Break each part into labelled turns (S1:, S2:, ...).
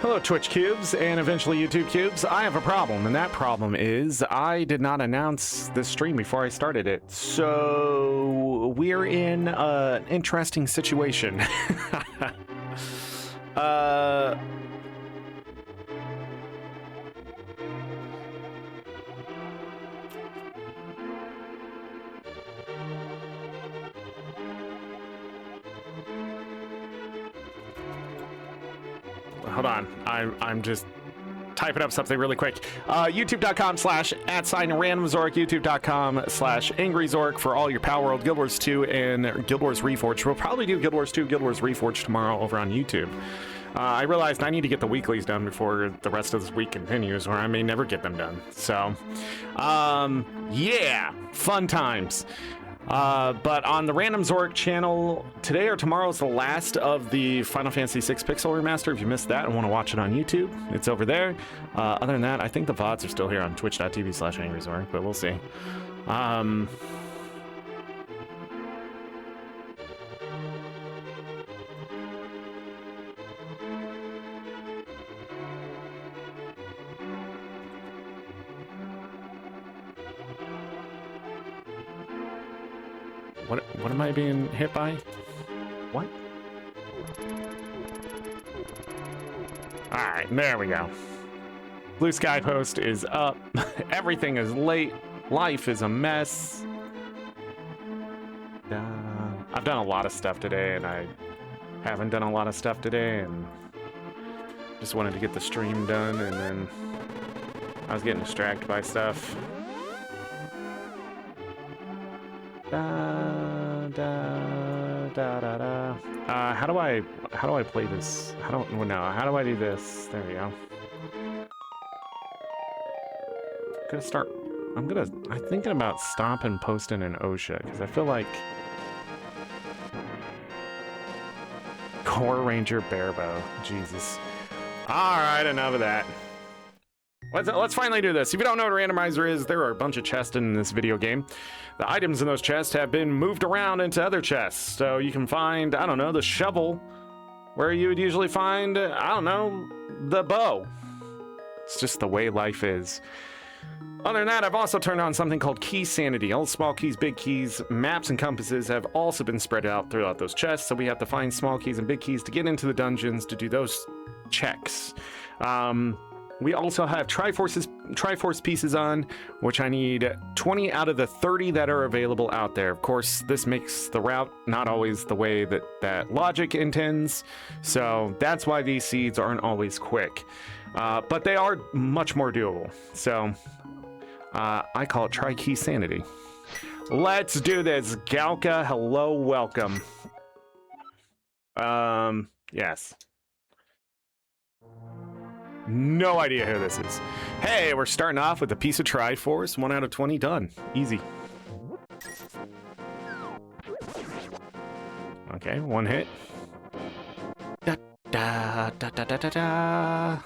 S1: Hello, Twitch cubes and eventually YouTube cubes. I have a problem, and that problem is I did not announce this stream before I started it. So we're in an interesting situation. Hold on, I'm just typing up something really quick. YouTube.com/@RandomZorric, YouTube.com/AngryZorric for all your Power World, Guild Wars 2, and Guild Wars Reforged. We'll probably do Guild Wars 2, Guild Wars Reforged tomorrow over on YouTube. I realized I need to get the weeklies done before the rest of this week continues, or I may never get them done. So, yeah, fun times. But on the RandomZorric channel, today or tomorrow is the last of the Final Fantasy VI Pixel Remaster. If you missed that and want to watch it on YouTube, it's over there. Other than that, I think the VODs are still here on twitch.tv/AngryZorric, but we'll see. What am I being hit by? What? Alright, there we go. Blue Sky Post is up. Everything is late. Life is a mess. I've done a lot of stuff today, and I haven't done a lot of stuff today, and just wanted to get the stream done, and then I was getting distracted by stuff. How do I play this? How do I do this? There we go. I'm thinking about stopping posting in OSHA, because I feel like Core Ranger Barebow. Jesus. Alright, enough of that. Let's finally do this. If you don't know what a randomizer is, there are a bunch of chests in this video game. The items in those chests have been moved around into other chests. So you can find, I don't know, the shovel, where you would usually find, I don't know, the bow. It's just the way life is. Other than that, I've also turned on something called Key Sanity. All small keys, big keys, maps, and compasses have also been spread out throughout those chests. So we have to find small keys and big keys to get into the dungeons to do those checks. We also have Triforce pieces on, which I need 20 out of the 30 that are available out there. Of course, this makes the route not always the way that logic intends, so that's why these seeds aren't always quick. But they are much more doable, so I call it Tri-Key Sanity. Let's do this. Galka, hello, welcome. Yes. No idea who this is. Hey, we're starting off with a piece of Triforce. 1 out of 20 done. Easy. Okay, 1 hit. Da da da da da da da.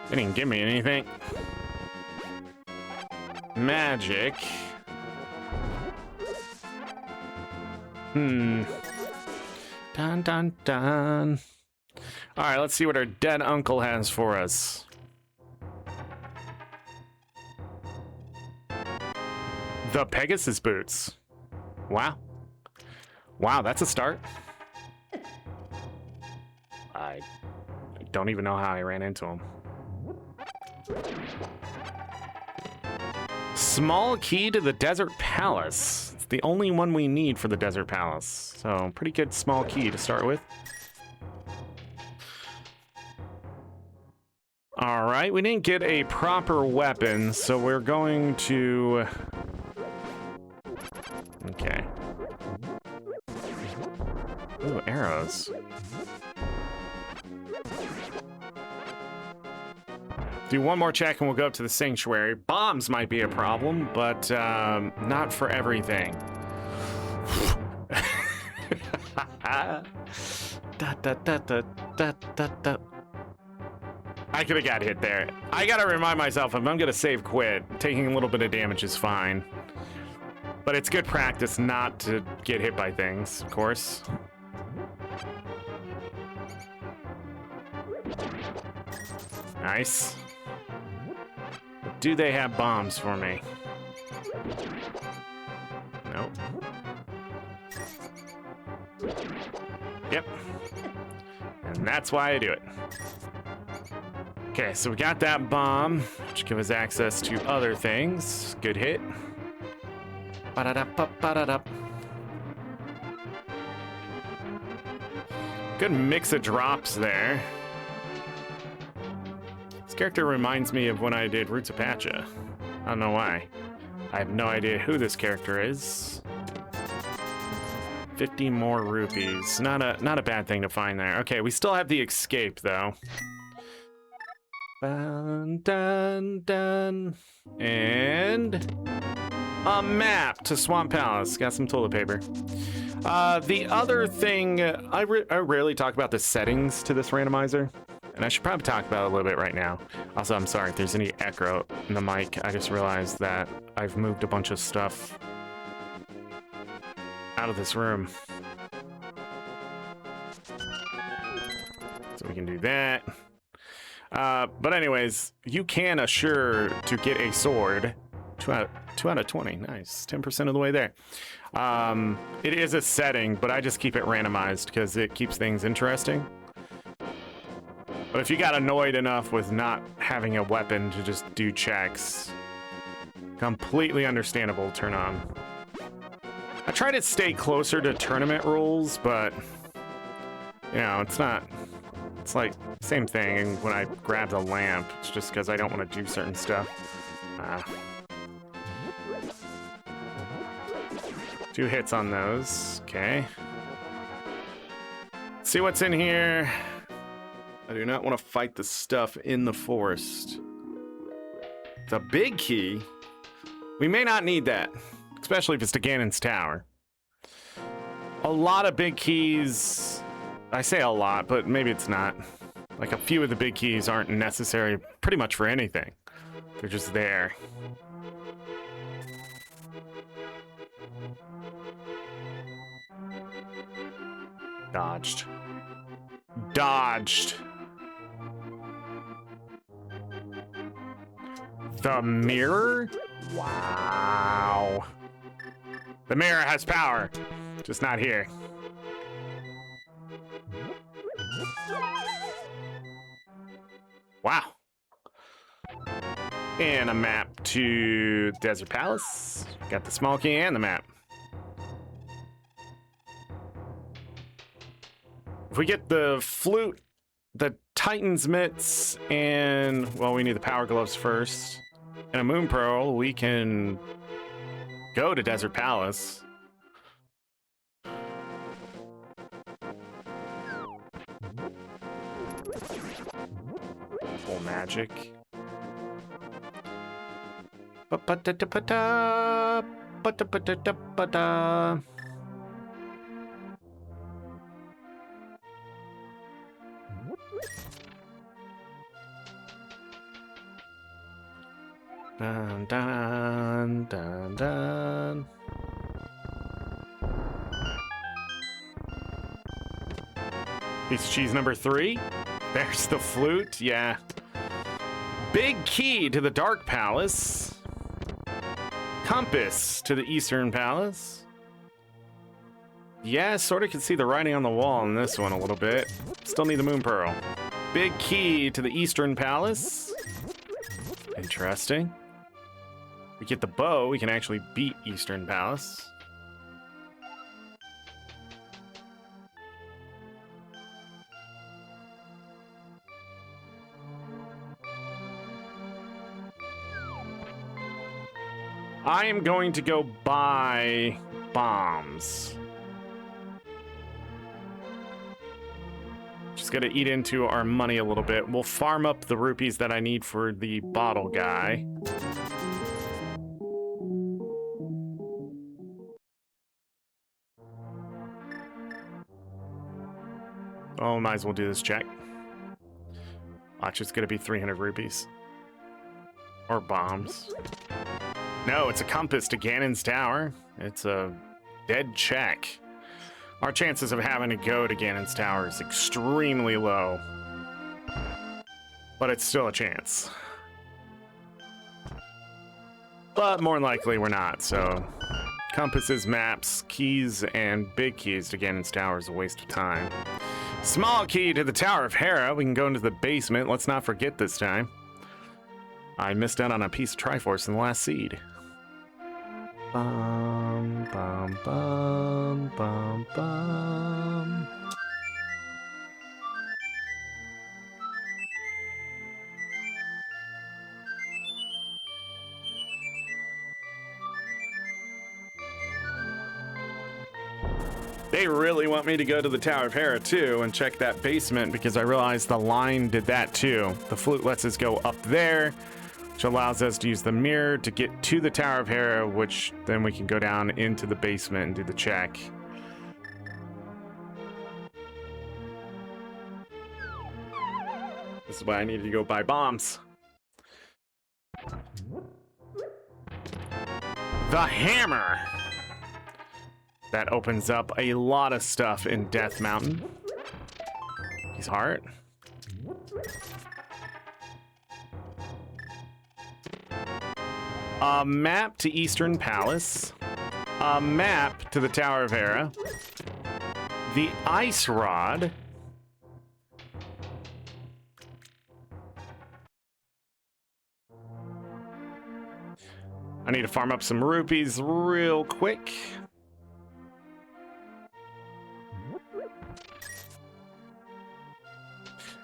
S1: They didn't give me anything. Magic. Dun dun dun. Alright, let's see what our dead uncle has for us. The Pegasus boots. Wow. Wow, that's a start. I don't even know how I ran into him. Small key to the Desert Palace. It's the only one we need for the Desert Palace. So, pretty good small key to start with. Alright, we didn't get a proper weapon, so we're going to... Okay. Ooh, arrows. Do one more check and we'll go up to the sanctuary. Bombs might be a problem, but not for everything. Da, da, da, da, da, da, da. I could have got hit there. I gotta remind myself, if I'm gonna save quit, taking a little bit of damage is fine. But it's good practice not to get hit by things, of course. Nice. Do they have bombs for me? Nope. Yep. And that's why I do it. Okay, so we got that bomb, which gives us access to other things. Good hit. Good mix of drops there. This character reminds me of when I did Roots Apache. I don't know why. I have no idea who this character is. 50 more rupees. Not a bad thing to find there. Okay, we still have the escape though. Dun, dun, dun. And a map to Swamp Palace. Got some toilet paper. The other thing, I rarely talk about the settings to this randomizer, and I should probably talk about it a little bit right now. Also, I'm sorry if there's any echo in the mic. I just realized that I've moved a bunch of stuff out of this room. So we can do that. But anyways, you can assure to get a sword. 2 out of 20. Nice. 10% of the way there. It is a setting, but I just keep it randomized because it keeps things interesting. But if you got annoyed enough with not having a weapon to just do checks, completely understandable, turn on. I try to stay closer to tournament rules, but you know, it's like same thing when I grab the lamp. It's just because I don't want to do certain stuff. 2 hits on those. Okay. Let's see what's in here. I do not want to fight the stuff in the forest. It's a big key. We may not need that, especially if it's to Ganon's Tower. A lot of big keys. I say a lot, but maybe it's not. Like a few of the big keys aren't necessary pretty much for anything. They're just there. Dodged. Dodged. The mirror? Wow. The mirror has power, just not here. Wow. And a map to Desert Palace. Got the small key and the map. If we get the flute, the Titan's mitts, and, well, we need the power gloves first, and a moon pearl, we can go to Desert Palace. Full magic. Dun, dun, dun, dun. Piece of cheese number 3. There's the flute, yeah. Big key to the Dark Palace. Compass to the Eastern Palace. Yeah, sort of can see the writing on the wall in this one a little bit. Still need the moon pearl. Big key to the Eastern Palace. Interesting. We get the bow, we can actually beat Eastern Palace. I am going to go buy bombs. Just gotta eat into our money a little bit. We'll farm up the rupees that I need for the bottle guy. Oh, might as well do this check. Watch, it's gonna be 300 rupees. Or bombs. No, it's a compass to Ganon's Tower. It's a dead check. Our chances of having to go to Ganon's Tower is extremely low. But it's still a chance. But more than likely we're not, so... Compasses, maps, keys, and big keys to Ganon's Tower is a waste of time. Small key to the Tower of Hera. We can go into the basement. Let's not forget this time. I missed out on a piece of Triforce in the last seed. Bum, bum, bum, bum, bum. They really want me to go to the Tower of Hera too and check that basement because I realized the line did that too. The flute lets us go up there, which allows us to use the mirror to get to the Tower of Hera, which then we can go down into the basement and do the check. This is why I needed to go buy bombs. The hammer! That opens up a lot of stuff in Death Mountain. His heart. A map to Eastern Palace. A map to the Tower of Hera. The Ice Rod. I need to farm up some rupees real quick.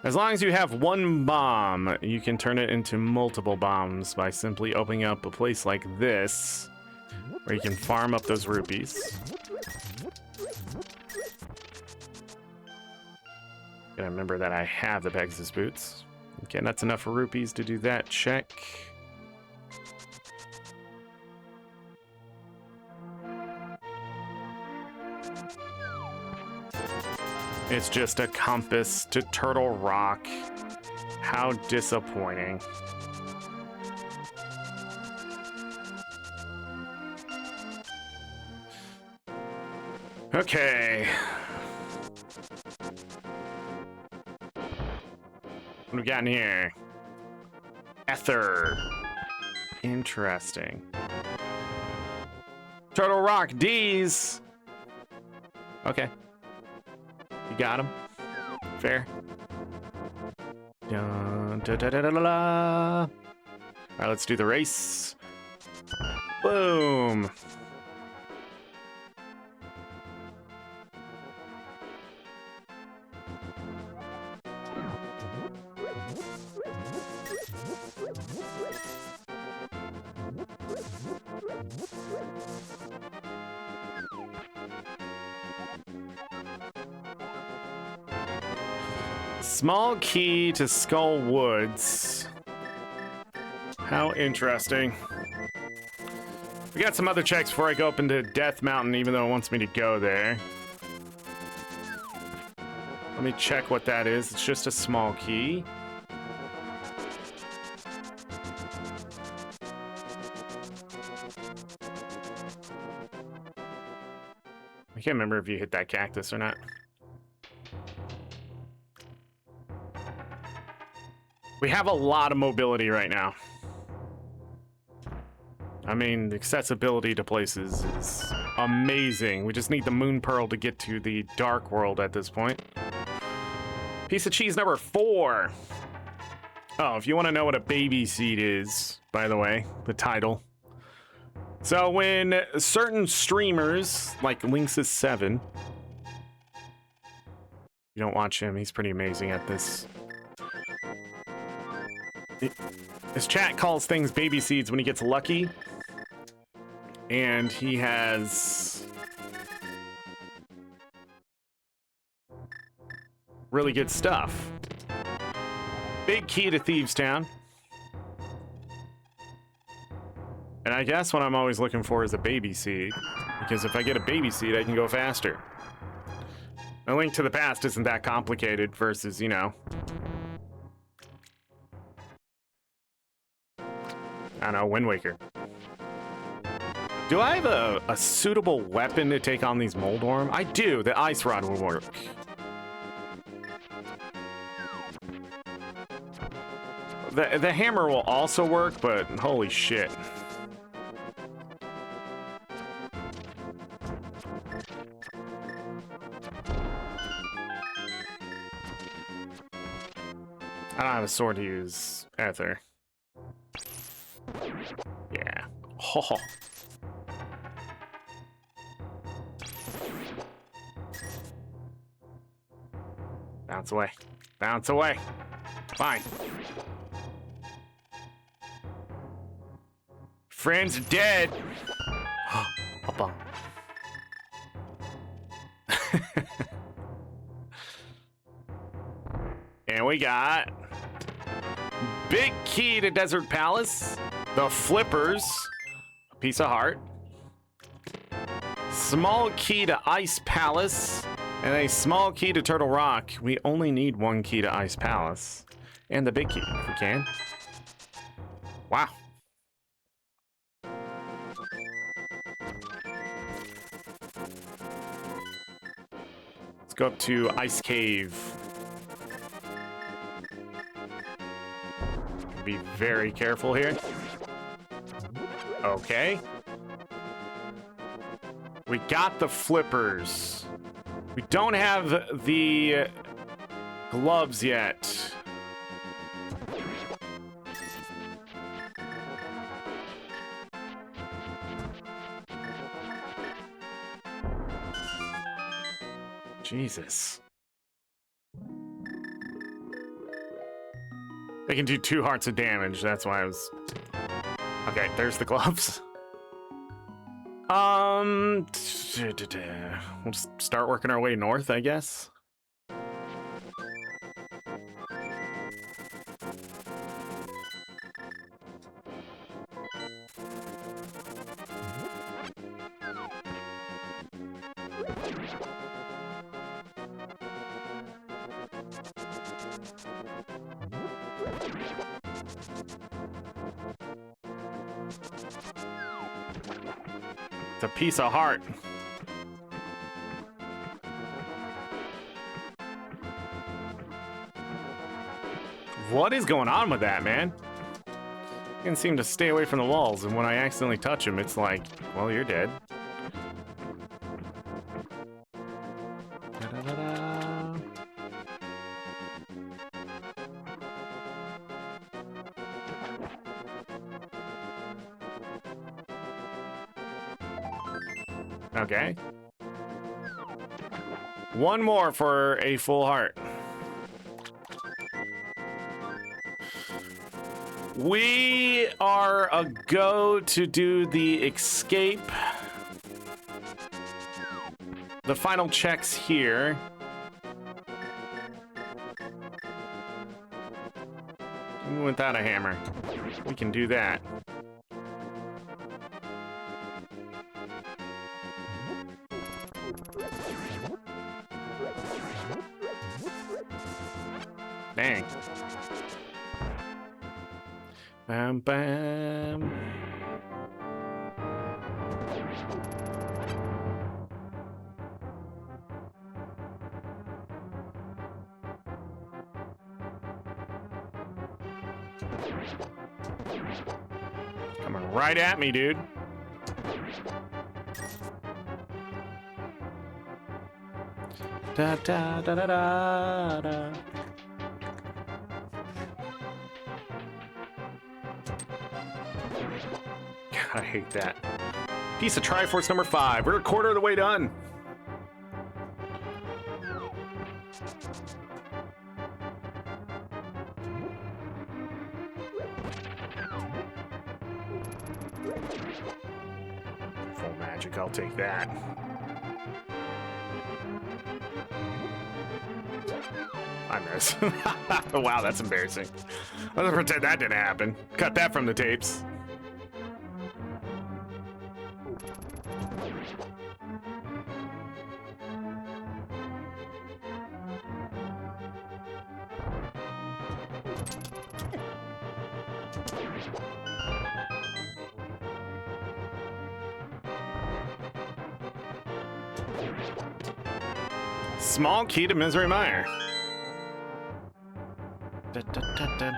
S1: As long as you have one bomb, you can turn it into multiple bombs by simply opening up a place like this, where you can farm up those rupees. Gotta remember that I have the Pegasus boots. Okay, that's enough rupees to do that check. It's just a compass to Turtle Rock. How disappointing. Okay. What do we got in here? Ether. Interesting. Turtle Rock D's. Okay. You got him. Fair. Dun, da, da, da, da, da, da. All right, let's do the race. Boom. Small key to Skull Woods. How interesting. We got some other checks before I go up into Death Mountain, even though it wants me to go there. Let me check what that is. It's just a small key. I can't remember if you hit that cactus or not. We have a lot of mobility right now. I mean, the accessibility to places is amazing. We just need the Moon Pearl to get to the Dark World at this point. Piece of cheese number 4. Oh, if you want to know what a baby seed is, by the way, the title. So when certain streamers, like Lynxus7, you don't watch him, he's pretty amazing at this. His chat calls things baby seeds when he gets lucky. And he has really good stuff. Big key to Thieves Town. And I guess what I'm always looking for is a baby seed. Because if I get a baby seed, I can go faster. A Link to the Past isn't that complicated versus, you know, I don't know, Wind Waker. Do I have a suitable weapon to take on these Moldorm? I do. The Ice Rod will work. The hammer will also work, but holy shit. I don't have a sword to use, Ether. Yeah. Oh. Bounce away. Bounce away. Fine. Friend's dead. A bomb. And we got big key to Desert Palace, the flippers, a piece of heart, small key to Ice Palace, and a small key to Turtle Rock. We only need one key to Ice Palace, and the big key if we can. Wow. Let's go up to Ice Cave. Be very careful here. Okay. We got the flippers. We don't have the gloves yet. Jesus. They can do 2 hearts of damage. That's why I was... Okay, there's the gloves. We'll just start working our way north, I guess. It's a piece of heart. What is going on with that, man? He can seem to stay away from the walls, and when I accidentally touch him, it's like, well, you're dead. Da-da-da-da. Okay. One more for a full heart. We are a go to do the escape. The final checks here. Without a hammer. We can do that. Dang. Bam, bam. Coming right at me, dude. Da da da da da da. God, I hate that. Piece of Triforce number 5. We're a quarter of the way done. Full magic, I'll take that. I miss. Wow, that's embarrassing. Let's pretend that didn't happen. Cut that from the tapes. Small key to Misery Mire. Da, da, da, da.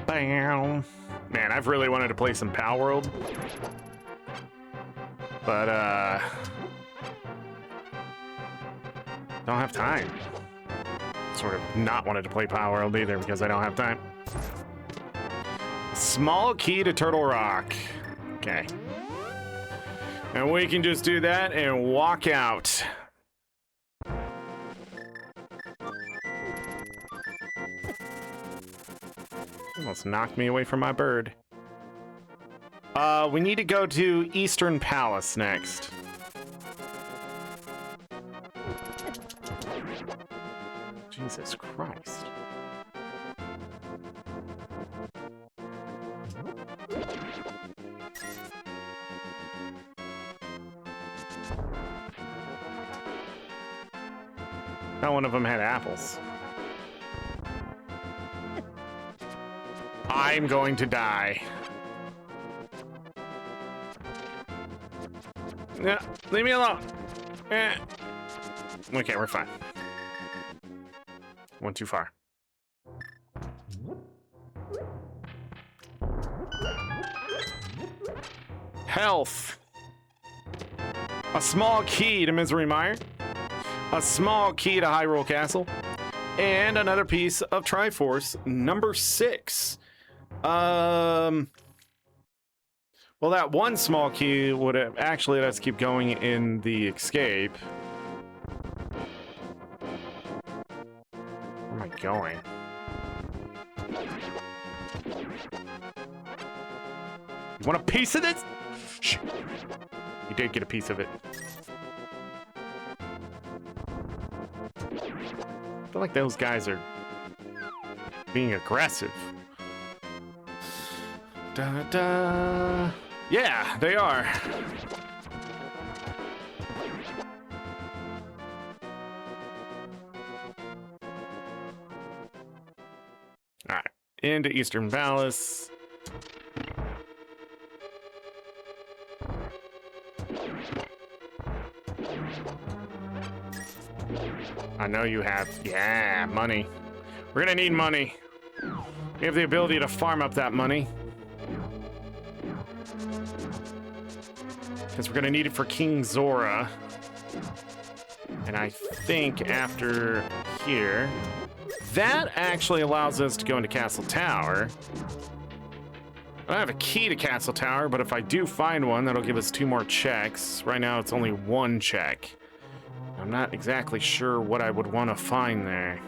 S1: Bam. Man, I've really wanted to play some Pal World. But, don't have time. Sort of not wanted to play Pal World either because I don't have time. Small key to Turtle Rock. Okay. And we can just do that and walk out. Almost knocked me away from my bird. We need to go to Eastern Palace next. Jesus Christ. Not one of them had apples. I'm going to die. Yeah, leave me alone. Eh. Okay, we're fine. Went too far. Health. A small key to Misery Mire. A small key to Hyrule Castle. And another piece of Triforce number 6. Well, that one small key would have actually let us keep going in the escape. Where am I going? You want a piece of this? Shh. You did get a piece of it. I feel like those guys are being aggressive. Da, da. Yeah, they are. All right, into Eastern Palace. I know you have, yeah, money. We're gonna need money. We have the ability to farm up that money. Because we're gonna need it for King Zora. And I think after here, that actually allows us to go into Castle Tower. I don't have a key to Castle Tower, but if I do find one, that'll give us 2 more checks. Right now, it's only 1 check. I'm not exactly sure what I would want to find there.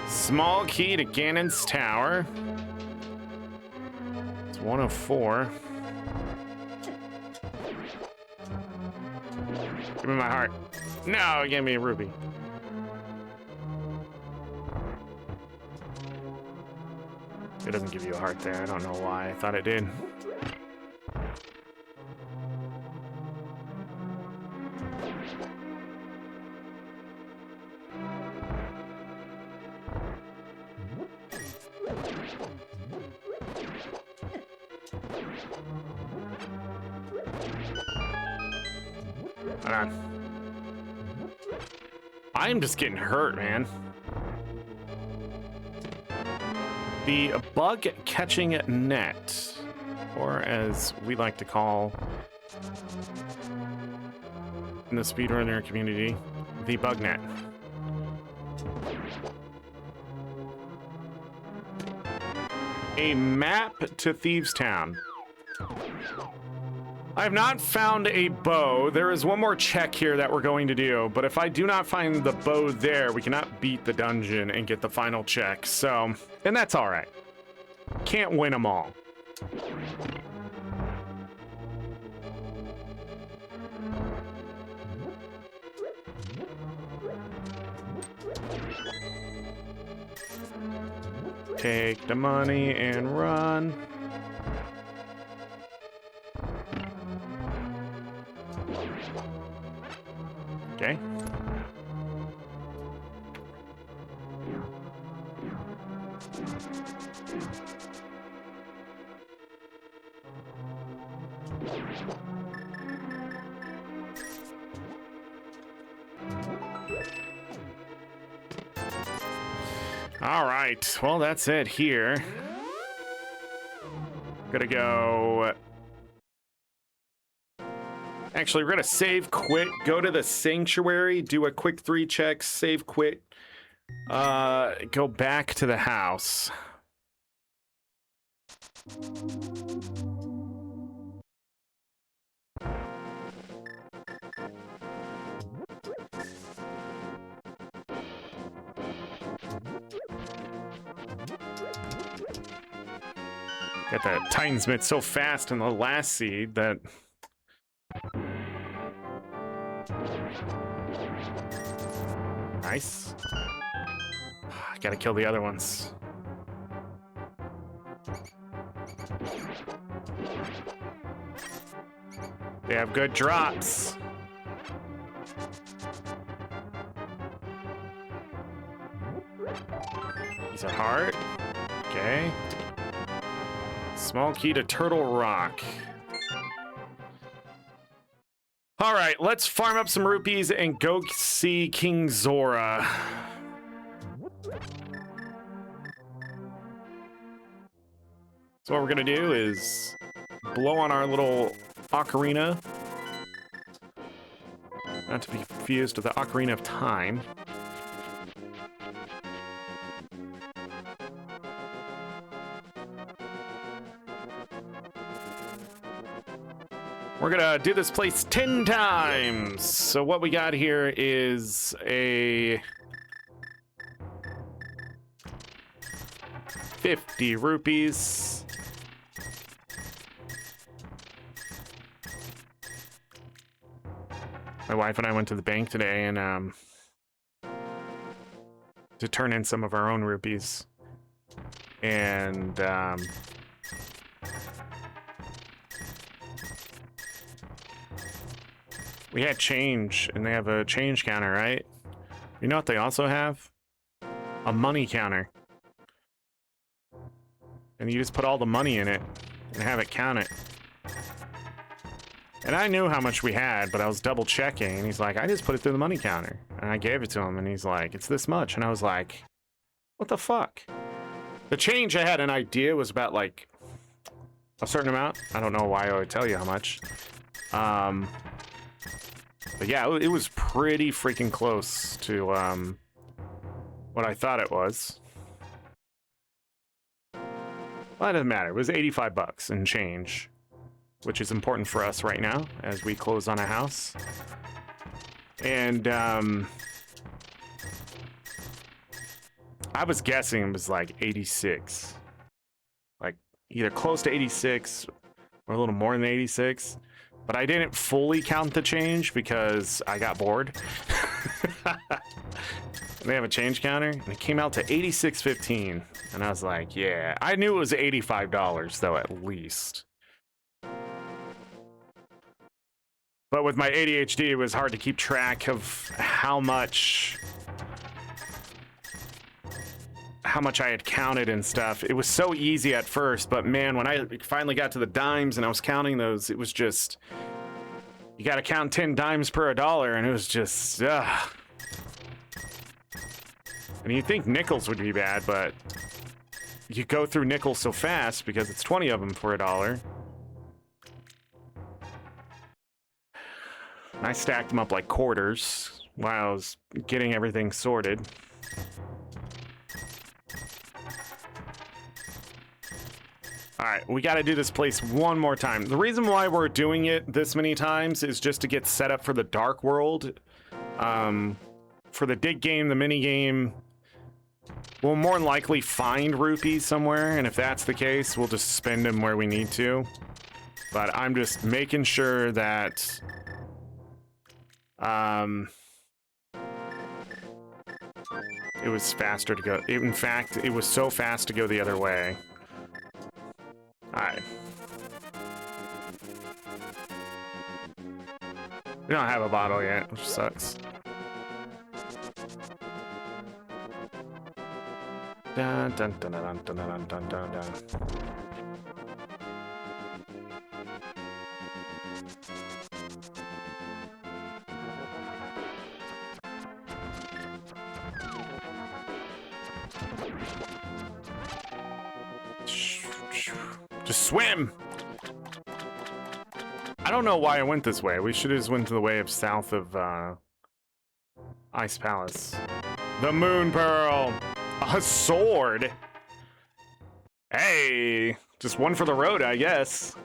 S1: Small key to Ganon's Tower. It's 104. Give me my heart. No, give me a ruby. It doesn't give you a heart there. I don't know why. I thought it did. Hold on. I'm just getting hurt, man. The bug catching net, or as we like to call in the speedrunner community, the bug net. A map to Thieves Town. I have not found a bow. There is one more check here that we're going to do, but if I do not find the bow there, we cannot beat the dungeon and get the final check. So, and that's all right. Can't win them all. Take the money and run. Okay. All right, well, that's it here. Gonna go. Actually, we're gonna save, quit, go to the sanctuary, do a quick 3 checks, save, quit, go back to the house. Got the Titansmith so fast in the last seed that... Nice. Gotta kill the other ones. They have good drops. He's a heart. Okay. Small key to Turtle Rock. All right, let's farm up some rupees and go see King Zora. So what we're gonna do is blow on our little ocarina. Not to be confused with the Ocarina of Time. We're gonna do this place 10 times. So what we got here is a 50 rupees. My wife and I went to the bank today and to turn in some of our own rupees. And we had change, and they have a change counter, right? You know what they also have? A money counter. And you just put all the money in it and have it count it. And I knew how much we had, but I was double checking, and he's like, I just put it through the money counter. And I gave it to him, and he's like, it's this much. And I was like, what the fuck? The change, I had an idea, was about like a certain amount. I don't know why I would tell you how much. But yeah, it was pretty freaking close to what I thought it was. Well, it doesn't matter. It was 85 bucks and change, which is important for us right now as we close on a house. And I was guessing it was like 86. Like either close to 86 or a little more than 86. But I didn't fully count the change because I got bored. They have a change counter, and it came out to $86.15. And I was like, yeah. I knew it was $85, though, at least. But with my ADHD, it was hard to keep track of how much I had counted and stuff. It was so easy at first, but man, when I finally got to the dimes and I was counting those, it was just, you gotta count 10 dimes per a dollar, and it was just, ugh. And you'd think nickels would be bad, but you go through nickels so fast because it's 20 of them for a dollar. I stacked them up like quarters while I was getting everything sorted. All right, we got to do this place one more time. The reason why we're doing it this many times is just to get set up for the Dark World. For the dig game, the mini game, we'll more than likely find rupees somewhere, and if that's the case, we'll just spend them where we need to. But I'm just making sure that it was faster to go. In fact, it was so fast to go the other way. Alright. We don't have a bottle yet, which sucks. Dun, dun, dun, dun, dun, dun, dun, dun, dun. Just swim! I don't know why I went this way. We should have just went to the way of south of Ice Palace. The Moon Pearl! A sword! Hey! Just one for the road, I guess.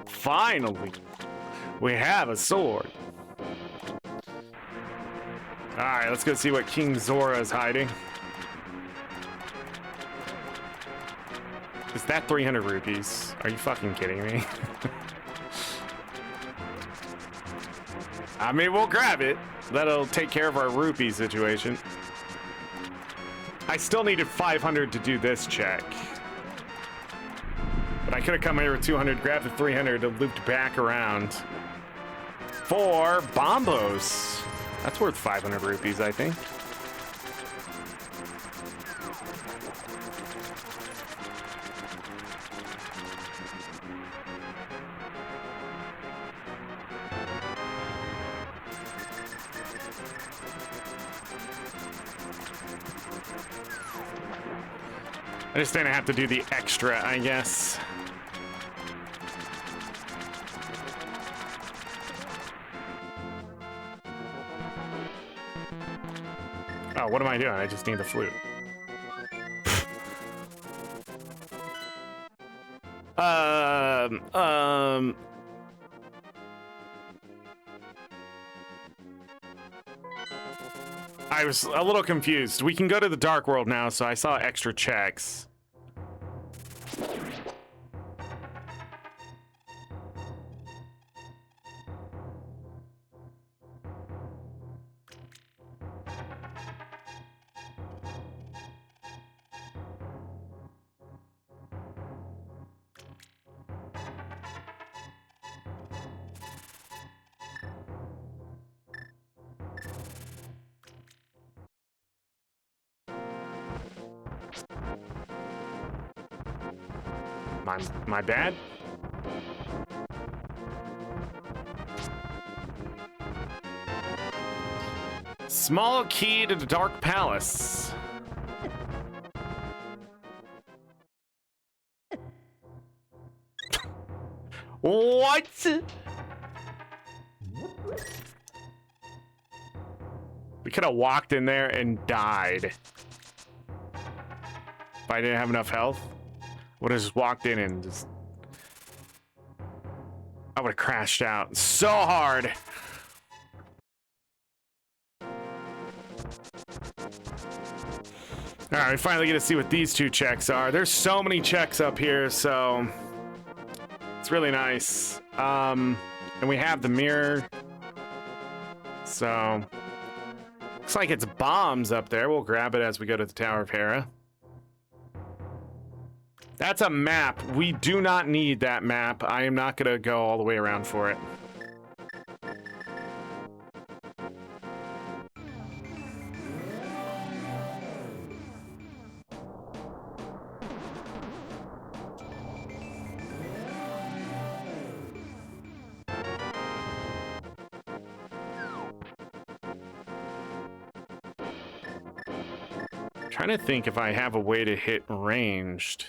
S1: Finally! We have a sword. Alright, let's go see what King Zora is hiding. Is that 300 rupees? Are you fucking kidding me? I mean, we'll grab it. That'll take care of our rupee situation. I still needed 500 to do this check. But I could have come here with 200, grabbed the 300, and looped back around. For Bombos. That's worth 500 rupees, I think. I just didn't have to do the extra, I guess. Oh, what am I doing? I just need the flute. I was a little confused. We can go to the Dark World now, so I saw extra checks. My bad? Small key to the Dark Palace. What? We could have walked in there and died. If I didn't have enough health. Would have just walked in and just... I would have crashed out so hard. Alright, we finally get to see what these two checks are. There's so many checks up here, so... It's really nice. And we have the mirror. So... Looks like it's bombs up there. We'll grab it as we go to the Tower of Hera. That's a map. We do not need that map. I am not going to go all the way around for it. I'm trying to think if I have a way to hit ranged.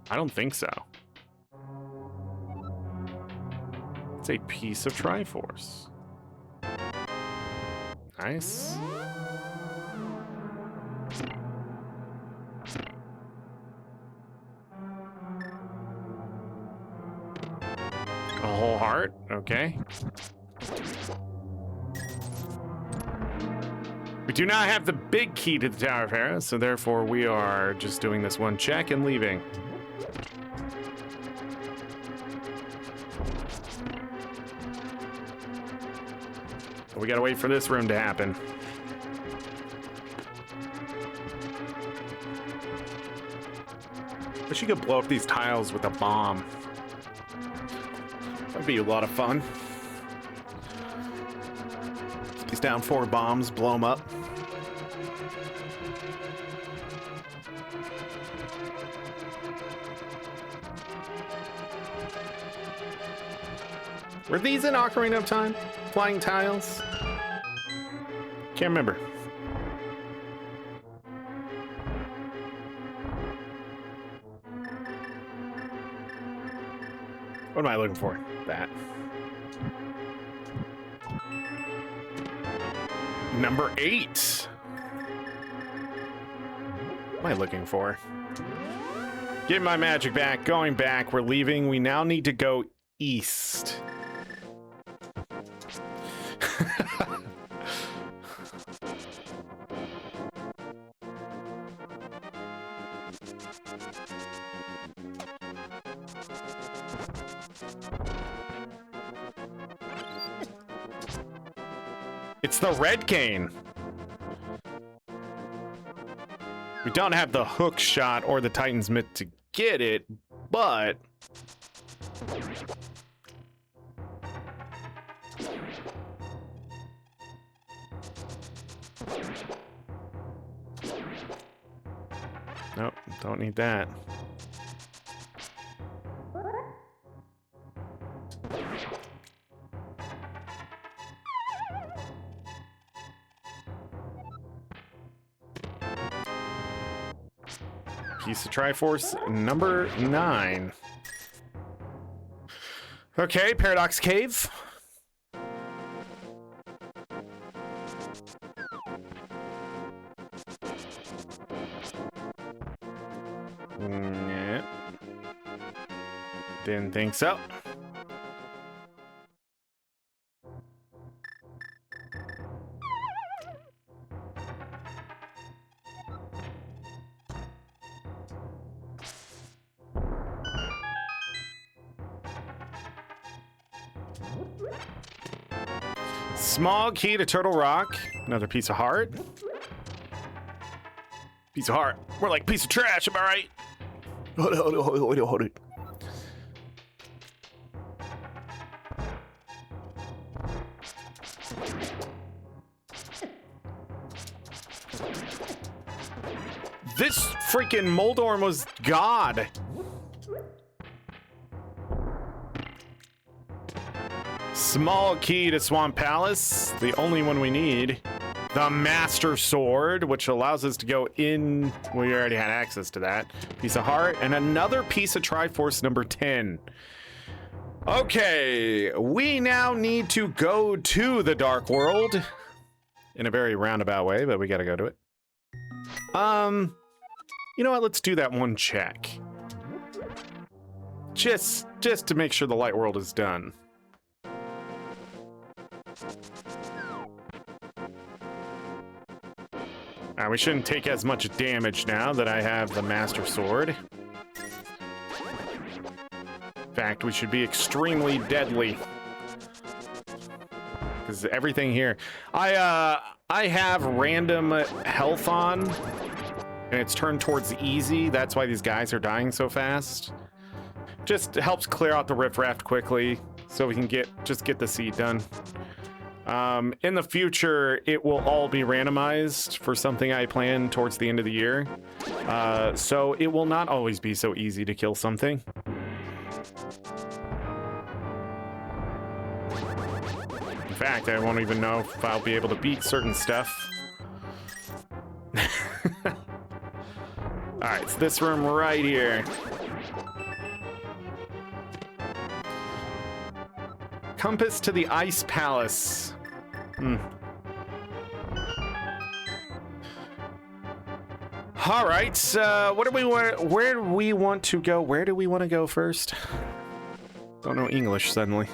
S1: I don't think so. It's a piece of Triforce. Nice. A whole heart, okay. We do not have the big key to the Tower of Hera, so therefore we are just doing this one check and leaving. So we gotta wait for this room to happen. Wish you could blow up these tiles with a bomb. That'd be a lot of fun. Place down 4 bombs, blow them up. Were these in Ocarina of Time? Flying tiles? Can't remember. What am I looking for? That. Number 8. What am I looking for? Get my magic back. Going back. We're leaving. We now need to go east. It's the red cane. We don't have the hook shot or the Titan's Mitt to get it, but nope, don't need that. Piece of Triforce number 9. Okay, Paradox Cave. Yeah. Didn't think so. Small key to Turtle Rock. Another piece of heart. Piece of heart. More like piece of trash, am I right? Hold it. This freaking Moldorm was God. Small key to Swamp Palace, the only one we need. The Master Sword, which allows us to go in. We already had access to that. Piece of heart, and another piece of Triforce number 10. Okay, we now need to go to the Dark World. In a very roundabout way, but we gotta go to it. You know what, let's do that one check. Just to make sure the Light World is done. We shouldn't take as much damage now that I have the Master Sword. In fact, we should be extremely deadly. Because everything here... I have random health on, and it's turned towards easy. That's why these guys are dying so fast. Just helps clear out the riffraff quickly, so we can just get the seed done. In the future, it will all be randomized for something I plan towards the end of the year. So it will not always be so easy to kill something. In fact, I won't even know if I'll be able to beat certain stuff. Alright, it's this room right here. Compass to the Ice Palace. All right, what do we want? Where do we want to go? Where do we want to go first? Don't know English suddenly.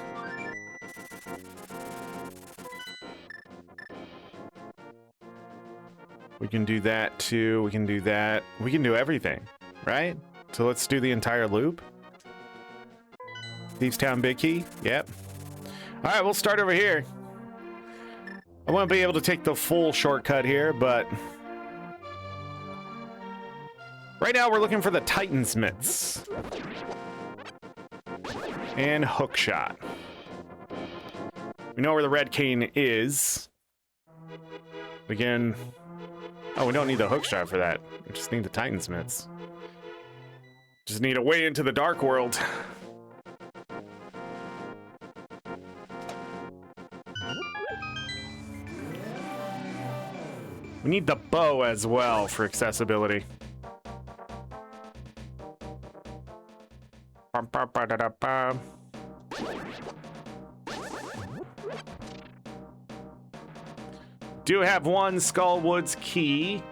S1: We can do that too. We can do that. We can do everything, right? So let's do the entire loop. Thieves Town Big Key. Yep. All right, we'll start over here. I won't be able to take the full shortcut here, but right now we're looking for the Titan's mitts and hookshot. We know where the red cane is. Again, oh, we don't need the hookshot for that. We just need the Titan's mitts. Just need a way into the dark world. We need the bow as well for accessibility. Do have one Skullwoods key,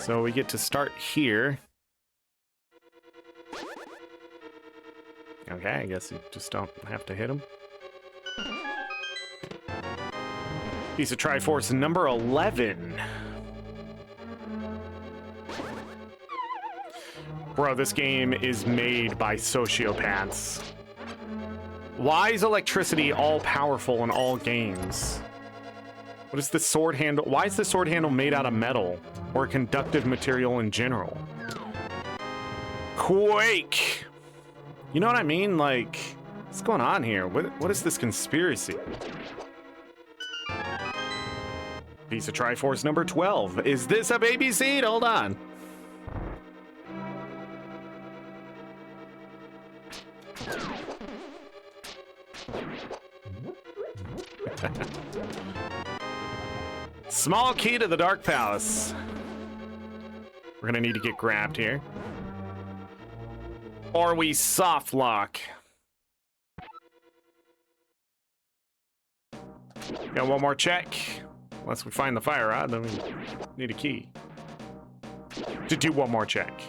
S1: so we get to start here. Okay, I guess you just don't have to hit him. Piece of Triforce number 11. Bro, this game is made by sociopaths. Why is electricity all powerful in all games? What is the sword handle? Why is the sword handle made out of metal or a conductive material in general? Quake! You know what I mean? Like, what's going on here? What is this conspiracy? Piece of Triforce number 12. Is this a baby seed? Hold on. Small key to the Dark Palace. We're gonna need to get grabbed here. Or we soft lock. Got one more check. Unless we find the fire rod, then we need a key to do one more check.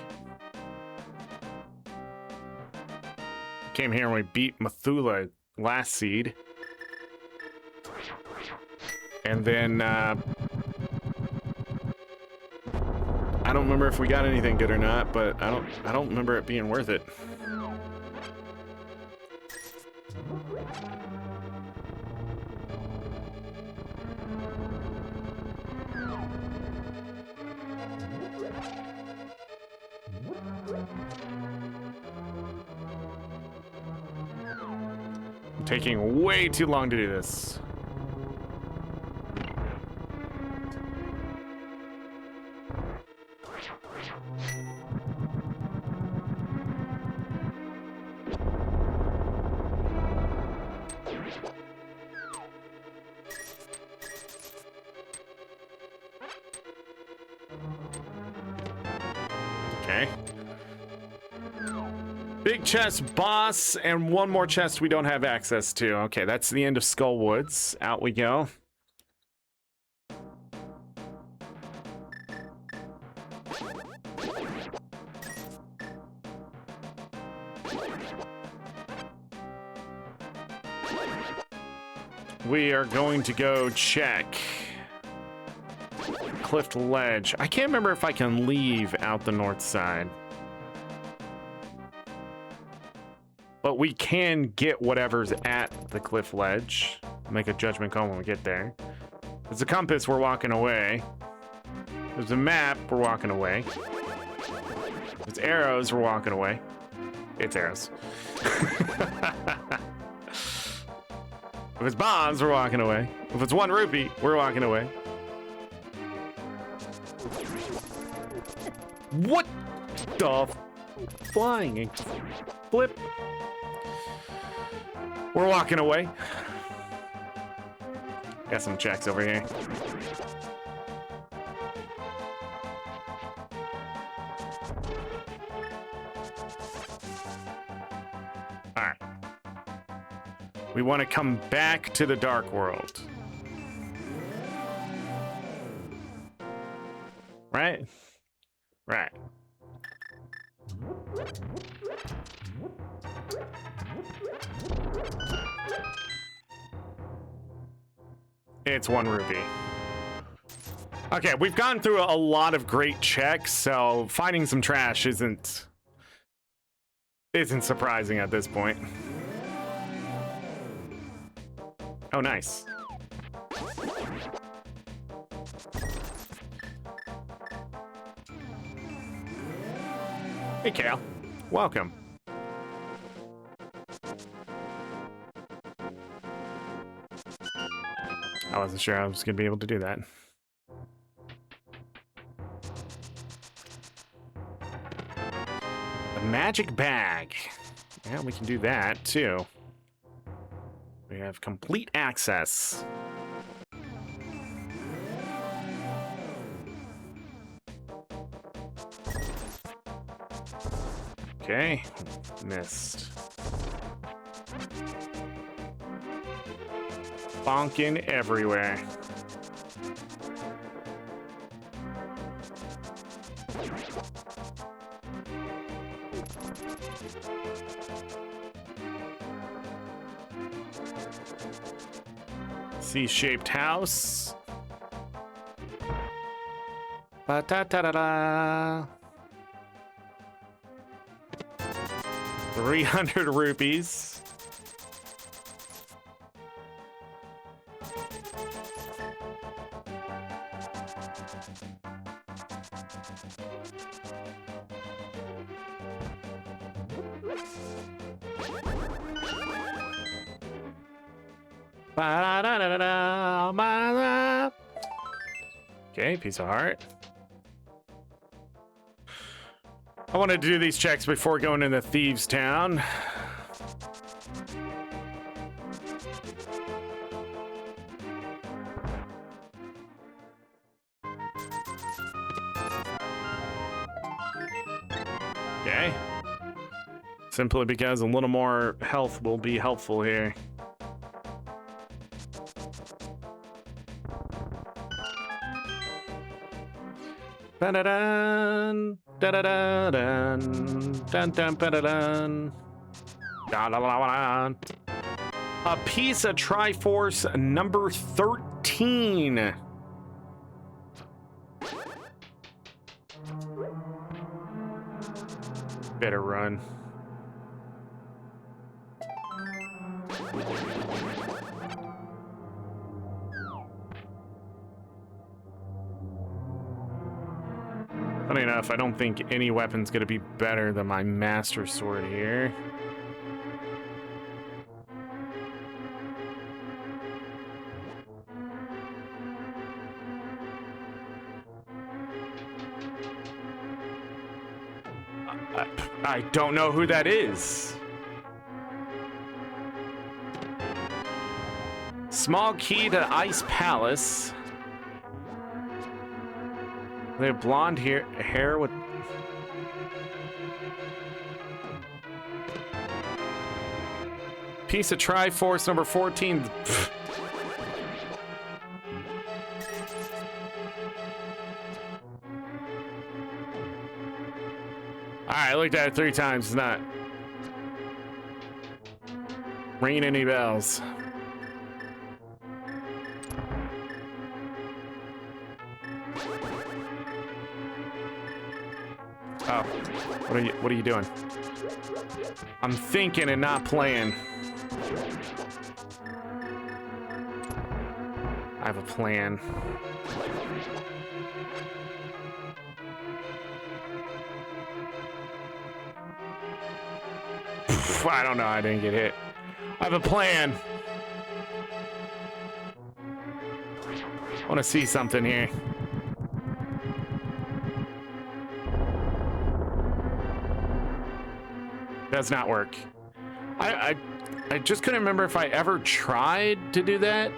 S1: Came here and we beat Methula last seed. And then, I don't remember if we got anything good or not, but I don't remember it being worth it. I'm taking way too long to do this. Okay. Big chest boss and one more chest we don't have access to. Okay, that's the end of Skullwoods. Out we go. We are going to go check Cliff Ledge. I can't remember if I can leave out the north side. But we can get whatever's at the Cliff Ledge. Make a judgment call when we get there. There's a compass, we're walking away. There's a map, we're walking away. There's arrows, we're walking away. It's arrows. If it's bombs, we're walking away. If it's 1 rupee, we're walking away. What the flying flip? We're walking away. Got some checks over here. All right. We want to come back to the dark world. Right? Right. It's 1 rupee. Okay, we've gone through a lot of great checks, so finding some trash isn't surprising at this point. Oh, nice. Hey, Cal. Welcome. I wasn't sure I was going to be able to do that. A magic bag. Yeah, we can do that, too. We have complete access. Okay, missed. Bonking everywhere. C-shaped house. Ba-da-da-da-da. 300 rupees. Ba-da-da-da-da-da. Okay, piece of heart. I wanted to do these checks before going into Thieves Town. Okay. Simply because a little more health will be helpful here. Ba-da-dun, da-da-da-dun, dun-dun, ba-da-dun. Da-da-da-da-dun. A piece of Triforce number 13. Better run. Funny enough, I don't think any weapon's gonna be better than my Master Sword here. I don't know who that is. Small key to Ice Palace. They have blonde hair with... Piece of Triforce number 14. Alright, I looked at it 3 times. It's not ringing any bells. Oh, what are you doing? I'm thinking and not playing. I have a plan. I don't know. I didn't get hit. I have a plan. I want to see something here. Does not work. I just couldn't remember if I ever tried to do that.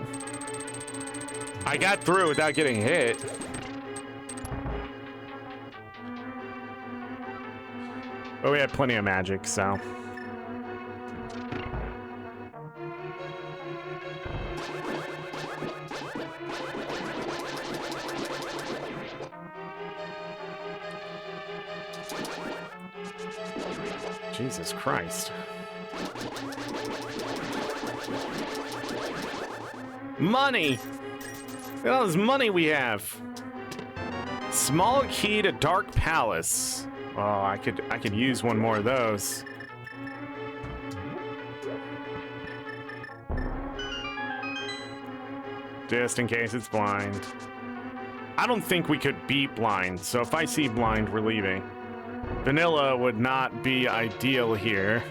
S1: I got through without getting hit. But we had plenty of magic, so. Jesus Christ. Money! Look at all this money we have. Small key to Dark Palace. Oh, I could use one more of those. Just in case it's blind. I don't think we could beat blind, so if I see blind, we're leaving. Vanilla would not be ideal here.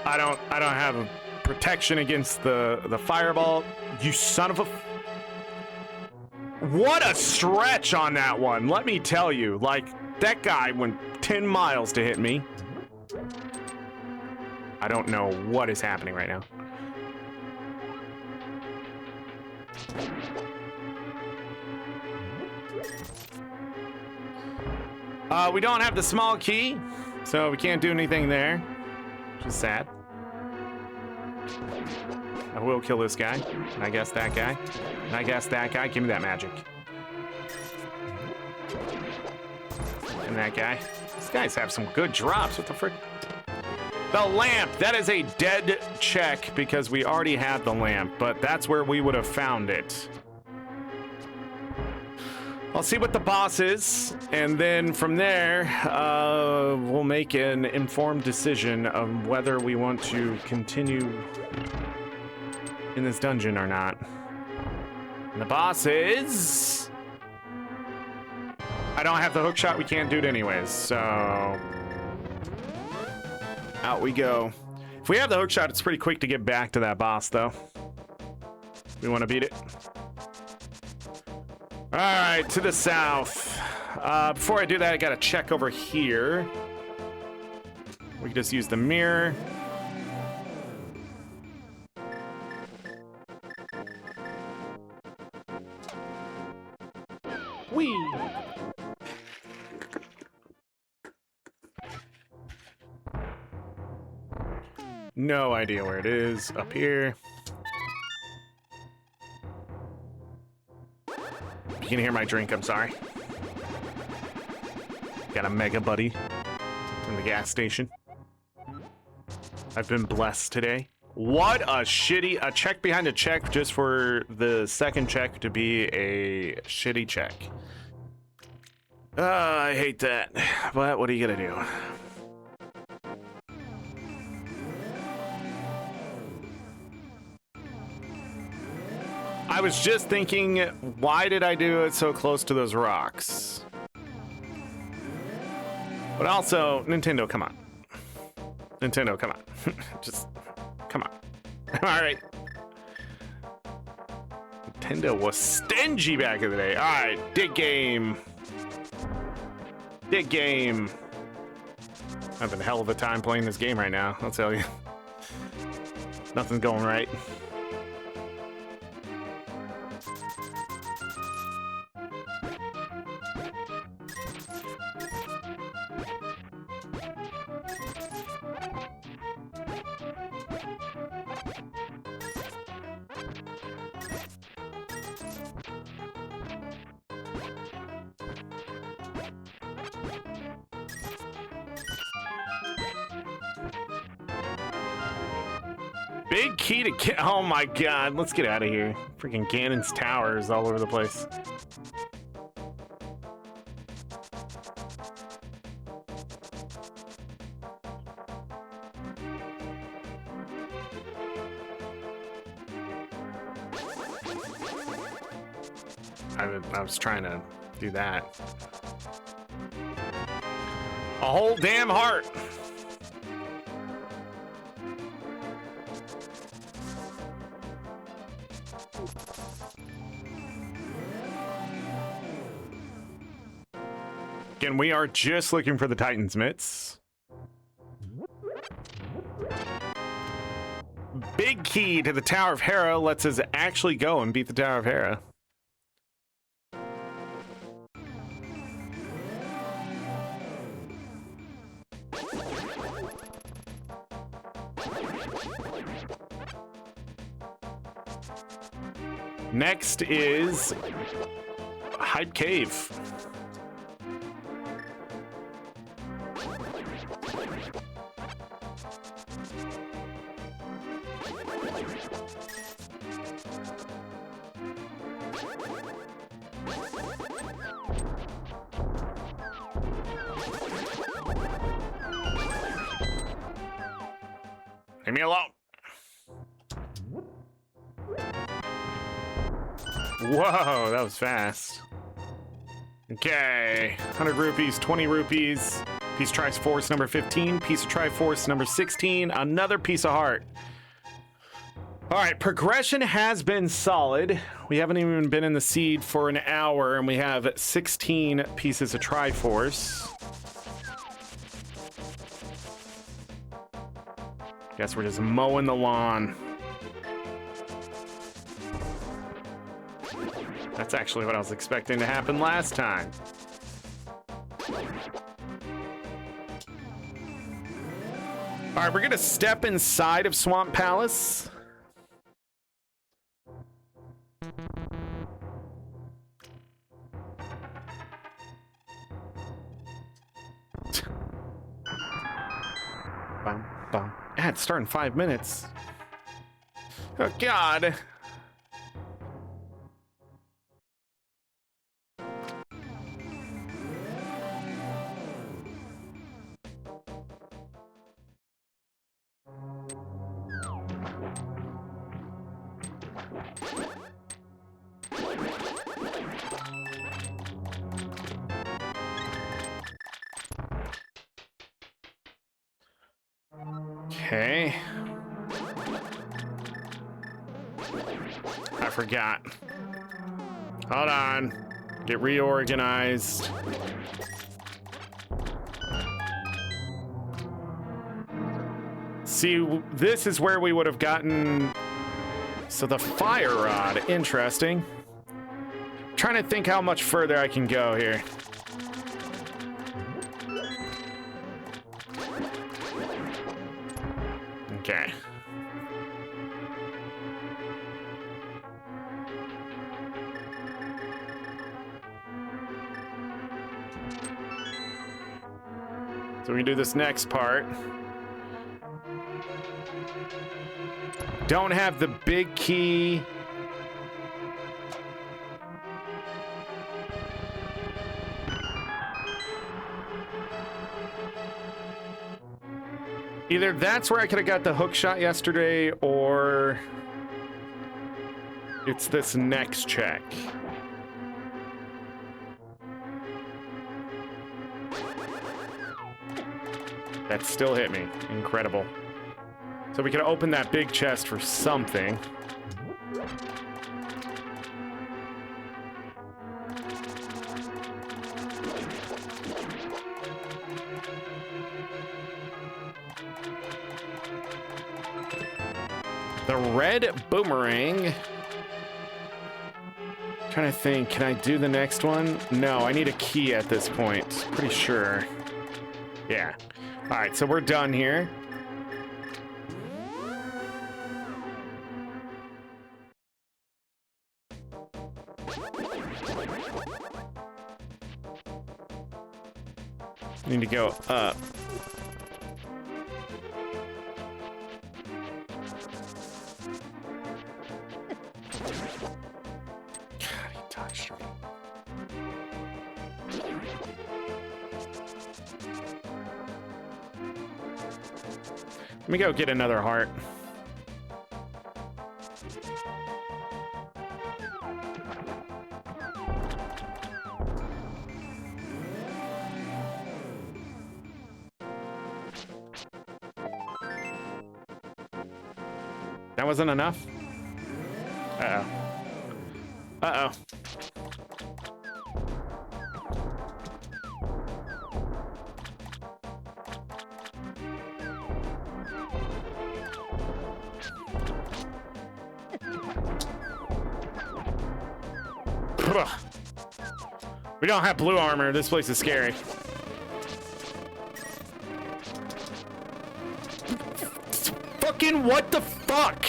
S1: I don't have a protection against the fireball. You son of a... What a stretch on that one, let me tell you. Like, that guy went 10 miles to hit me. I don't know what is happening right now. We don't have the small key, so we can't do anything there, which is sad. I will kill this guy, and I guess that guy, and I guess that guy. Give me that magic. And that guy. These guys have some good drops. What the frick? The lamp. That is a dead check because we already had the lamp, but that's where we would have found it. I'll see what the boss is, and then from there, we'll make an informed decision of whether we want to continue in this dungeon or not. And the boss is... I don't have the hook shot, we can't do it anyways, so... Out we go. If we have the hook shot, it's pretty quick to get back to that boss, though. We want to beat it. All right, to the south. Before I do that, I gotta check over here. We can just use the mirror. Whee! No idea where it is. Up here. You can hear my drink, I'm sorry. Got a Mega Buddy from the gas station. I've been blessed today. What a shitty... A check behind a check just for the second check to be a shitty check. I hate that. But what are you gonna do? I was just thinking, why did I do it so close to those rocks? But also, Nintendo, come on. Nintendo, come on. Just, come on. All right. Nintendo was stingy back in the day. All right, dig game. Dig game. I'm having a hell of a time playing this game right now, I'll tell you. Nothing's going right. Big key to get. Oh my god, let's get out of here. Freaking Ganon's tower is all over the place. I was trying to do that. A whole damn heart. Again, we are just looking for the Titan's mitts. Big key to the Tower of Hera lets us actually go and beat the Tower of Hera. Next is Hype Cave. I me alone. Whoa, that was fast. Okay, 100 rupees, 20 rupees. Piece of Triforce number 15, piece of Triforce number 16, another piece of heart. All right, progression has been solid. We haven't even been in the seed for an hour, and we have 16 pieces of Triforce. Guess we're just mowing the lawn. That's actually what I was expecting to happen last time. All right, we're gonna step inside of Swamp Palace. Bum, bum. Yeah, it's starting 5 minutes. Oh, God. Okay. I forgot. Hold on. Get reorganized. See, this is where we would have gotten... So the fire rod. Interesting. I'm trying to think how much further I can go here. Okay. So we can do this next part. Don't have the big key. Either that's where I could have got the hook shot yesterday, or it's this next check. That still hit me. Incredible. So we could open that big chest for something. The red boomerang. Trying to think, can I do the next one? No, I need a key at this point. Pretty sure. Yeah. All right, so we're done here. Need to go up. God, he touched me. Let me go get another heart. That wasn't enough? Uh-oh. Uh-oh. We don't have blue armor. This place is scary. Fucking what the fuck?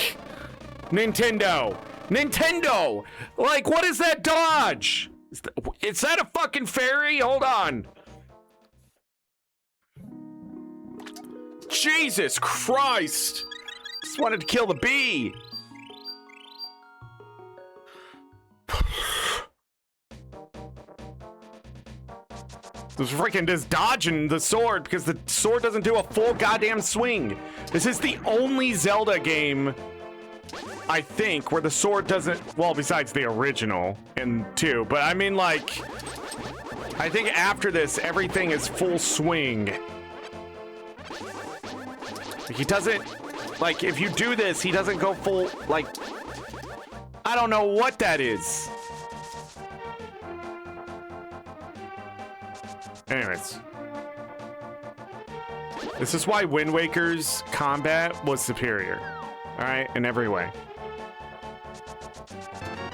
S1: Nintendo. Nintendo! Like, what is that dodge? Is that a fucking fairy? Hold on. Jesus Christ! Just wanted to kill the bee. This freaking just dodging the sword because the sword doesn't do a full goddamn swing. This is the only Zelda game, I think, where the sword doesn't, well, besides the original in 2, but I mean, like, I think after this, everything is full swing. He doesn't, like, if you do this, he doesn't go full, like, I don't know what that is. Anyways. This is why Wind Waker's combat was superior. Alright, in every way.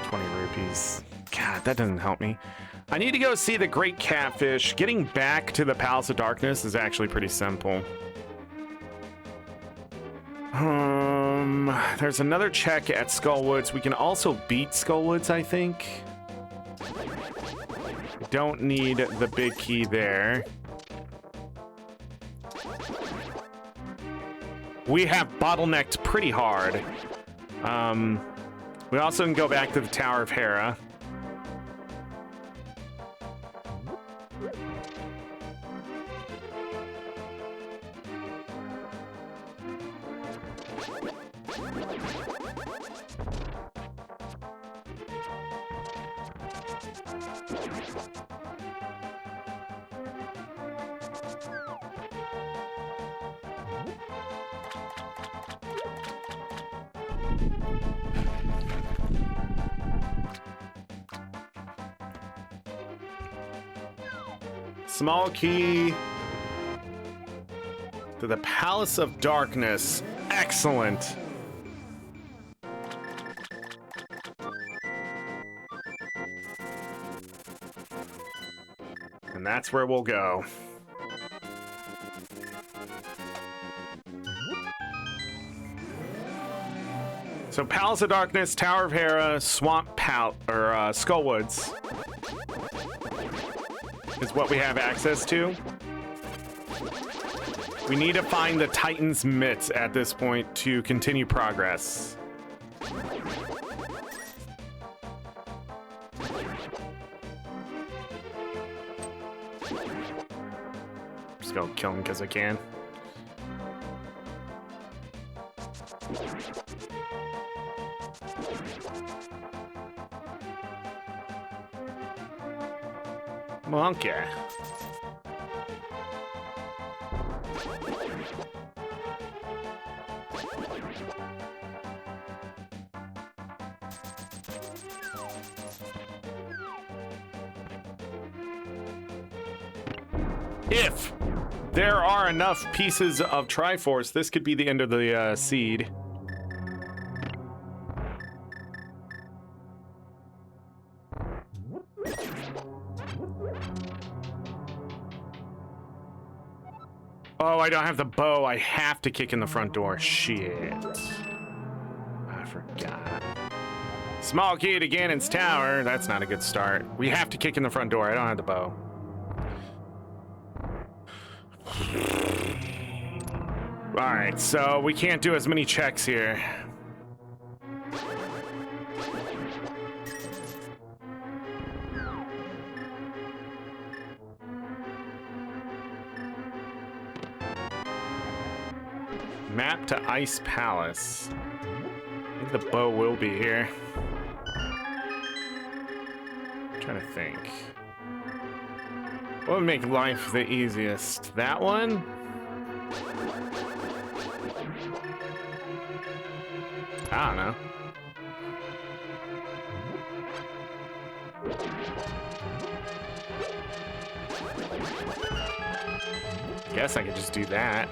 S1: 20 rupees. God, that doesn't help me. I need to go see the Great Catfish. Getting back to the Palace of Darkness is actually pretty simple. There's another check at Skullwoods. We can also beat Skullwoods, I think. Don't need the big key there. We have bottlenecked pretty hard. We also can go back to the Tower of Hera. Small key to the Palace of Darkness. Excellent. And that's where we'll go. So Palace of Darkness, Tower of Hera, Skullwoods is what we have access to. We need to find the Titan's mitts at this point to continue progress. Just go kill him because I can. Monkey. If there are enough pieces of Triforce, this could be the end of the seed. Oh, I don't have the bow. I have to kick in the front door. Shit. I forgot. Small key to Ganon's tower. That's not a good start. We have to kick in the front door. I don't have the bow. Alright, so we can't do as many checks here. Map to Ice Palace. I think the bow will be here. I'm trying to think. What would make life the easiest? That one? I don't know. Guess I could just do that.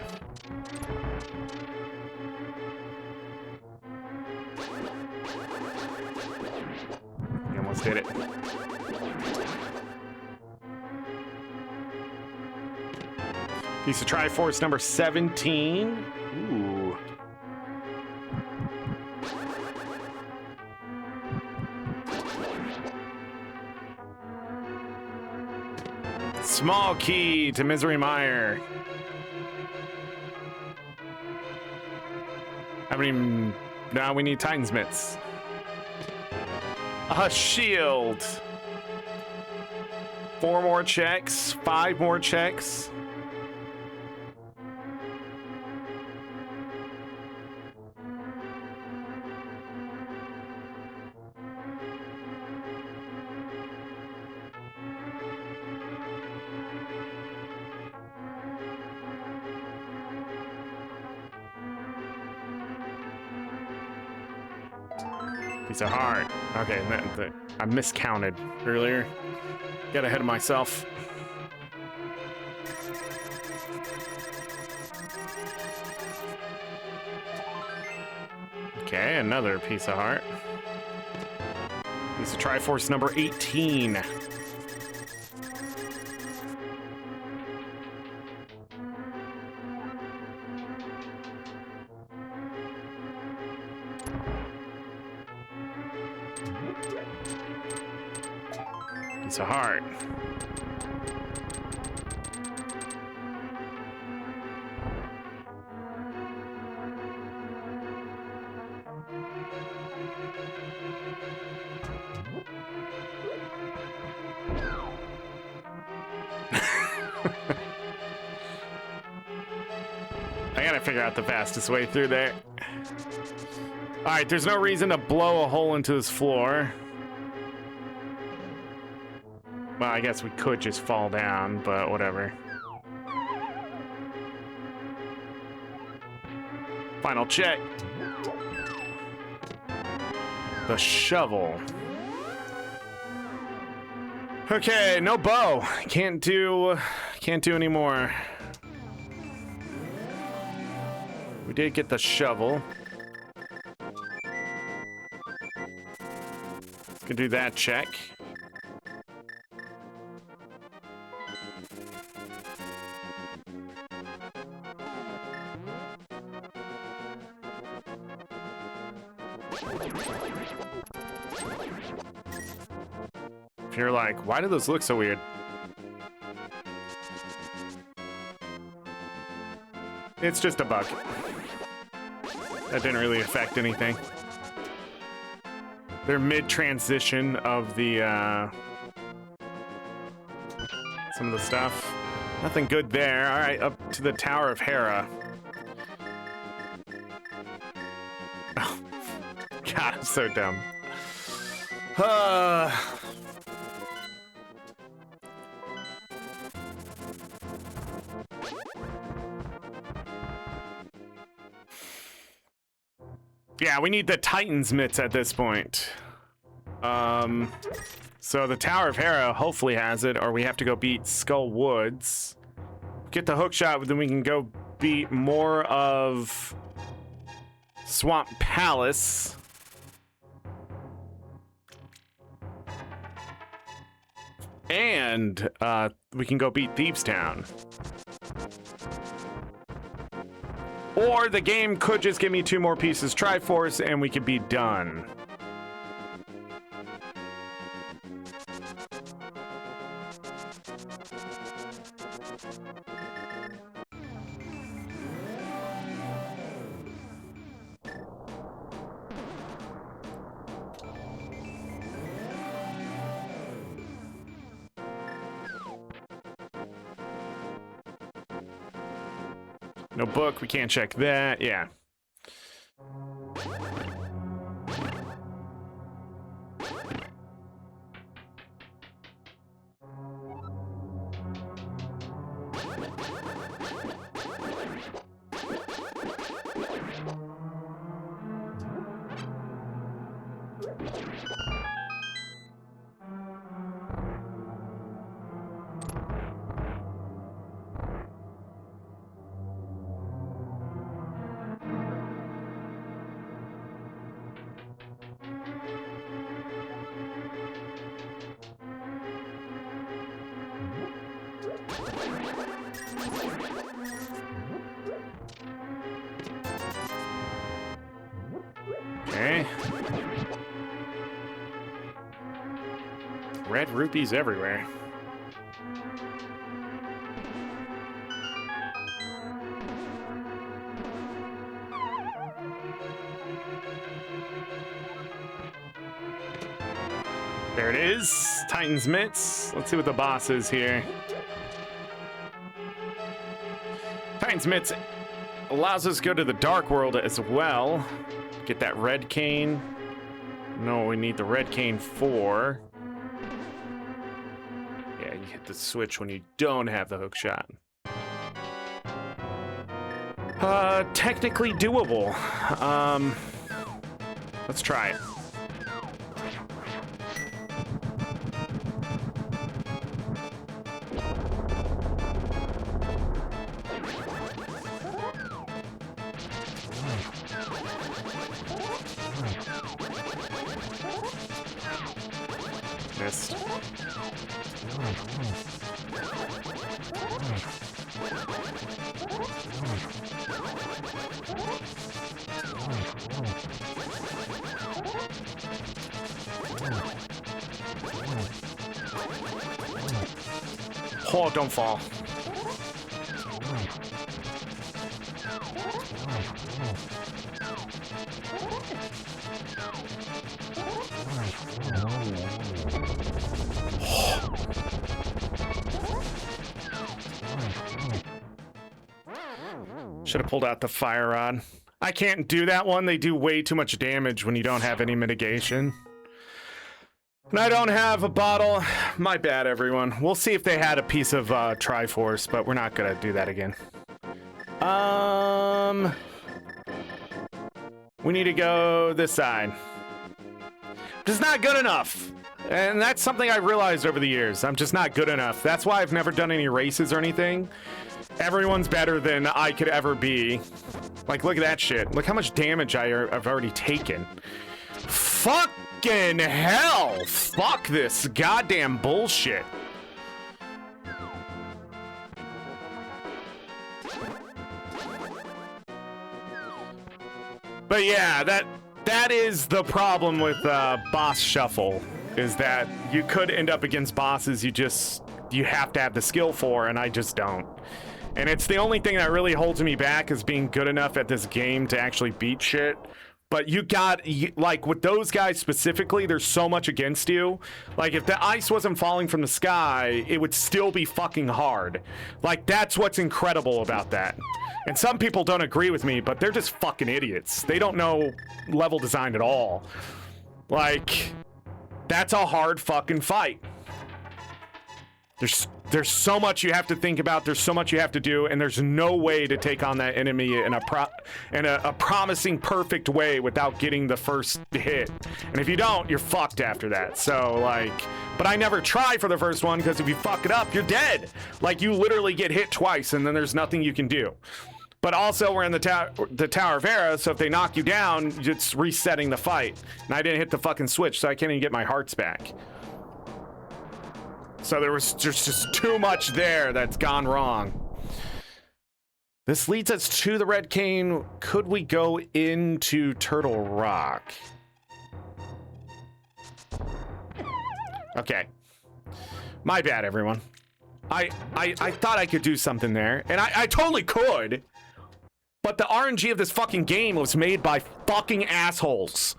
S1: You almost did it. Piece of Triforce number 17. Ooh. Small key to Misery Mire. I mean, now we need Titan's mitts. A shield. 4 more checks, 5 more checks. Piece of heart. Okay, I miscounted earlier. Got ahead of myself. Okay, another piece of heart. Piece of Triforce number 18. Piece of heart. I gotta figure out the fastest way through there. Alright, there's no reason to blow a hole into this floor. Well, I guess we could just fall down, but whatever. Final check. The shovel. Okay, no bow. Can't do any more. We did get the shovel. Let's go do that check. If you're like, why do those look so weird? It's just a bug. That didn't really affect anything. They're mid-transition of the, some of the stuff. Nothing good there. All right, up to the Tower of Hera. Oh, God, I'm so dumb. Yeah, we need the Titan's mitts at this point. So the Tower of Hera hopefully has it, or we have to go beat Skull Woods. Get the hook shot, then we can go beat more of Swamp Palace. And we can go beat Thieves Town. Or the game could just give me 2 more pieces Triforce and we could be done. No book, we can't check that. Yeah. Okay. Red rupees everywhere. There it is. Titan's Mitts. Let's see what the boss is here. Titan's Mitts allows us to go to the Dark World as well. Get that red cane. No, we need the red cane for. Yeah, you hit the switch when you don't have the hook shot. Technically doable. Let's try it. Missed. Oh, don't fall. Should have pulled out the fire rod. I can't do that one. They do way too much damage when you don't have any mitigation. And I don't have a bottle. My bad, everyone. We'll see if they had a piece of Triforce, but we're not gonna do that again. We need to go this side. Just not good enough. And that's something I realized over the years. I'm just not good enough. That's why I've never done any races or anything. Everyone's better than I could ever be. Like, look at that shit. Look how much damage I've already taken. Fucking hell! Fuck this goddamn bullshit. But yeah, that is the problem with boss shuffle, is that you could end up against bosses you have to have the skill for, and I just don't. And it's the only thing that really holds me back, is being good enough at this game to actually beat shit. But like, with those guys specifically, there's so much against you. Like, if the ice wasn't falling from the sky, it would still be fucking hard. Like, that's what's incredible about that. And some people don't agree with me, but they're just fucking idiots. They don't know level design at all. Like, that's a hard fucking fight. There's so much you have to think about, there's so much you have to do, and there's no way to take on that enemy in a promising perfect way without getting the first hit. And if you don't, you're fucked after that. So, like, but I never try for the first one, because if you fuck it up, you're dead. Like, you literally get hit twice, and then there's nothing you can do. But also, we're in the Tower of Era, so if they knock you down, it's resetting the fight. And I didn't hit the fucking switch, so I can't even get my hearts back. So there was just too much there that's gone wrong. This leads us to the Red Cane. Could we go into Turtle Rock? Okay. My bad, everyone. I thought I could do something there, and I totally could. But the RNG of this fucking game was made by fucking assholes.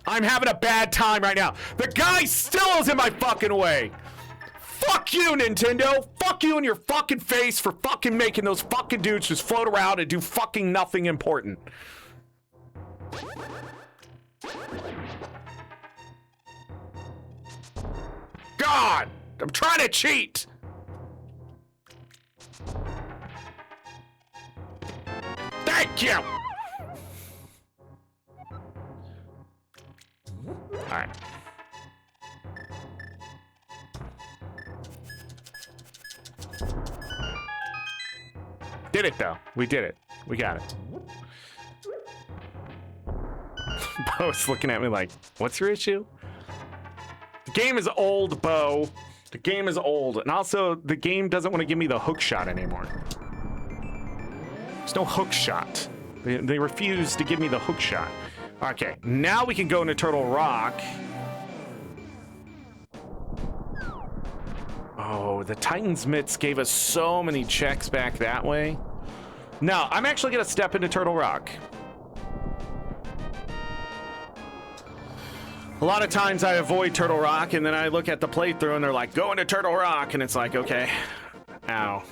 S1: I'm having a bad time right now. The guy still is in my fucking way. Fuck you, Nintendo! Fuck you in your fucking face for fucking making those fucking dudes just float around and do fucking nothing important. God! I'm trying to cheat! Thank you! Alright. Did it, though. We did it. We got it. Bo's looking at me like, what's your issue? The game is old, Bo. The game is old. And also, the game doesn't want to give me the hook shot anymore. There's no hook shot. They refuse to give me the hook shot. Okay, now we can go into Turtle Rock. Oh, the Titan's Mitts gave us so many checks back that way. No, I'm actually going to step into Turtle Rock. A lot of times I avoid Turtle Rock, and then I look at the playthrough, and they're like, go into Turtle Rock, and it's like, okay. Ow.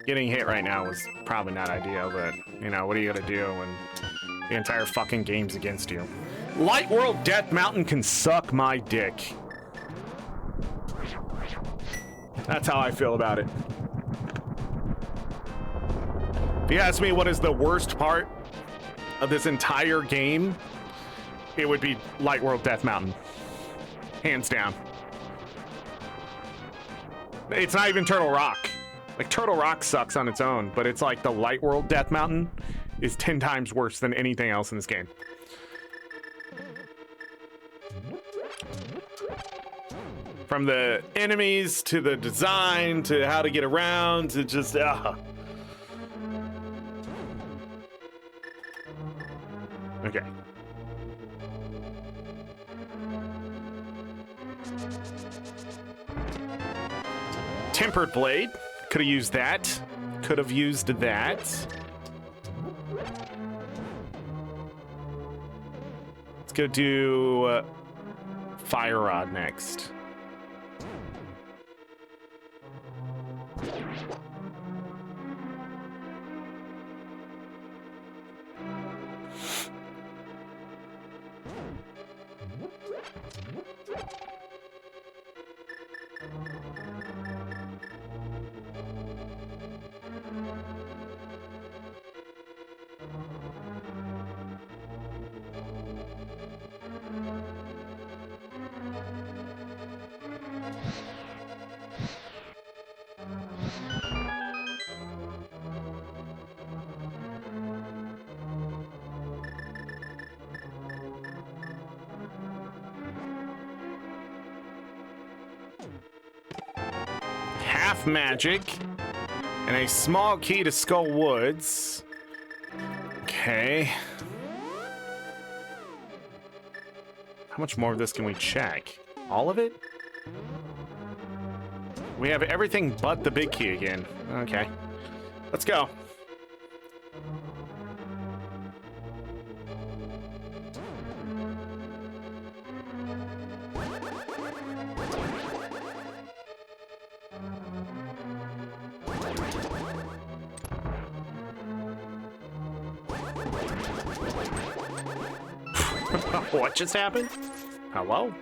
S1: Getting hit right now was probably not ideal, but, you know, what are you gonna do when the entire fucking game's against you? Light World Death Mountain can suck my dick. That's how I feel about it. If you ask me what is the worst part of this entire game, it would be Light World Death Mountain. Hands down. It's not even Turtle Rock. Like, Turtle Rock sucks on its own, but it's like the Light World Death Mountain is 10 times worse than anything else in this game. From the enemies, to the design, to how to get around, to just, Okay. Tempered Blade. Could have used that. Could have used that. Let's go do Fire Rod next. Half magic and a small key to Skull Woods. Okay. How much more of this can we check? All of it? We have everything but the big key again. Okay. Let's go. What just happened? Hello?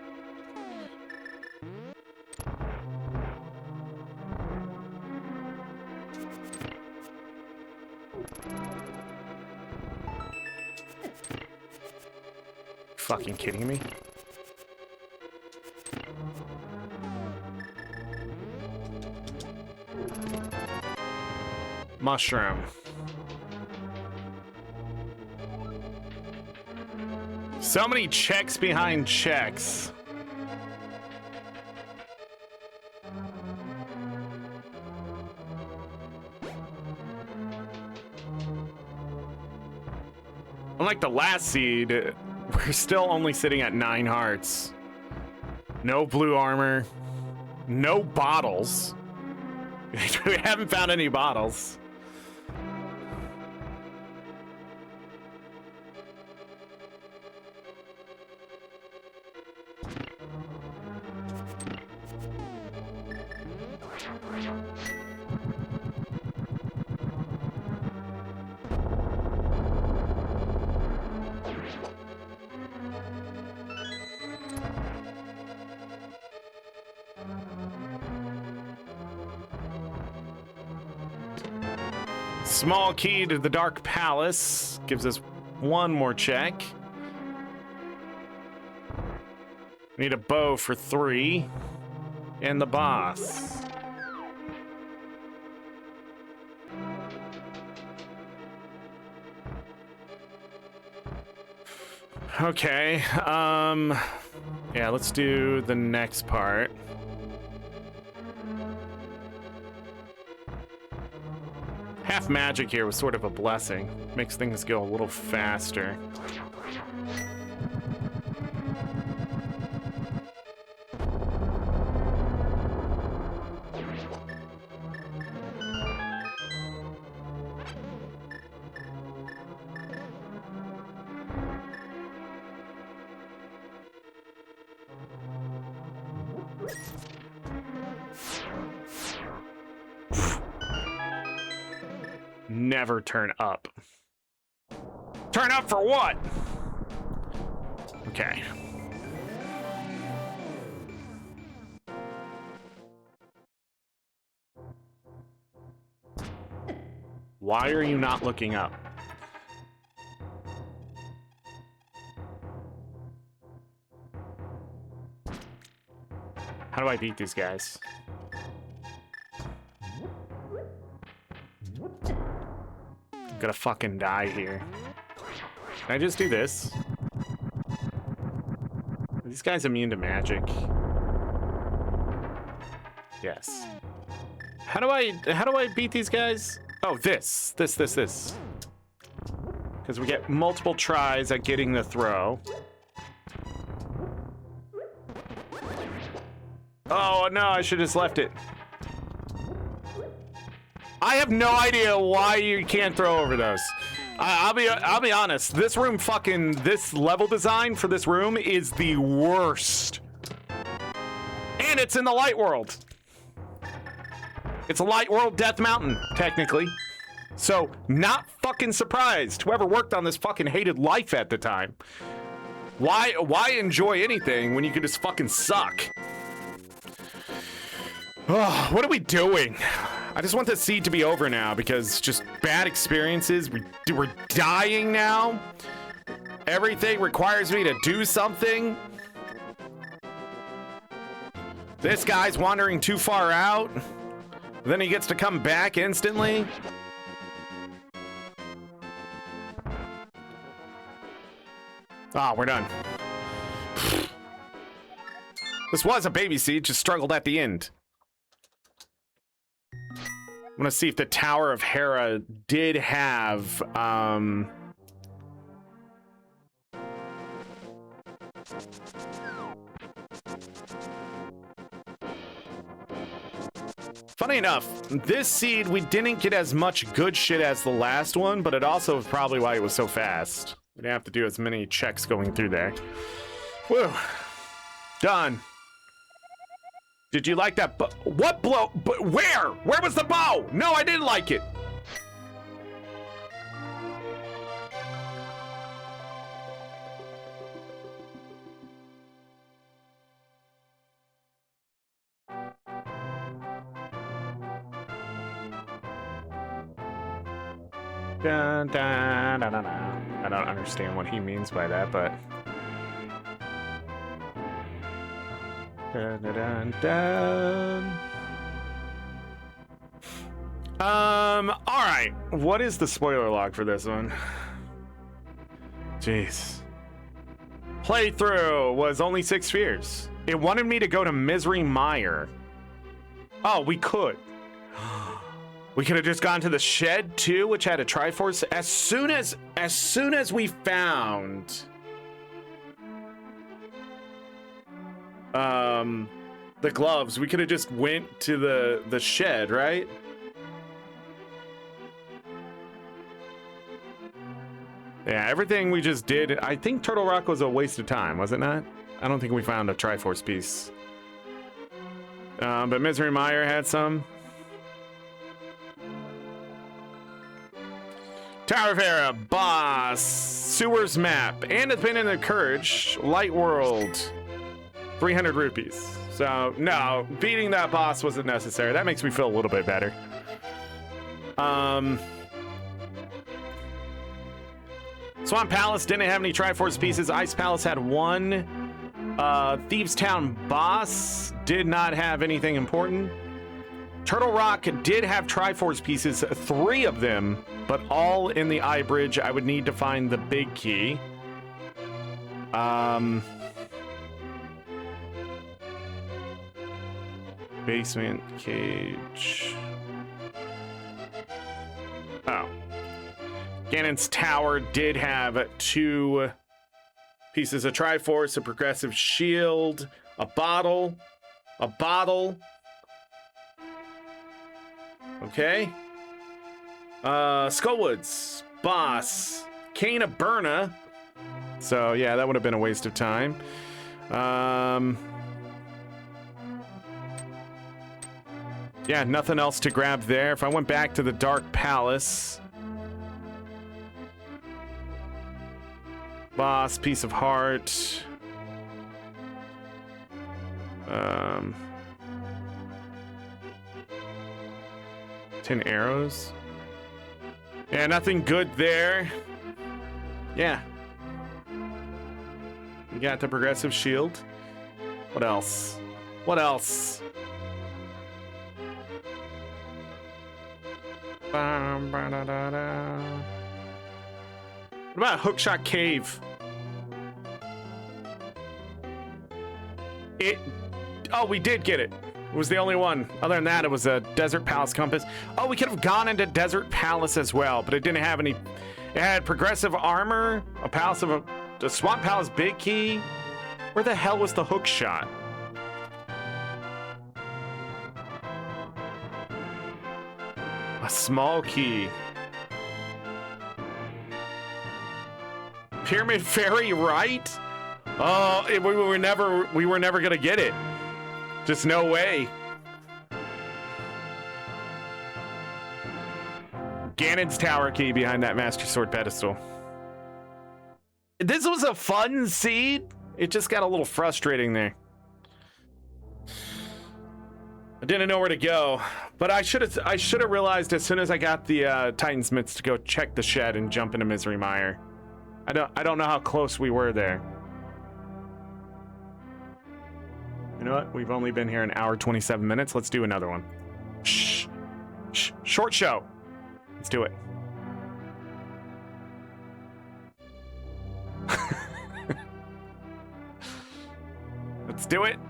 S1: Fucking kidding me? Mushroom. So many checks behind checks. Unlike the last seed, we're still only sitting at 9 hearts. No blue armor. No bottles. We haven't found any bottles. Small key to the Dark Palace gives us one more check. Need a bow for 3. And the boss. Okay, yeah, let's do the next part. Half magic here was sort of a blessing. Makes things go a little faster. Never turn up. Turn up for what? Okay. Why are you not looking up? How do I beat these guys? I'm gonna fucking die here. Can I just do this? Are these guys immune to magic? Yes. How do I beat these guys? Oh, this. Because we get multiple tries at getting the throw. Oh no, I should have just left it. I have no idea why you can't throw over those. I'll be honest. This level design for this room is the worst. And it's in the light world. It's a light world Death Mountain, technically. So, not fucking surprised. Whoever worked on this fucking hated life at the time. Why enjoy anything when you can just fucking suck? Oh, what are we doing? I just want this seed to be over now because just bad experiences. We're dying now. Everything requires me to do something. This guy's wandering too far out. Then he gets to come back instantly. Ah, we're done. This was a baby seed, just struggled at the end. I'm gonna see if the Tower of Hera did have, funny enough, this seed, we didn't get as much good shit as the last one, but it also is probably why it was so fast. We didn't have to do as many checks going through there. Whew. Done. Did you like that? What blow? Where? Where was the bow? No, I didn't like it. Dun, dun, dun, dun, dun. I don't understand what he means by that, but... Dun, dun, dun, dun. Alright. What is the spoiler log for this one? Jeez. Playthrough was only 6 spheres. It wanted me to go to Misery Mire. Oh, we could. We could have just gone to the shed too, which had a Triforce. As soon as we found the gloves, we could have just went to the shed, right? Yeah, everything we just did. I think Turtle Rock was a waste of time, was it not? I don't think we found a Triforce piece. But Misery Mire had some. Tower of Hera, boss, sewers map, and it's been in the Courage, Light World, 300 rupees. So, no, beating that boss wasn't necessary. That makes me feel a little bit better. Swamp Palace didn't have any Triforce pieces. Ice Palace had 1. Thieves Town boss did not have anything important. Turtle Rock did have Triforce pieces, 3 of them, but all in the eye bridge. I would need to find the big key. Basement cage. Oh. Ganon's Tower did have 2 pieces of Triforce, a progressive shield, a bottle. Okay. Skullwoods, boss, Cane of Burna. So yeah, that would have been a waste of time. Yeah, nothing else to grab there. If I went back to the Dark Palace... Boss, Piece of Heart... 10 arrows. Yeah, nothing good there. Yeah. We got the progressive shield. What else? What else? What about Hookshot Cave? Oh, we did get it. It was the only one. Other than that, it was a Desert Palace compass. Oh, we could have gone into Desert Palace as well, but it didn't have any. It had progressive armor, a palace of a Swamp Palace big key. Where the hell was the hook shot? A small key. Pyramid Fairy, right? Oh, we were never gonna get it. Just no way. Ganon's tower key behind that Master Sword pedestal. This was a fun seed. It just got a little frustrating there. I didn't know where to go, but I should have realized as soon as I got the Titansmiths to go check the shed and jump into Misery Mire. I don't know how close we were there. You know what? We've only been here an hour 27 minutes. Let's do another one. Shh. Shh. Short show. Let's do it. Let's do it.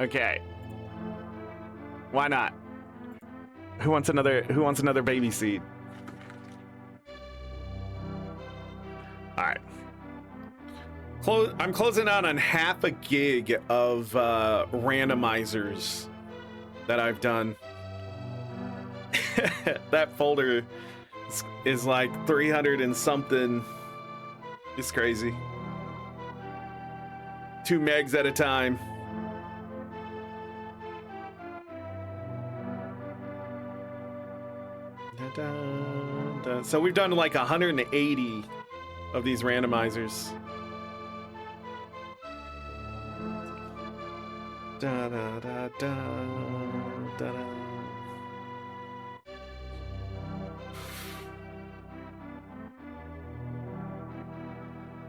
S1: Okay. Why not? Who wants another baby seed? All right. I'm closing out on half a gig of randomizers that I've done. That folder is like 300 and something. It's crazy. 2 megs at a time. So we've done like 180 of these randomizers. Da, da, da, da, da, da.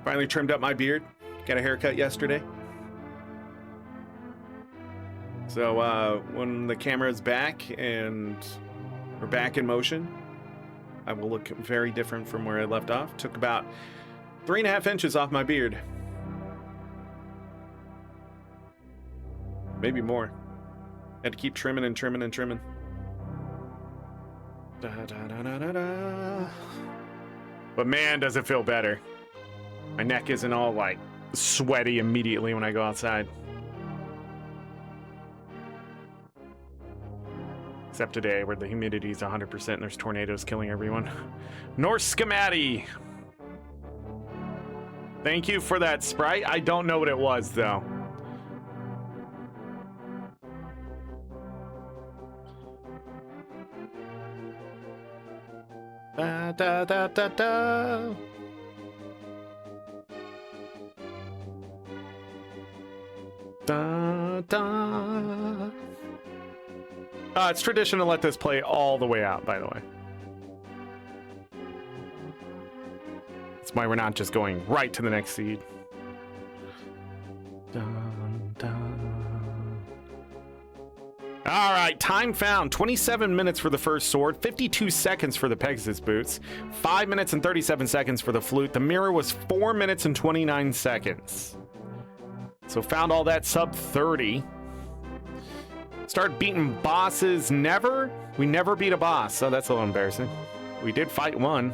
S1: Finally trimmed up my beard. Got a haircut yesterday. So when the camera is back and we're back in motion, I will look very different from where I left off. Took about 3.5 inches off my beard. Maybe more. Had to keep trimming and trimming and trimming. Da, da, da, da, da, da. But man, does it feel better. My neck isn't all like sweaty immediately when I go outside. Except today where the humidity is 100% and there's tornadoes killing everyone. Norse Schemati. Thank you for that sprite. I don't know what it was though. Da da da da da. Da da. It's tradition to let this play all the way out, by the way. That's why we're not just going right to the next seed. Dun, dun. All right, time found. 27 minutes for the first sword, 52 seconds for the Pegasus boots, 5 minutes and 37 seconds for the flute. The mirror was 4 minutes and 29 seconds. So found all that sub 30. Start beating bosses. Never. We never beat a boss, so that's a little embarrassing. We did fight one.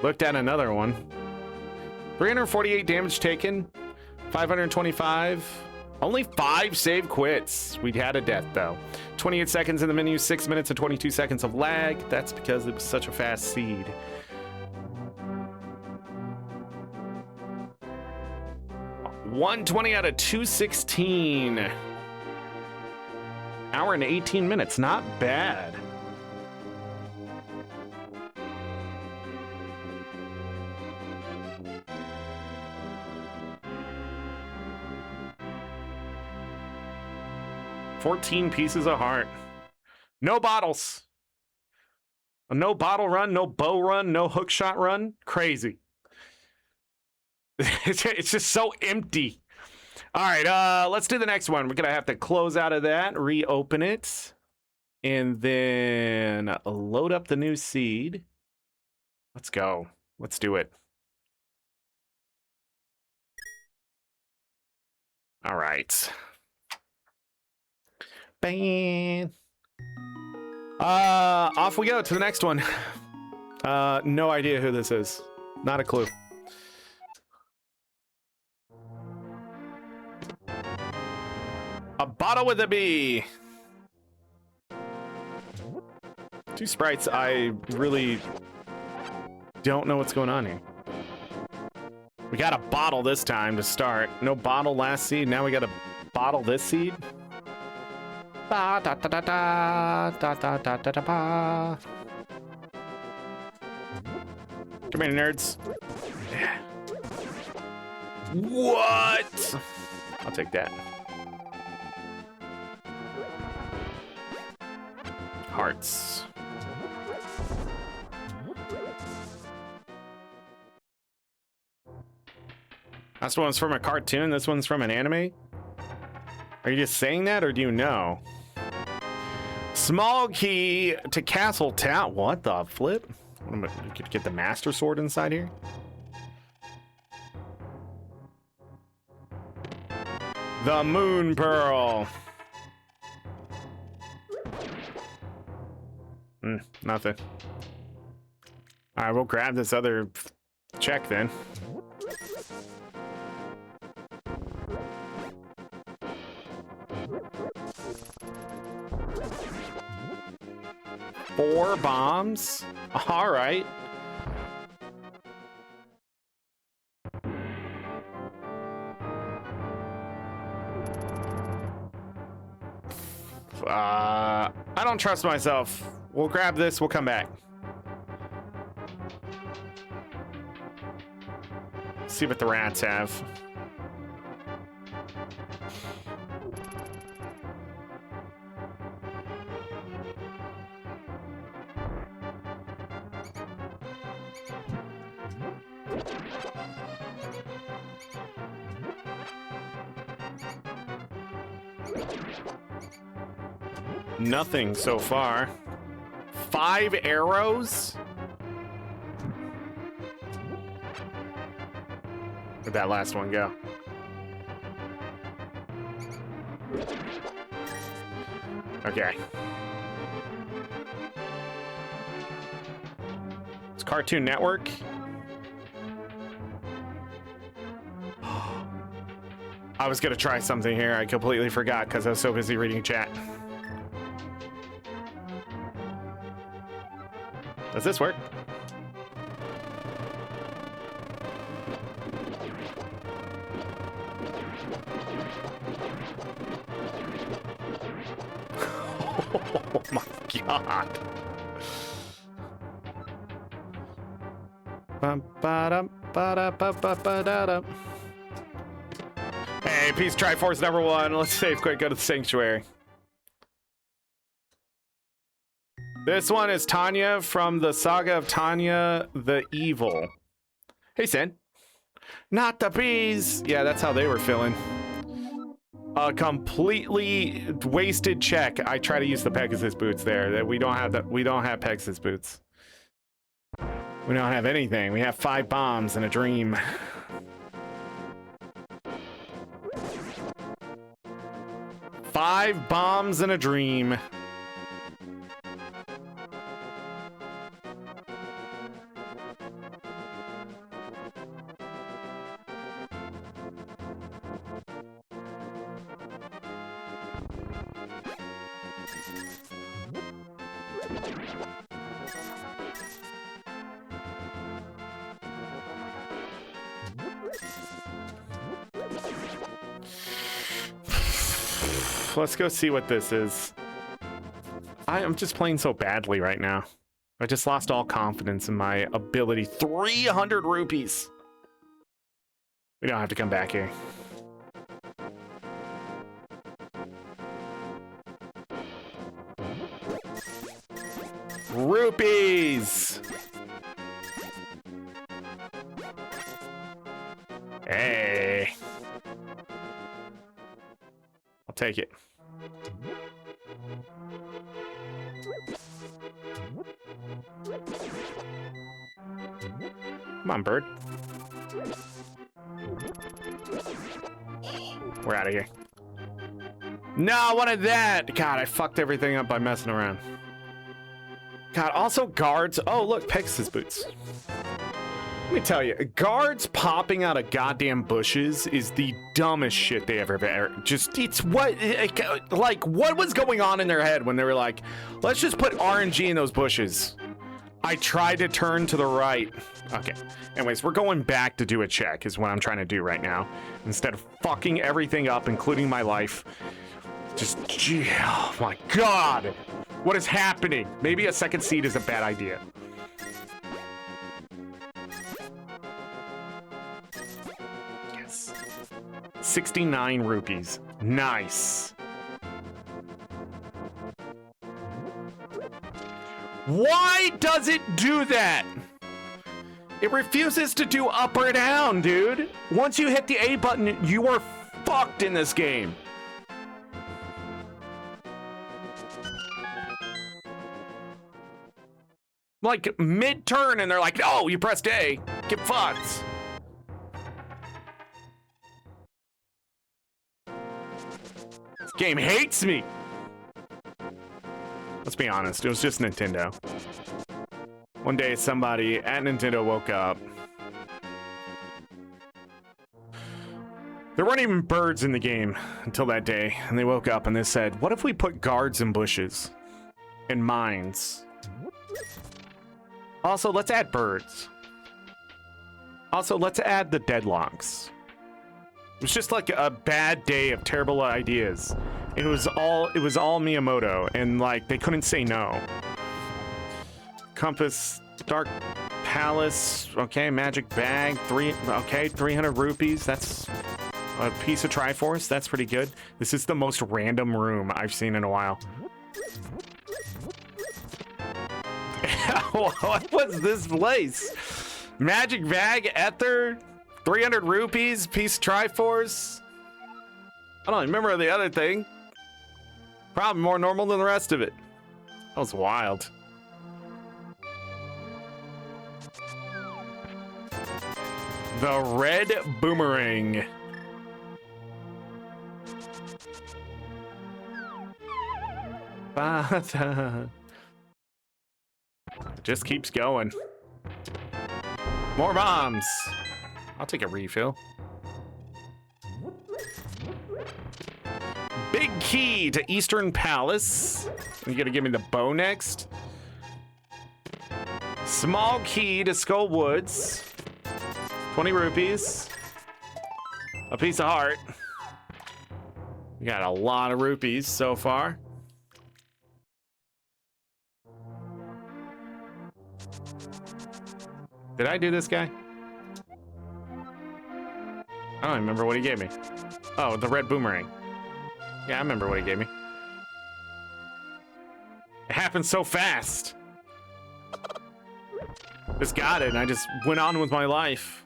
S1: Looked at another one. 348 damage taken. 525. Only 5 save quits. We had a death though. 28 seconds in the menu, 6 minutes and 22 seconds of lag. That's because it was such a fast seed. $120 out of 216. Hour and 18 minutes, not bad. $14 pieces of heart. No bottles. No bottle run, no bow run, no hook shot run. Crazy. It's just so empty. All right, let's do the next one. We're going to have to close out of that, reopen it, and then load up the new seed. Let's go. Let's do it. All right. Bang. Off we go to the next one. No idea who this is. Not a clue. A bottle with a bee. Two sprites. I really don't know what's going on here. We got a bottle this time to start. No bottle last seed. Now we got a bottle this seed. Ba, da, da, da, da, da, da, da, da, da, ba. Come here, nerds. What? I'll take that. Hearts. This one's from a cartoon. This one's from an anime. Are you just saying that, or do you know? Small key to Castle Town. What the flip? You could get the Master Sword inside here. The Moon Pearl. Nothing. All right, we'll grab this other check then. Four bombs. All right. I don't trust myself. We'll grab this. We'll come back. See what the rats have. Nothing so far. 5 arrows? Where'd that last one go? Okay. It's Cartoon Network. I was gonna try something here. I completely forgot because I was so busy reading chat. Does this work? Oh my god. Hey, Peace Triforce #1. Let's save quick, go to the Sanctuary. This one is Tanya from the Saga of Tanya the Evil. Hey, Sin. Not the bees. Yeah, that's how they were feeling. A completely wasted check. I try to use the Pegasus boots there. That we don't have Pegasus boots. We don't have anything. We have 5 bombs and a dream. Five bombs and a dream. Let's go see what this is. I'm just playing so badly right now. I just lost all confidence in my ability. 300 rupees. We don't have to come back here. Rupees! Hey. I'll take it. Come on, bird. We're out of here. No, I wanted that. God, I fucked everything up by messing around. God, also guards. Oh, look, Pegasus boots. Let me tell you, guards popping out of goddamn bushes is the dumbest shit they ever just, it's what, like, what was going on in their head when they were like, let's just put RNG in those bushes. I tried to turn to the right. Okay. Anyways, we're going back to do a check is what I'm trying to do right now. Instead of fucking everything up, including my life. Just, gee, oh my God. What is happening? Maybe a second seed is a bad idea. Yes. 69 rupees. Nice. Why does it do that? It refuses to do up or down, dude. Once you hit the A button, you are fucked in this game. Like mid-turn and they're like, oh, you pressed A. Get fucked. This game hates me. Let's be honest, it was just Nintendo. One day somebody at Nintendo woke up. There weren't even birds in the game until that day, and they woke up and they said, what if we put guards in bushes and mines? Also, let's add birds. Also, let's add the deadlocks. It was just like a bad day of terrible ideas. It was all Miyamoto, and like they couldn't say no. Compass, Dark Palace, okay, magic bag, 300 rupees. That's a piece of Triforce. That's pretty good. This is the most random room I've seen in a while. What was this place? Magic bag, Ether, 300 rupees, piece of Triforce. I don't remember the other thing. Probably more normal than the rest of it. That was wild. The red boomerang. It just keeps going. More bombs. I'll take a refill. Big key to Eastern Palace. You gotta give me the bow next. Small key to Skull Woods. 20 rupees. A piece of heart. We got a lot of rupees so far. Did I do this guy? I don't remember what he gave me. Oh, the red boomerang. Yeah, I remember what he gave me. It happened so fast. Just got it, and I just went on with my life.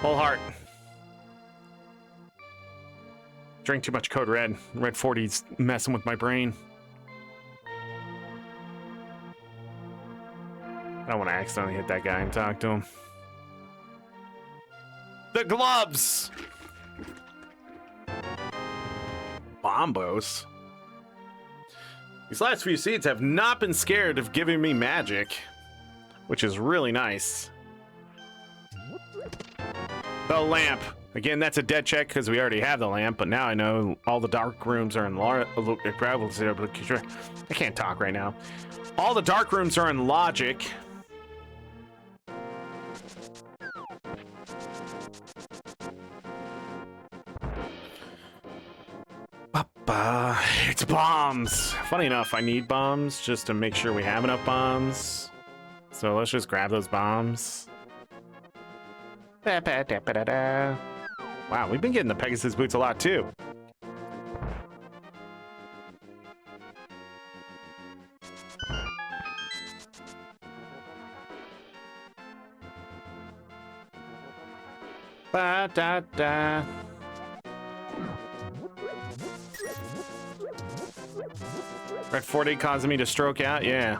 S1: Whole heart. Drank too much Code Red. Red 40's messing with my brain. I don't want to accidentally hit that guy and talk to him. The gloves! Bombos. These last few seeds have not been scared of giving me magic, which is really nice. The lamp. Again, that's a dead check because we already have the lamp, but now I know all the dark rooms are in I can't talk right now. All the dark rooms are in logic. It's bombs. Funny enough, I need bombs just to make sure we have enough bombs. So let's just grab those bombs. Wow, we've been getting the Pegasus boots a lot too. Ba-da-da. Red 40 causing me to stroke out? Yeah.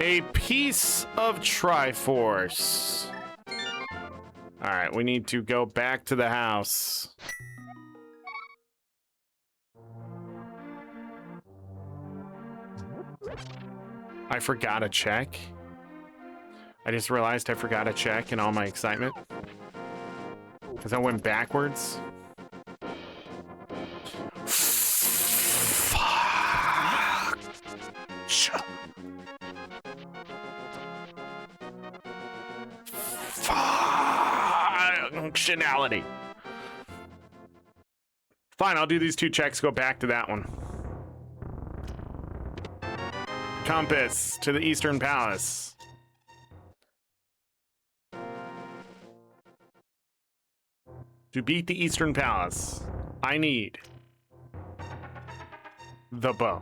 S1: A piece of Triforce. All right, we need to go back to the house. I forgot to check. I just realized I forgot to check in all my excitement. Because I went backwards. Fuck. Functionality. Fine, I'll do these 2 checks, go back to that one. Compass to the Eastern Palace. To beat the Eastern Palace, I need the bow.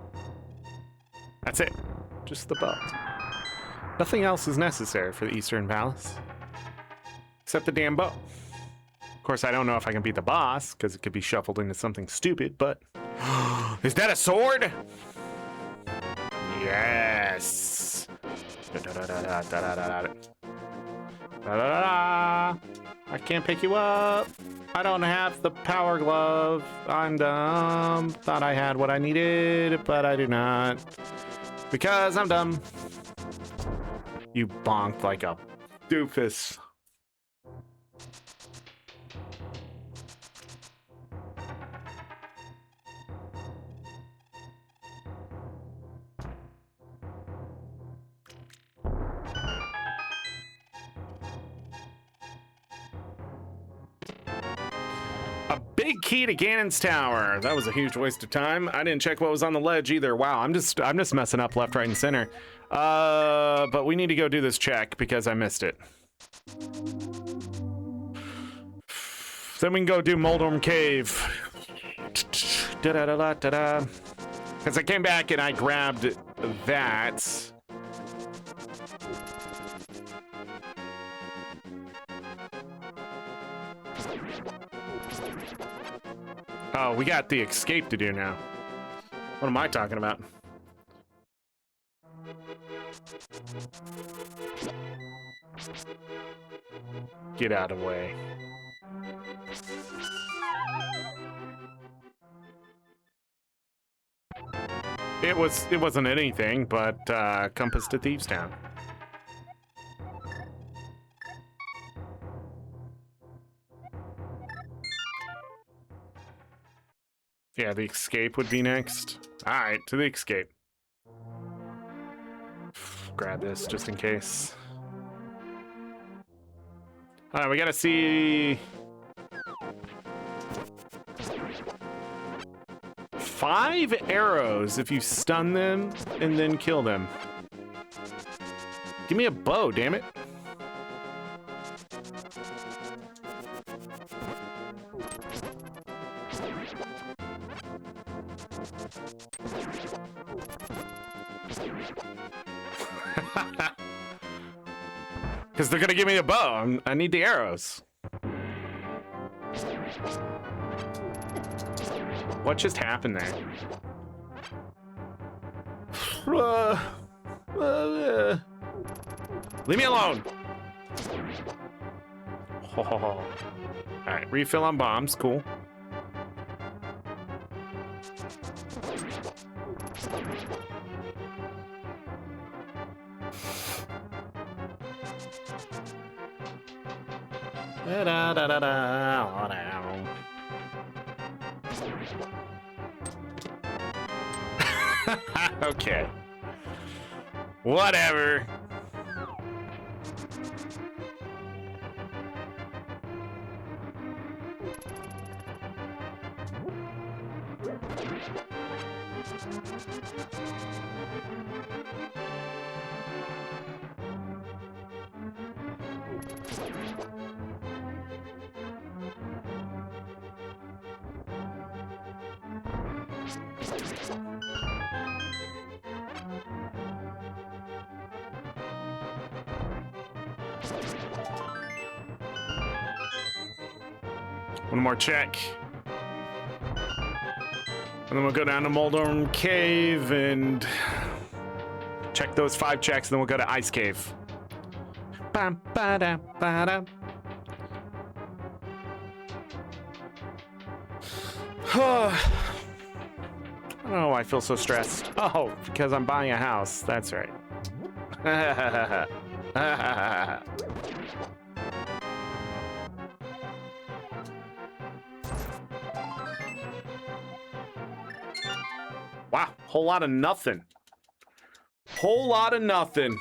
S1: That's it. Just the bow. Nothing else is necessary for the Eastern Palace. Except the damn bow. Of course, I don't know if I can beat the boss, because it could be shuffled into something stupid, but... Is that a sword? Yes! I can't pick you up. I don't have the power glove. I'm dumb. Thought I had what I needed, but I do not. Because I'm dumb. You bonked like a doofus. Big key to Ganon's tower. That was a huge waste of time. I didn't check what was on the ledge either. Wow, I'm just messing up left, right, and center. But we need to go do this check because I missed it. Then we can go do Moldorm Cave. Da-da-da-da-da-da. Because I came back and I grabbed that. Oh, we got the escape to do now. What am I talking about? Get out of the way. It wasn't anything but compass to Thieves Town. Yeah, the escape would be next. All right, to the escape. Grab this just in case. All right, we gotta see 5 arrows if you stun them and then kill them. Give me a bow, damn it. Because they're gonna give me a bow. I need the arrows. What just happened there? Leave me alone. All right, refill on bombs. Cool. Okay. Whatever. One more check. And then we'll go down to Moldorm Cave and check those 5 checks, and then we'll go to Ice Cave. Bam, ba-da, ba-da. I don't know why I feel so stressed. Oh, because I'm buying a house. That's right. Wow, whole lot of nothing. Whole lot of nothing.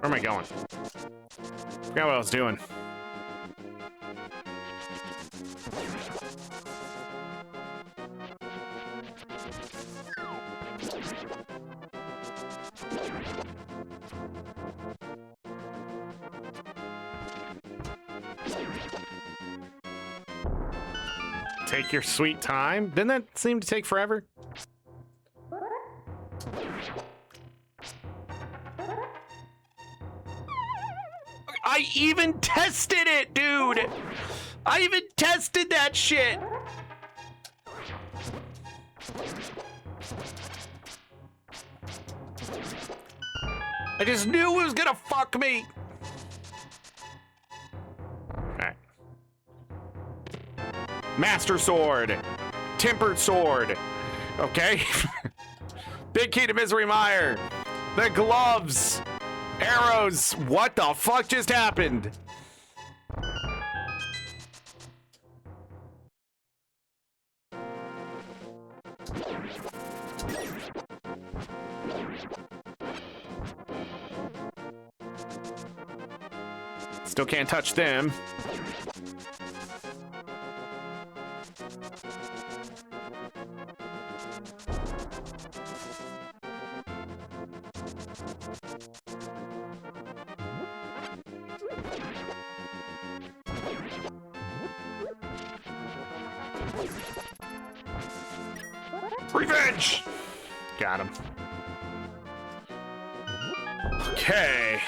S1: Where am I going? Forgot what I was doing. Take your sweet time. Didn't that seem to take forever? I even tested it, dude! I even tested that shit! I just knew it was gonna fuck me! Alright. Master Sword. Tempered Sword. Okay? Big Key to Misery Mire. The gloves. Arrows. What the fuck just happened? Still can't touch them. Revenge! Got him. Okay.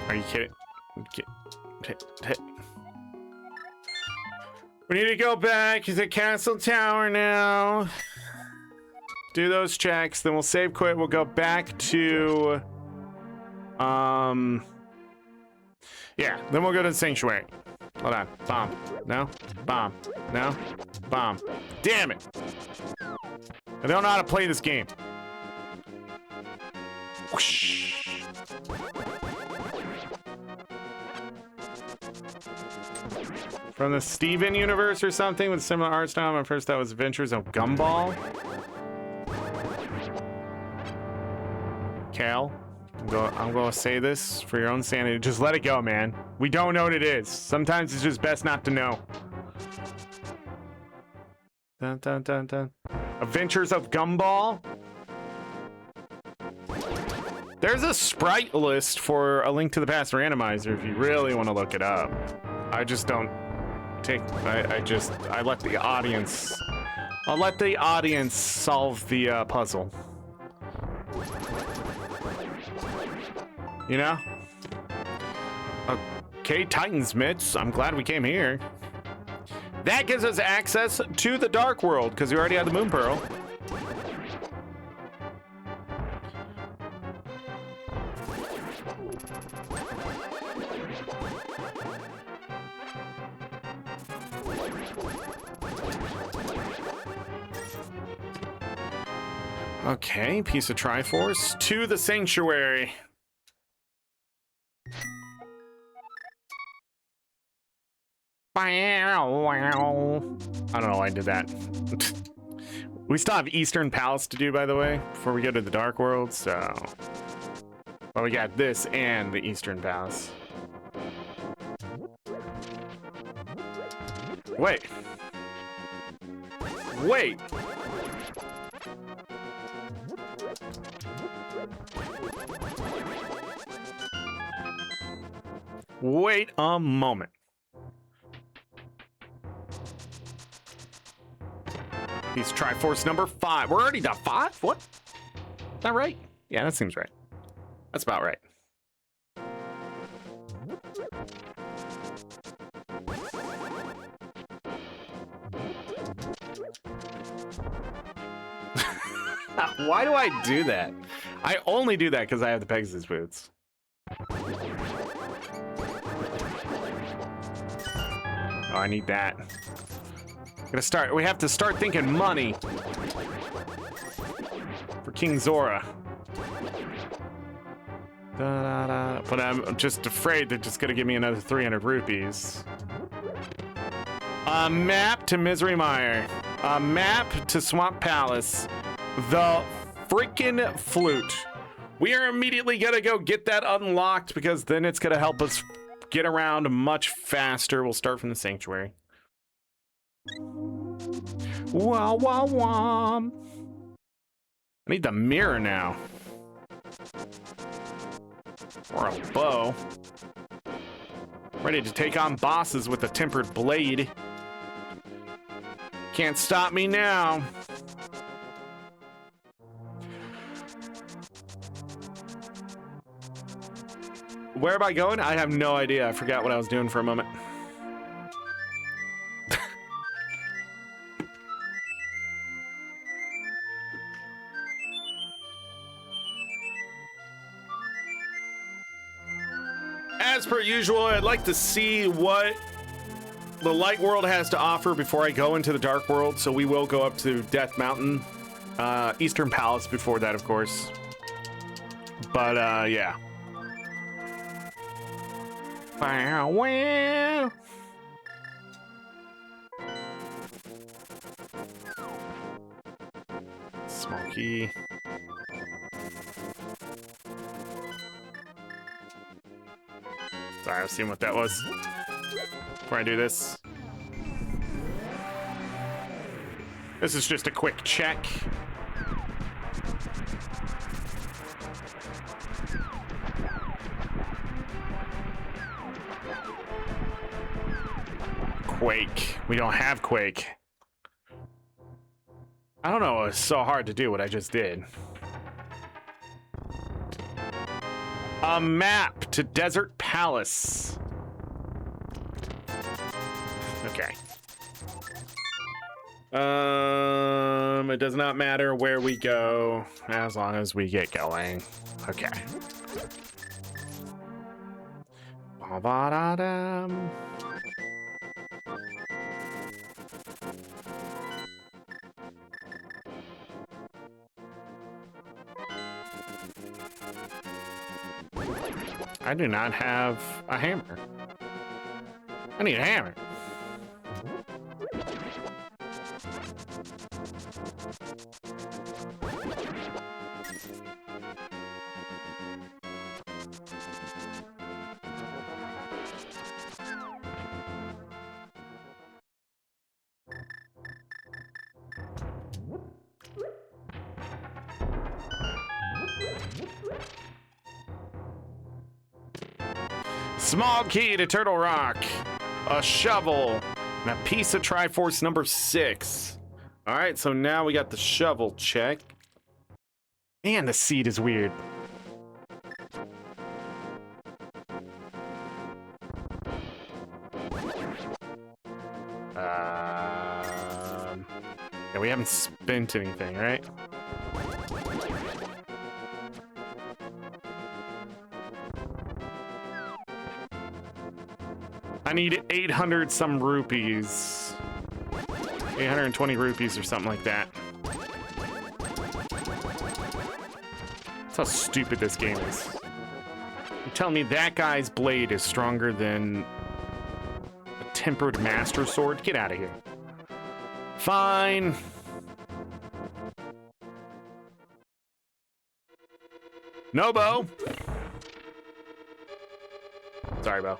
S1: Are you kidding? We need to go back to the castle tower now. Do those checks, then we'll save quit. We'll go back to... Yeah, then we'll go to the sanctuary. Hold on. Bomb. No? Bomb. No? Bomb. Damn it! I don't know how to play this game. Whoosh. From the Steven universe or something with similar art style. At first that was Adventures of Gumball. Cal, I'm gonna say this for your own sanity. Just let it go, man. We don't know what it is. Sometimes it's just best not to know. Dun, dun, dun, dun. Adventures of Gumball. There's a sprite list for A Link to the Past Randomizer if you really want to look it up. I just don't take. I let the audience. I'll let the audience solve the puzzle. You know? Okay, Titan's mitts. I'm glad we came here. That gives us access to the Dark World, because we already had the Moon Pearl. Okay, piece of Triforce to the Sanctuary. I don't know why I did that. We still have Eastern Palace to do, by the way, before we go to the Dark World, so... Well, we got this and the Eastern Palace. Wait. Wait. Wait a moment. He's Triforce number 5. We're already to 5? What? Is that right? Yeah, that seems right. That's about right. Why do I do that? I only do that because I have the Pegasus boots. Oh, I need that. We have to start thinking money for King Zora. But I'm just afraid they're just gonna give me another 300 rupees. A map to Misery Mire. A map to Swamp Palace. The freaking flute. We are immediately gonna go get that unlocked because then it's gonna help us get around much faster. We'll start from the sanctuary. Wow, wow, wow. I need the mirror now. Or a bow. Ready to take on bosses with a tempered blade. Can't stop me now. Where am I going? I have no idea. I forgot what I was doing for a moment. As per usual, I'd like to see what the light world has to offer before I go into the dark world, so we will go up to Death Mountain, Eastern Palace before that, of course. But, yeah. Farewell. Small key. Sorry, I was seeing what that was before I do this. This is just a quick check. Quake. We don't have Quake. I don't know, it's so hard to do what I just did. A map to Desert Palace. Okay. It does not matter where we go as long as we get going. Okay. Ba-ba-da-dum. I do not have a hammer. I need a hammer. Small key to Turtle Rock, a shovel, and a piece of Triforce number 6. All right, so now we got the shovel check. Man, the seed is weird. Yeah, we haven't spent anything, right? I need 800 some rupees. 820 rupees or something like that. That's how stupid this game is. You're telling me that guy's blade is stronger than a tempered master sword? Get out of here. Fine. No, Bo. Sorry, Bo.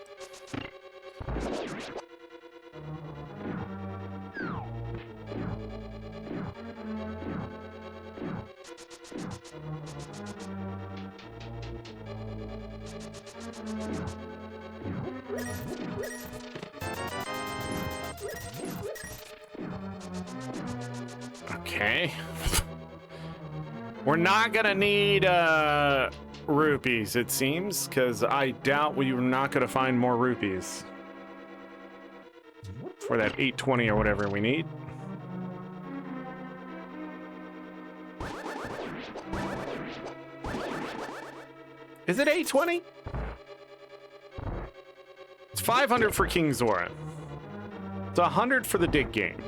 S1: Okay. We're not gonna need rupees, it seems, because I doubt we're not gonna find more rupees for that 820 or whatever we need. Is it 820? It's 500 for AngryZorric. It's 100 for the dig game.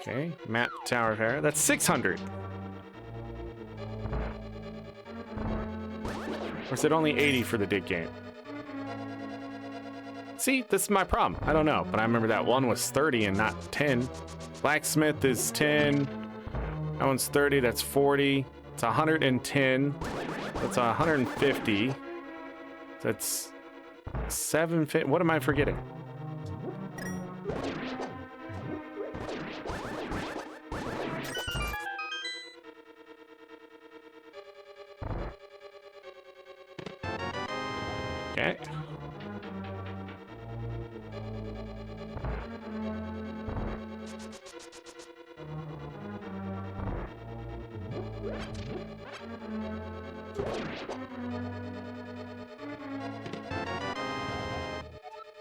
S1: Okay, map tower repair. That's 600. Or is it only 80 for the dig game? See, this is my problem. I don't know, but I remember that one was 30 and not 10. Blacksmith is 10. That one's 30, that's 40. It's 110. That's 150. That's 750. What am I forgetting? Okay.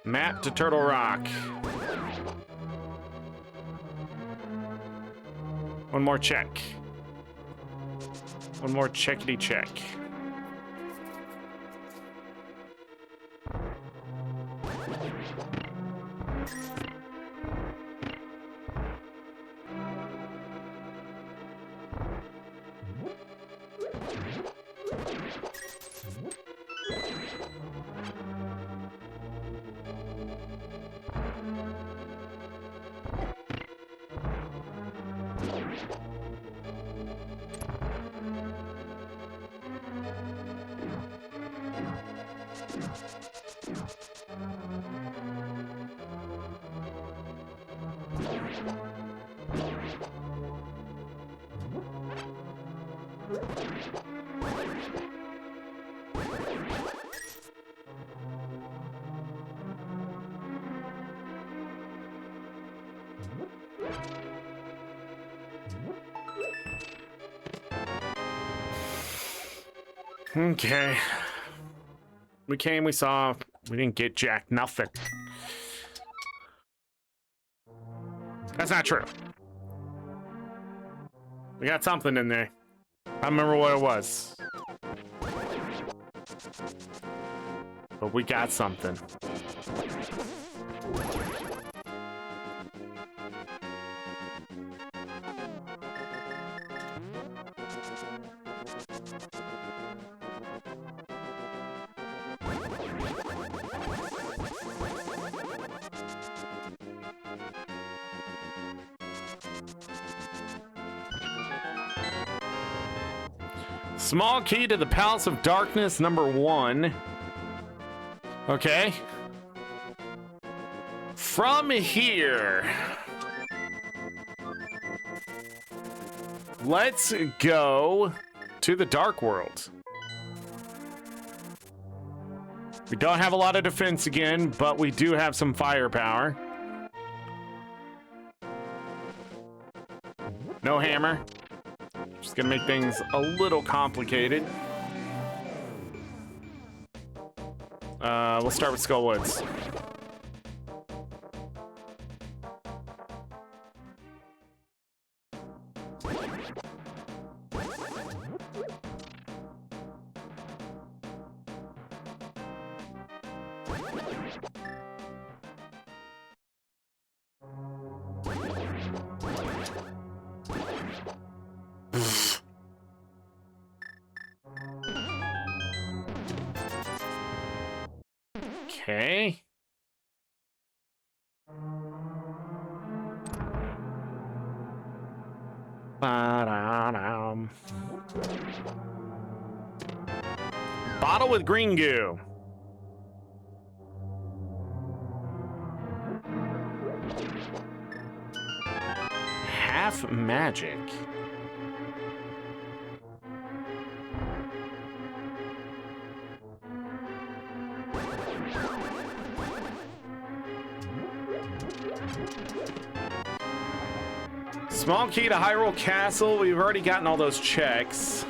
S1: Map to Turtle Rock. One more check. One more checkity check. Okay. We came, we saw, we didn't get jack nothing. That's not true. We got something in there. I don't remember what it was. But we got something. Small key to the Palace of Darkness, #1. Okay. From here, let's go to the Dark World. We don't have a lot of defense again, but we do have some firepower. No hammer. Just gonna make things a little complicated. We'll start with Skullwoods. Okay. Bottle with green goo. Half magic. Small key to Hyrule Castle. We've already gotten all those checks.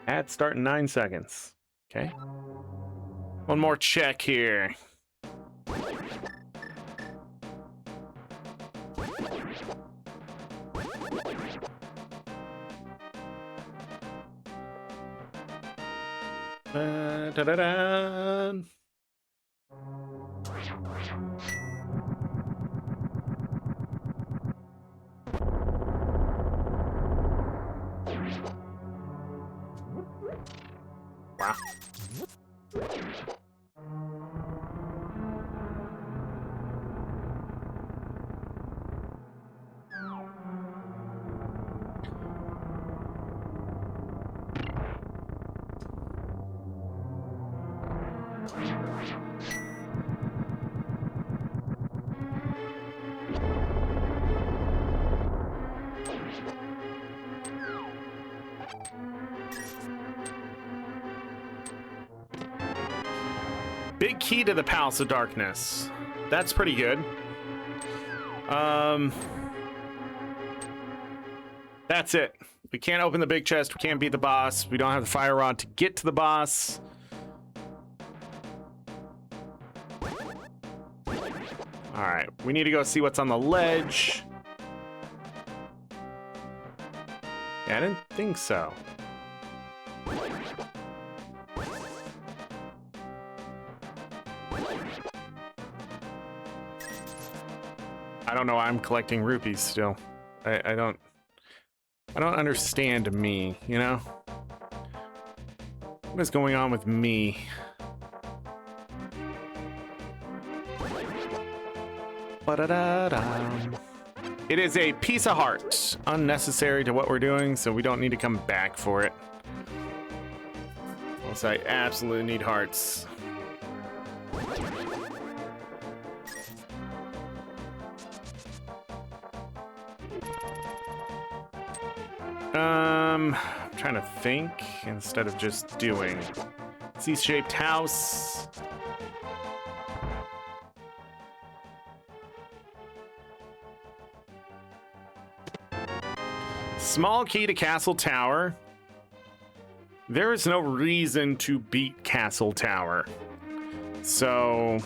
S1: Ad start in 9 seconds. Okay. One more check here. Da-da-da. Wow. Big key to the Palace of Darkness. That's pretty good. That's it. We can't open the big chest. We can't beat the boss. We don't have the fire rod to get to the boss. All right, we need to go see what's on the ledge. Yeah, I didn't think so. I don't know why I'm collecting rupees still. I don't understand me, you know? What is going on with me? Ba-da-da-da. It is a piece of heart. Unnecessary to what we're doing, so we don't need to come back for it. Unless I absolutely need hearts. I'm trying to think instead of just doing. C-shaped house. Small key to Castle Tower. There is no reason to beat Castle Tower. So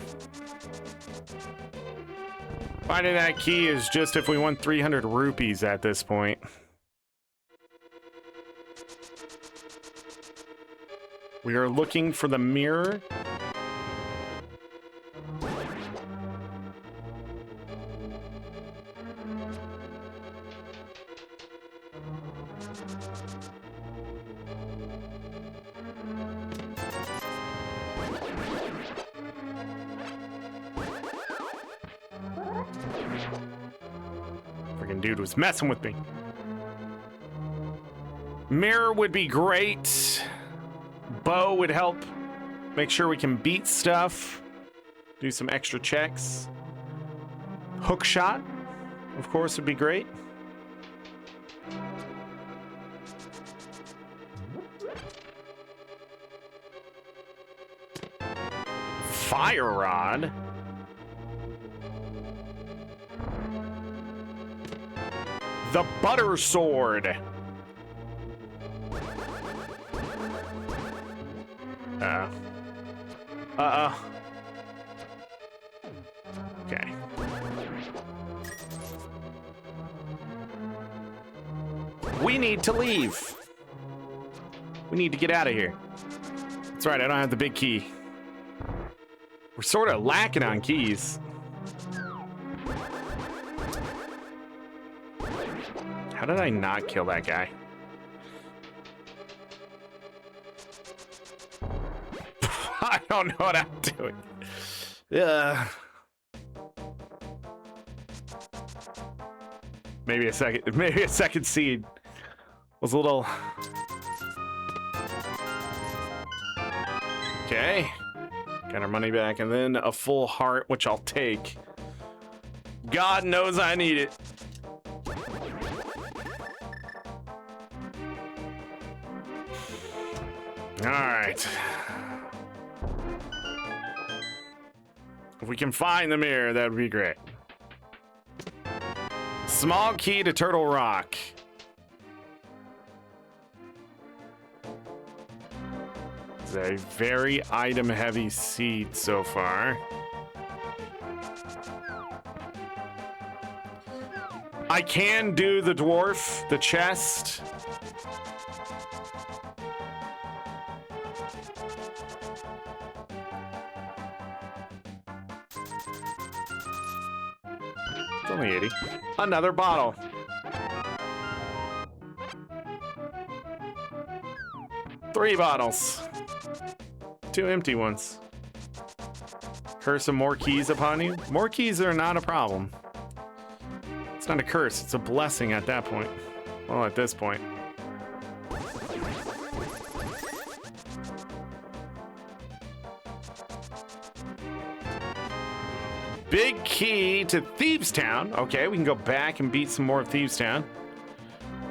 S1: finding that key is just if we want 300 rupees at this point. We are looking for the mirror. Freaking dude was messing with me. Mirror would be great. Bow would help make sure we can beat stuff. Do some extra checks. Hook shot, of course, would be great. Fire rod. The butter sword. Okay. We need to leave. We need to get out of here. That's right, I don't have the big key. We're sort of lacking on keys. How did I not kill that guy? I don't know what I'm doing. Maybe a second seed was a little. Okay. Got our money back, and then a full heart, which I'll take. God knows I need it. All right. If we can find the mirror, that would be great. Small key to Turtle Rock. It's a very item-heavy seed so far. I can do the dwarf, the chest. It's only 80. Another bottle. Three bottles. Two empty ones. Curse of more keys upon you. More keys are not a problem. It's not a curse, it's a blessing at that point. Well, at this point. Big key to Thieves Town. Okay, we can go back and beat some more of Thieves Town.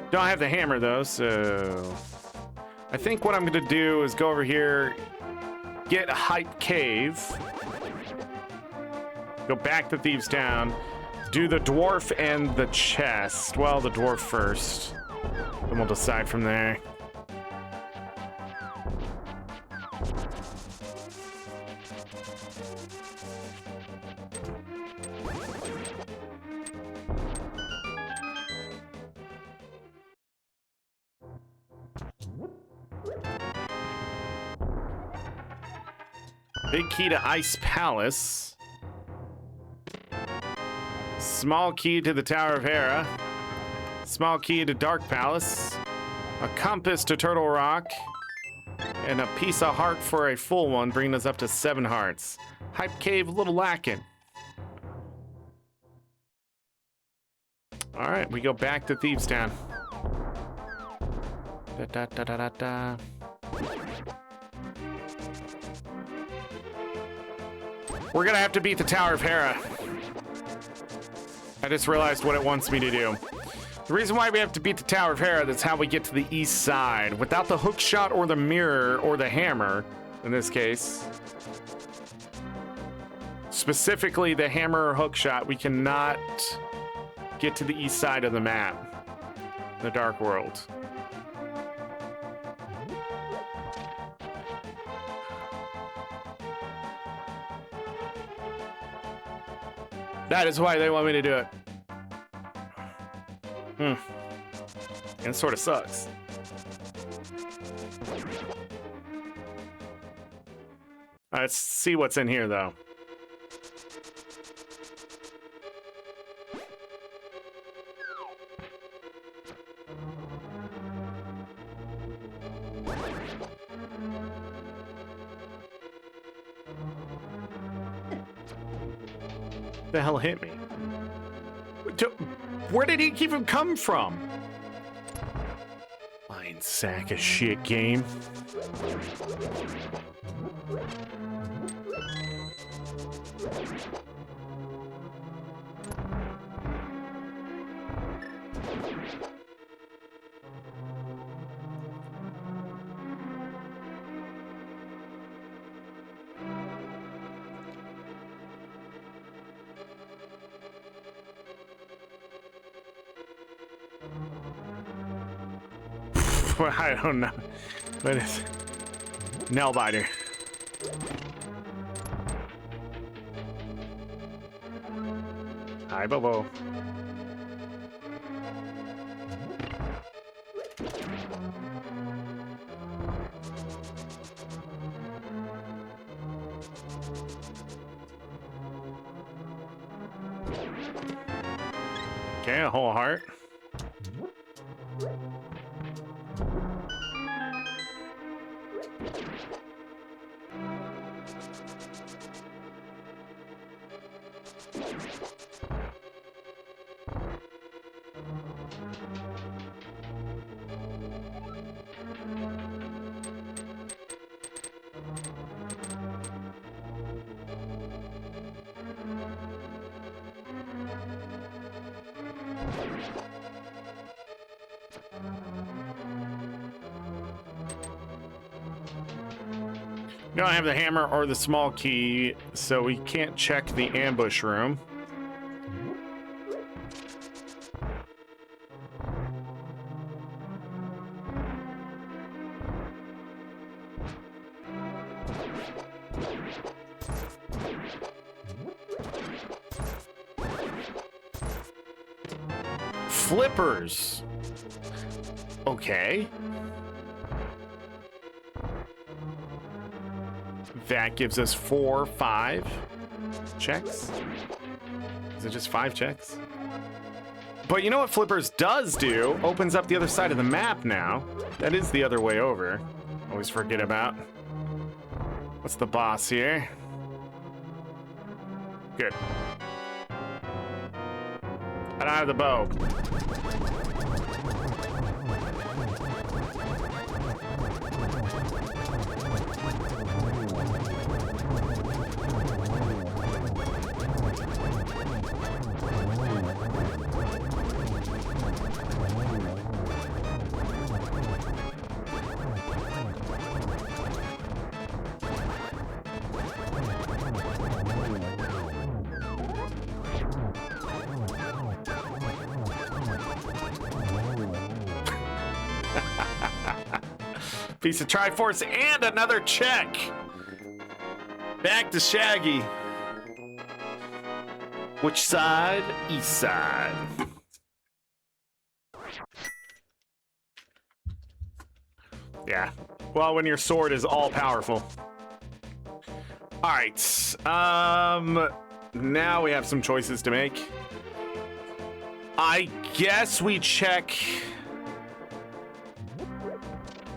S1: Don't have the hammer though, so I think what I'm gonna do is go over here, get a Hype Cave, go back to Thieves Town, do the dwarf and the chest. Well, the dwarf first, then we'll decide from there. Big key to Ice Palace. Small key to the Tower of Hera. Small key to Dark Palace. A compass to Turtle Rock. And a piece of heart for a full one, bringing us up to 7 hearts. Hype Cave, a little lacking. All right, we go back to Thieves Town. Da, da, da, da, da, da. We're gonna have to beat the Tower of Hera. I just realized what it wants me to do. The reason why we have to beat the Tower of Hera, that's how we get to the east side. Without the hook shot or the mirror or the hammer, in this case. Specifically the hammer or hook shot, we cannot get to the east side of the map. The Dark World. That is why they want me to do it. And it sort of sucks. Let's see what's in here, though. The hell hit me? Where did he even come from? Lying sack of shit game. I don't know. What is it? Nail biter. Hi, Bobo. Okay, a whole heart. We don't have the hammer or the small key, so we can't check the ambush room. Flippers. Okay. That gives us 4, 5 checks. Is it just 5 checks? But you know what Flippers does do? Opens up the other side of the map now. That is the other way over. Always forget about. What's the boss here? Good. I don't have the bow. Piece of Triforce and another check. Back to Shaggy. Which side? East side. Yeah. Well, when your sword is all powerful. All right. Now we have some choices to make. I guess we check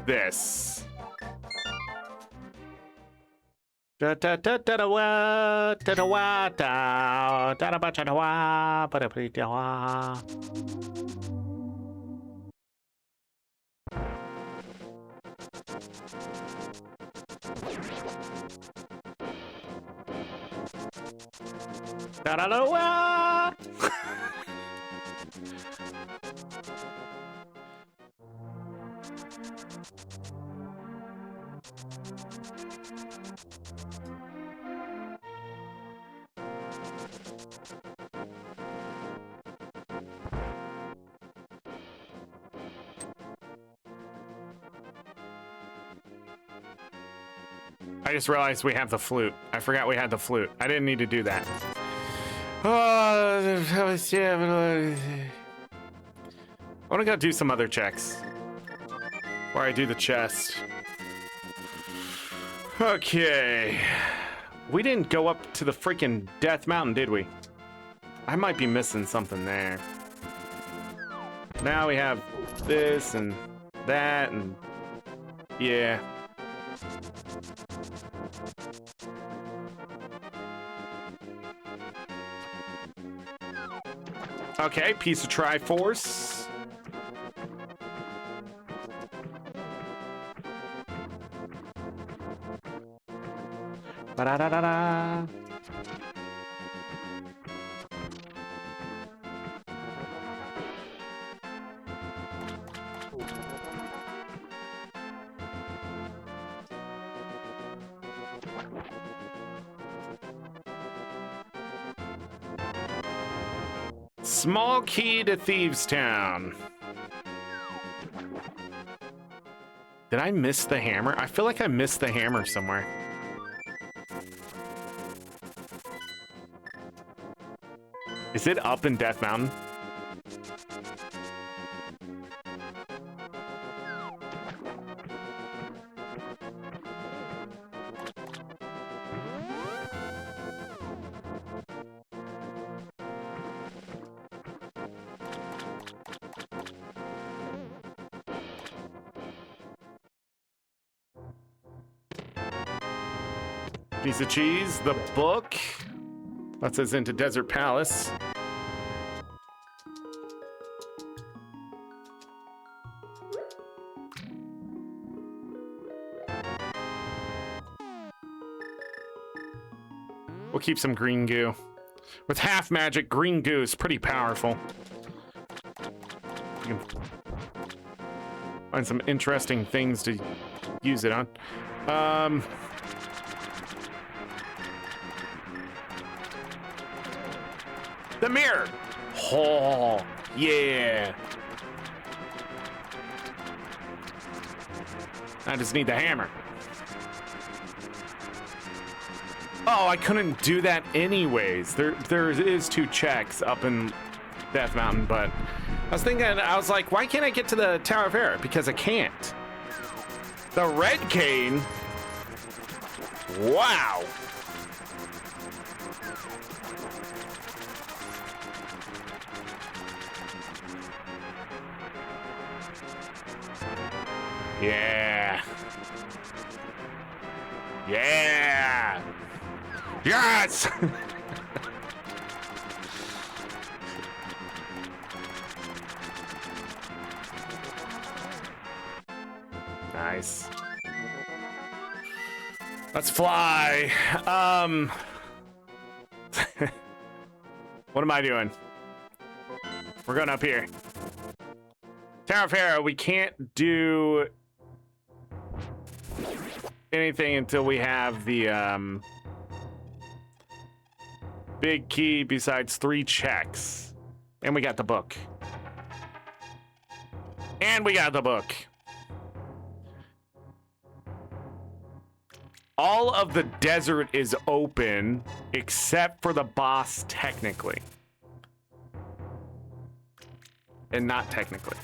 S1: this. Da da da da da wa da da wa da da da ba da wa ba da da wa. Da da da wa. I just realized we have the flute. I forgot we had the flute. I didn't need to do that. I want to go do some other checks before I do the chest. Okay. We didn't go up to the freaking Death Mountain, did we? I might be missing something there. Now we have this and that and yeah. Okay, piece of Triforce. Ba-da-da-da-da. Small key to Thieves Town. Did I miss the hammer? I feel like I missed the hammer somewhere. Is it up in Death Mountain? Piece of cheese, the book. Lets us into Desert Palace. We'll keep some green goo. With half magic, green goo is pretty powerful. You can find some interesting things to use it on. The mirror. Oh, yeah. I just need the hammer. Oh, I couldn't do that anyways. There is 2 checks up in Death Mountain, but I was thinking, I was like, why can't I get to the Tower of Error? Because I can't. The red cane. Wow. Yeah. Yeah. Yes. Nice. Let's fly. What am I doing? We're going up here. Tower of Hera, we can't do anything until we have the big key besides 3 checks. And we got the book. And we got the book. All of the desert is open except for the boss technically. And not technically.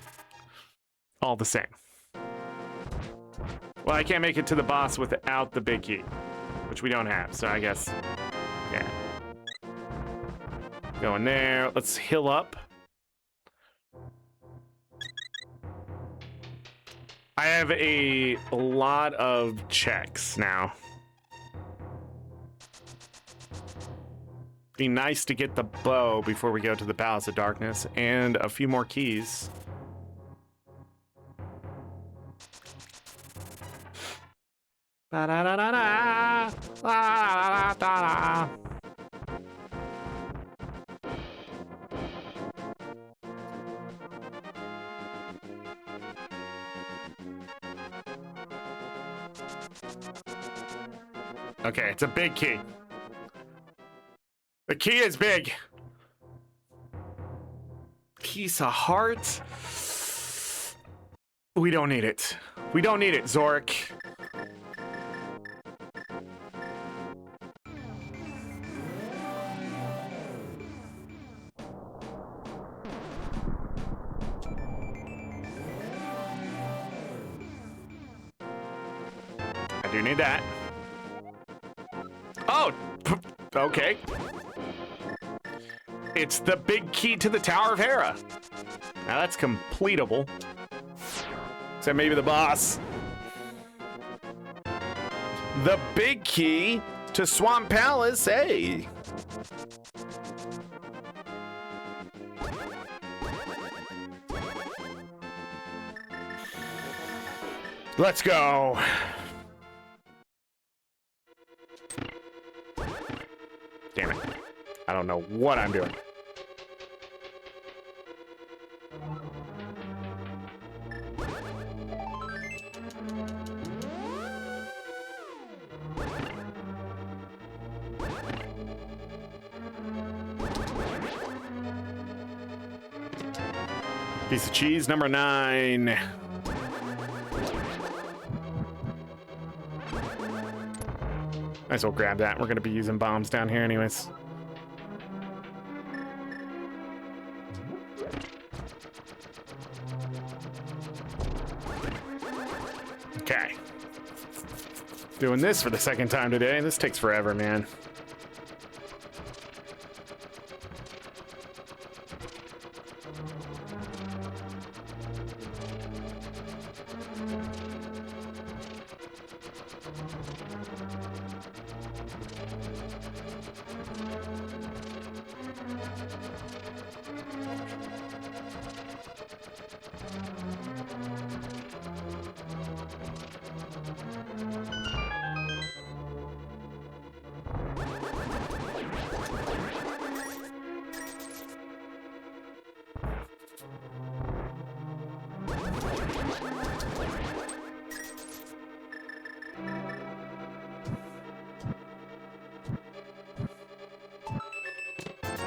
S1: All the same. Well, I can't make it to the boss without the big key, which we don't have, so I guess, yeah. Going there. Let's heal up. I have a lot of checks now. Be nice to get the bow before we go to the Palace of Darkness and a few more keys. Ba-da-da-da-da. Okay, it's a big key. The key is big. Piece of heart. We don't need it. We don't need it, Zorric. I do need that. Oh, okay. It's the big key to the Tower of Hera. Now that's completable. Except maybe the boss. The big key to Swamp Palace, hey. Let's go. Damn it. I don't know what I'm doing. Piece of cheese number 9. Might as well grab that. We're going to be using bombs down here anyways. Okay. Doing this for the second time today. This takes forever, man.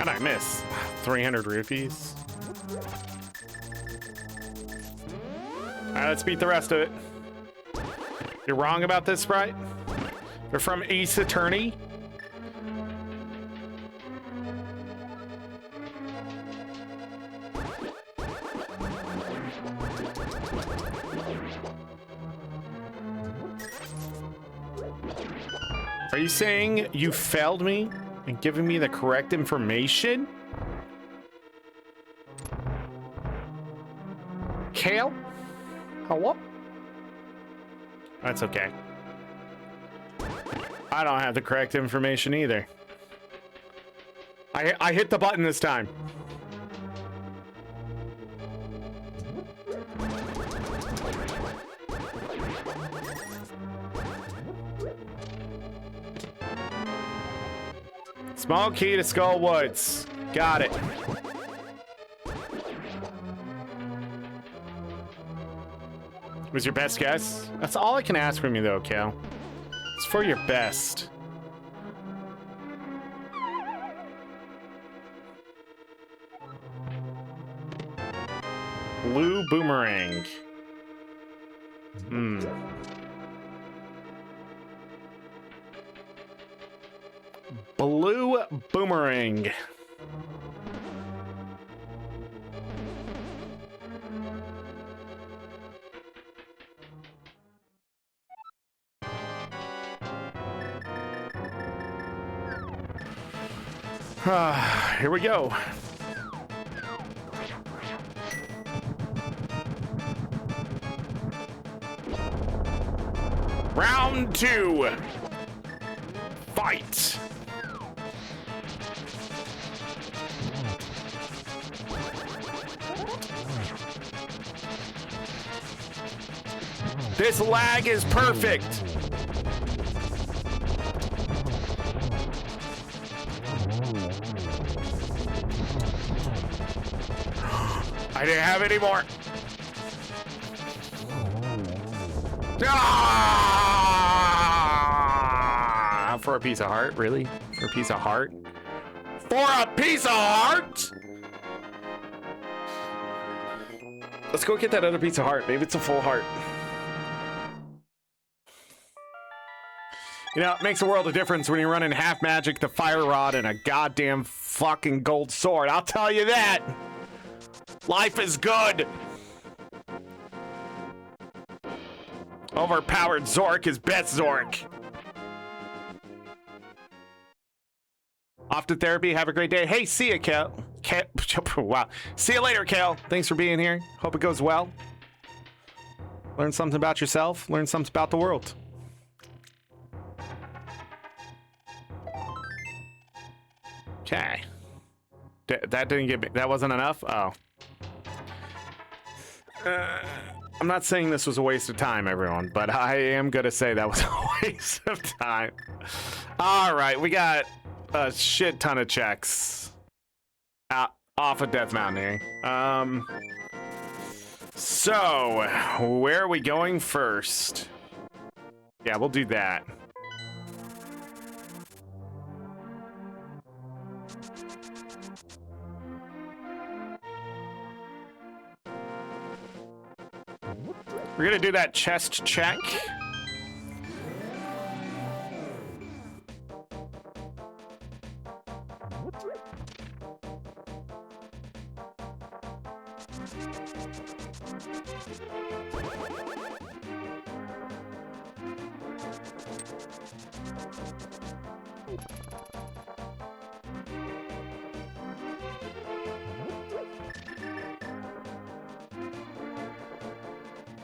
S1: How'd I miss? 300 rupees. Alright, let's beat the rest of it. You're wrong about this, Sprite? They're from Ace Attorney. Are you saying you failed me and giving me the correct information? Kale? Hello? That's okay. I don't have the correct information either. I hit the button this time. Small key to Skull Woods. Got it. Was your best guess? That's all I can ask from you though, Cal. It's for your best. Blue boomerang. Blue boomerang. Here we go. Round 2. Fight. This lag is perfect. I didn't have any more. Ah! For a piece of heart, really? For a piece of heart? For a piece of heart? Let's go get that other piece of heart. Maybe it's a full heart. You know, it makes a world of difference when you're running half magic, the fire rod, and a goddamn fucking gold sword. I'll tell you that. Life is good. Overpowered Zorric is best Zorric. Off to therapy. Have a great day. Hey, see ya, Cal. Wow. See you later, Cal. Thanks for being here. Hope it goes well. Learn something about yourself. Learn something about the world. Okay. That didn't get me. That wasn't enough? Oh. I'm not saying this was a waste of time, everyone, but I am going to say that was a waste of time. All right, we got a shit ton of checks off of Death Mountain here. So, where are we going first? Yeah, we'll do that. We're gonna do that chest check.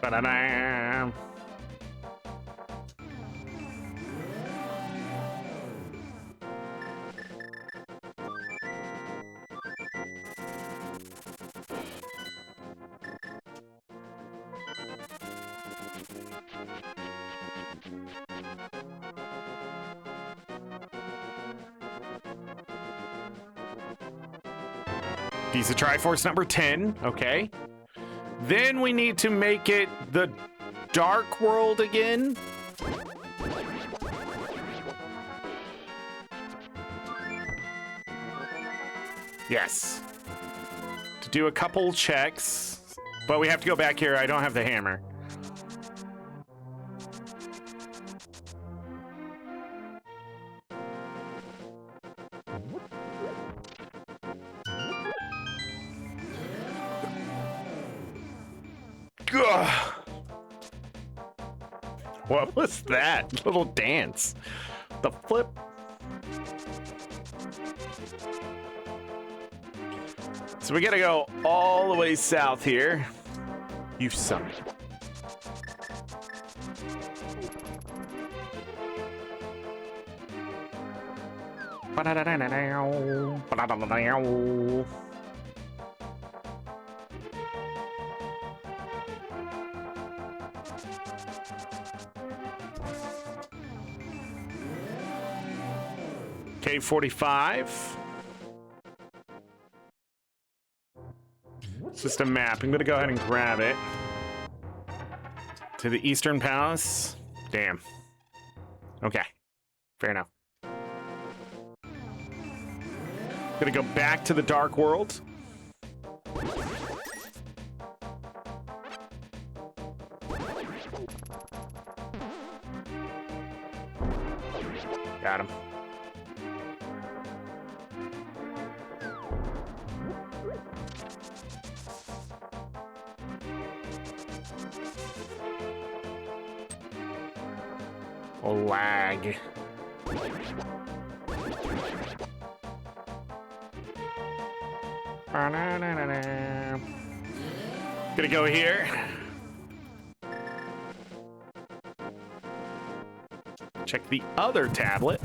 S1: Ba-da-dam. Piece of Triforce number 10, okay. Then we need to make it the Dark World again. Yes. To do a couple checks, but we have to go back here. I don't have the hammer. Ugh. What was that little dance? The flip. So we gotta go all the way south here. You son. K45. It's just a map. I'm gonna go ahead and grab it. To the Eastern Palace. Damn. Okay. Fair enough. Gonna go back to the Dark World. Got him. Oh, lag. Gonna go here. Check the other tablet.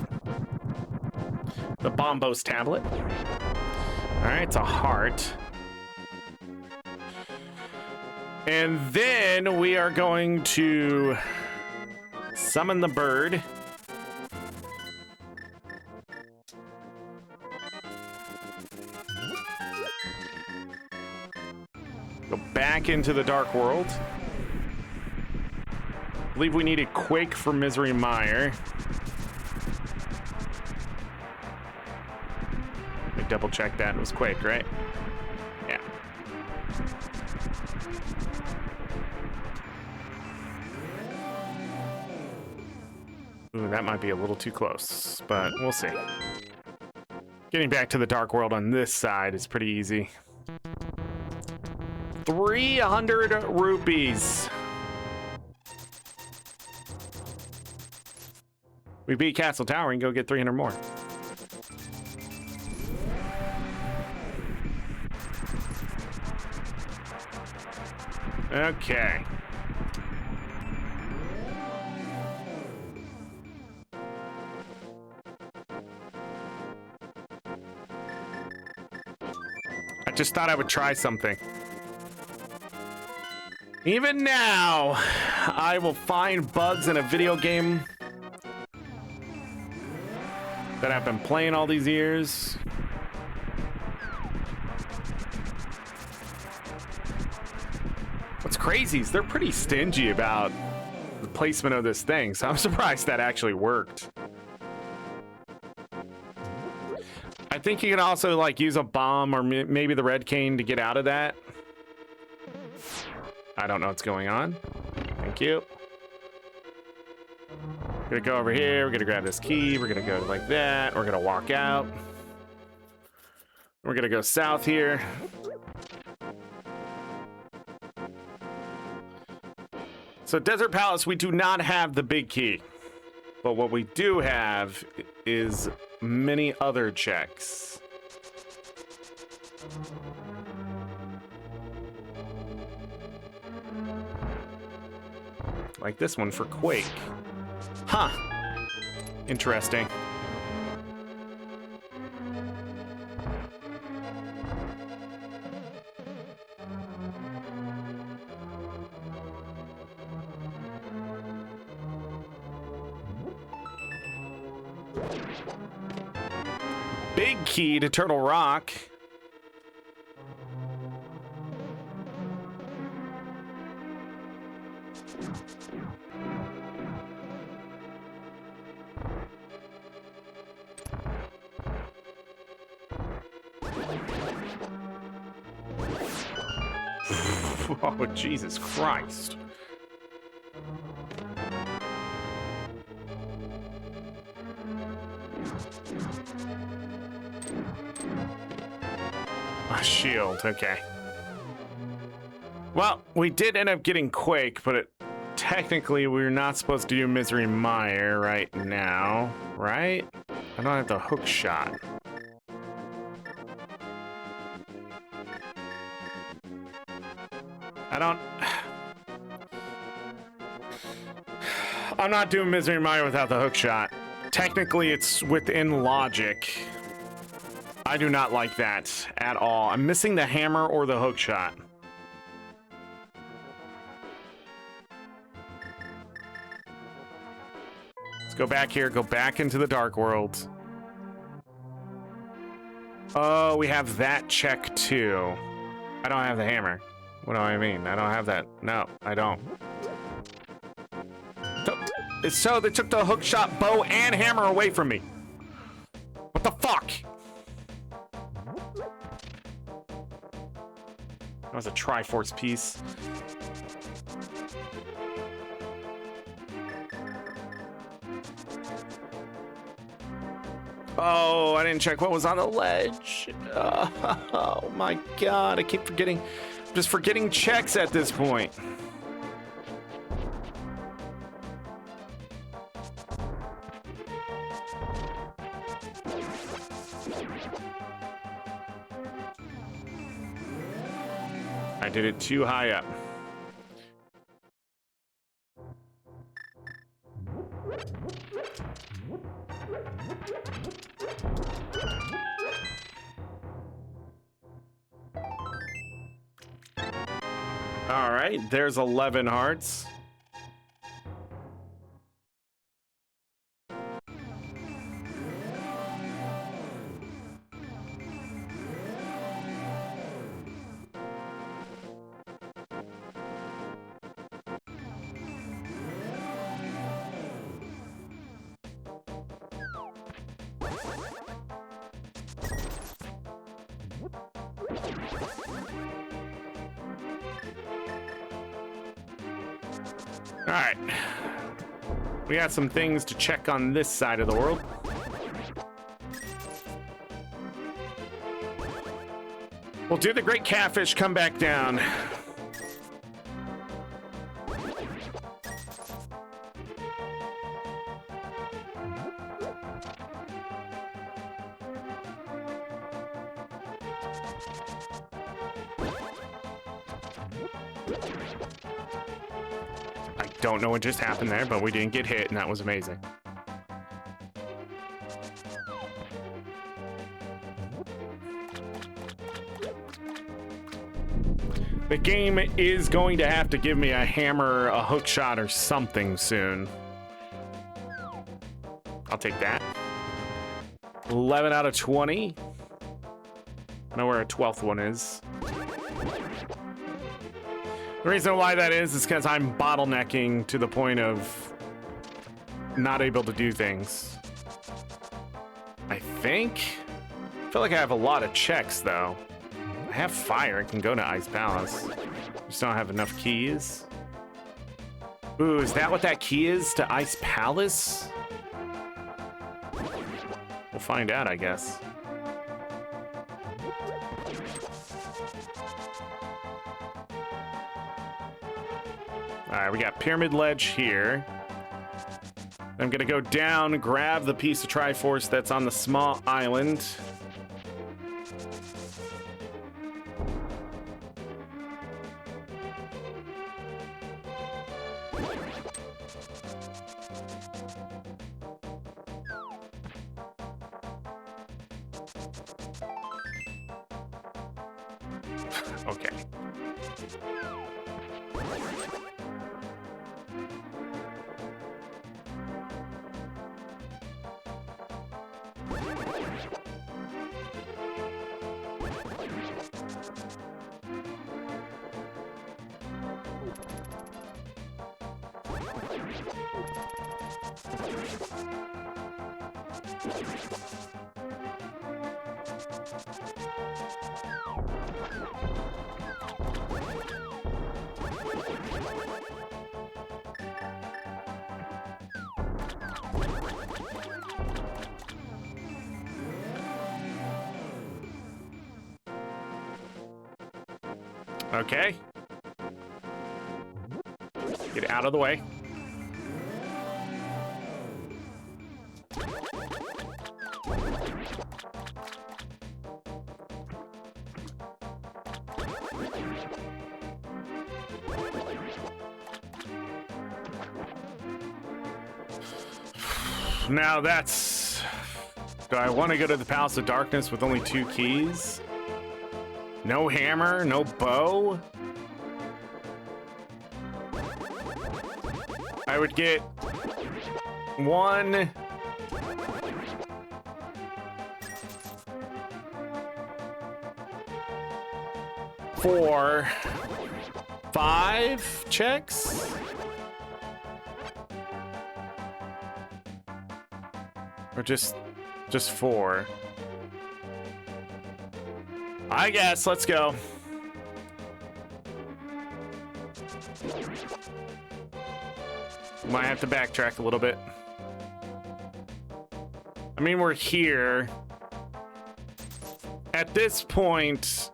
S1: The Bombos tablet. All right, it's a heart. And then we are going to summon the bird. Go back into the Dark World. I believe we needed Quake for Misery Mire. Let me double check that. It was Quake, right? Yeah. Ooh, that might be a little too close, but we'll see. Getting back to the Dark World on this side is pretty easy. 300 rupees. We beat Castle Tower and go get 300 more. Okay. I just thought I would try something. Even now, I will find bugs in a video game that I've been playing all these years. What's crazy is they're pretty stingy about the placement of this thing, so I'm surprised that actually worked. I think you can also like use a bomb or maybe the red cane to get out of that. I don't know what's going on. Thank you. We're gonna go over here. We're gonna grab this key. We're gonna go like that. We're gonna walk out. We're gonna go south here. So Desert Palace, we do not have the big key. But what we do have is many other checks. Like this one for Quake. Huh. Interesting. Big key to Turtle Rock. Oh, Jesus Christ. A shield, okay. Well, we did end up getting Quake, but technically we're not supposed to do Misery Mire right now, right? I don't have the hook shot. I'm not doing Misery Mire without the hook shot. Technically, it's within logic. I do not like that at all. I'm missing the hammer or the hook shot. Let's go back here, go back into the Dark World. Oh, we have that check too. I don't have the hammer. What do I mean? I don't have that. No, I don't. So they took the hook shot, bow, and hammer away from me. What the fuck? That was a Triforce piece. Oh, I didn't check what was on the ledge. Oh my god, I keep forgetting. I'm just forgetting checks at this point. I did it too high up. All right, there's 11 hearts. All right, we got some things to check on this side of the world. We'll do the Great Catfish, come back down. Don't know what just happened there, but we didn't get hit, and that was amazing. The game is going to have to give me a hammer, a hook shot, or something soon. I'll take that. 11 out of 20. I know where a 12th one is. The reason why that is because I'm bottlenecking to the point of not able to do things. I think. I feel like I have a lot of checks, though. I have fire. I can go to Ice Palace. Just don't have enough keys. Ooh, is that what that key is to Ice Palace? We'll find out, I guess. All right, we got Pyramid Ledge here. I'm gonna go down, grab the piece of Triforce that's on the small island. Okay. Okay. Get out of the way. Now that's... Do I want to go to the Palace of Darkness with only 2 keys? No hammer, no bow? I would get 1... 4... 5 checks? Or just 4? I guess, let's go. Might have to backtrack a little bit. I mean, we're here. At this point...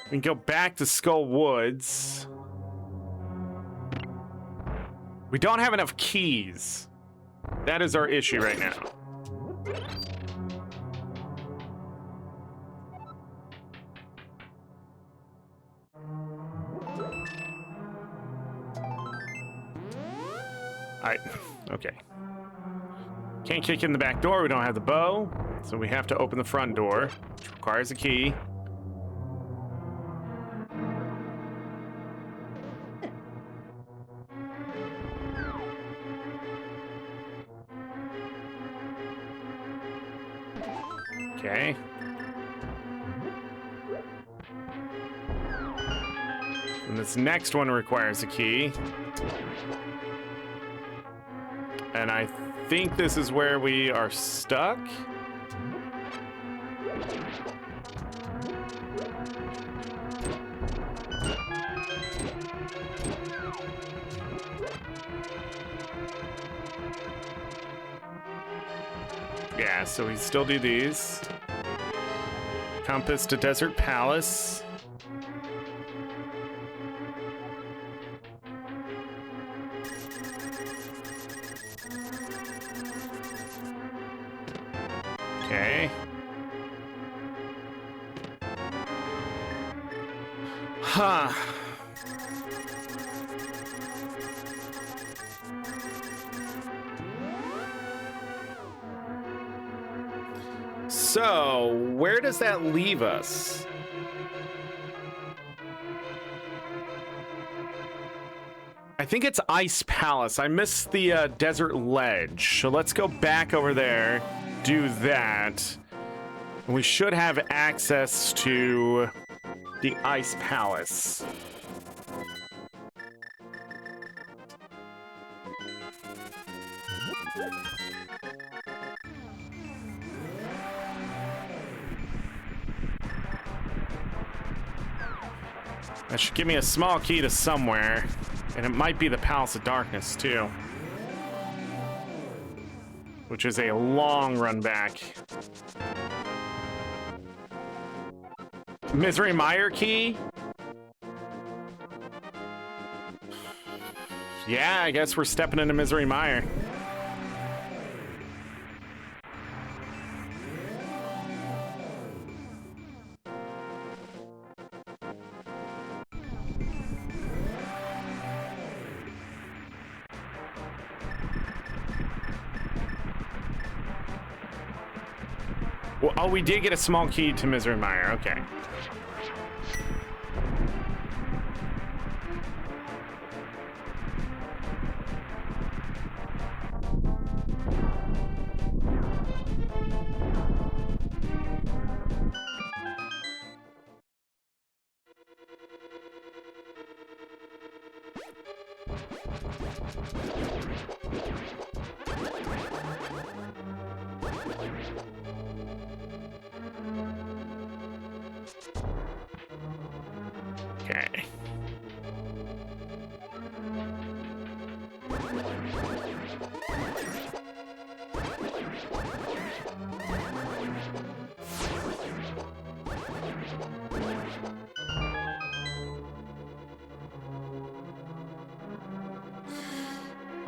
S1: We can go back to Skull Woods. We don't have enough keys. That is our issue right now. Alright, okay. Can't kick in the back door, we don't have the bow. So we have to open the front door, which requires a key. Okay. And this next one requires a key. And I think this is where we are stuck. Yeah, so we still do these. Compass to Desert Palace. Okay. Huh. So, where does that leave us? I think it's Ice Palace. I missed the Desert Ledge. So let's go back over there, do that. We should have access to the Ice Palace. That should give me a small key to somewhere. And it might be the Palace of Darkness, too. Which is a long run back. Misery Mire key? Yeah, I guess we're stepping into Misery Mire. Well, oh, we did get a small key to Misery Mire. Okay.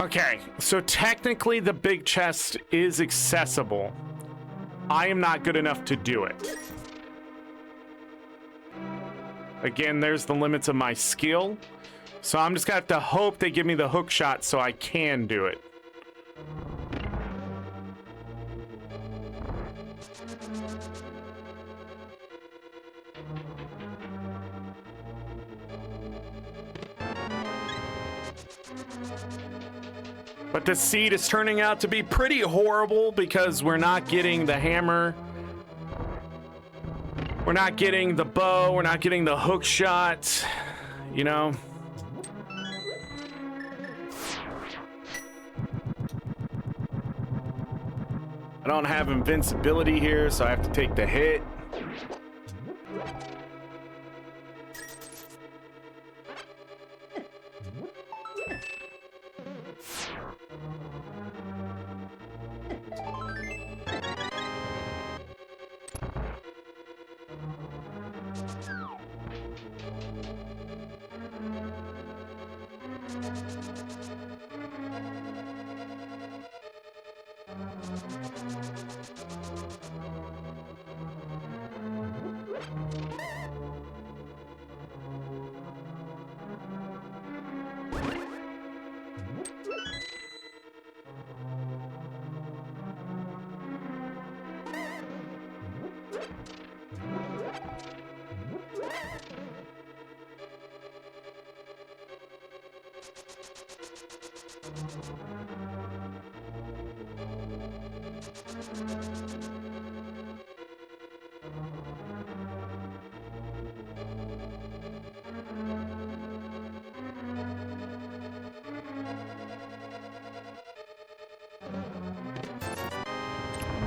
S1: Okay, so technically the big chest is accessible. I am not good enough to do it. Again, there's the limits of my skill. So I'm just gonna have to hope they give me the hook shot so I can do it. But this seed is turning out to be pretty horrible because we're not getting the hammer. We're not getting the bow. We're not getting the hook shot. You know? I don't have invincibility here, so I have to take the hit.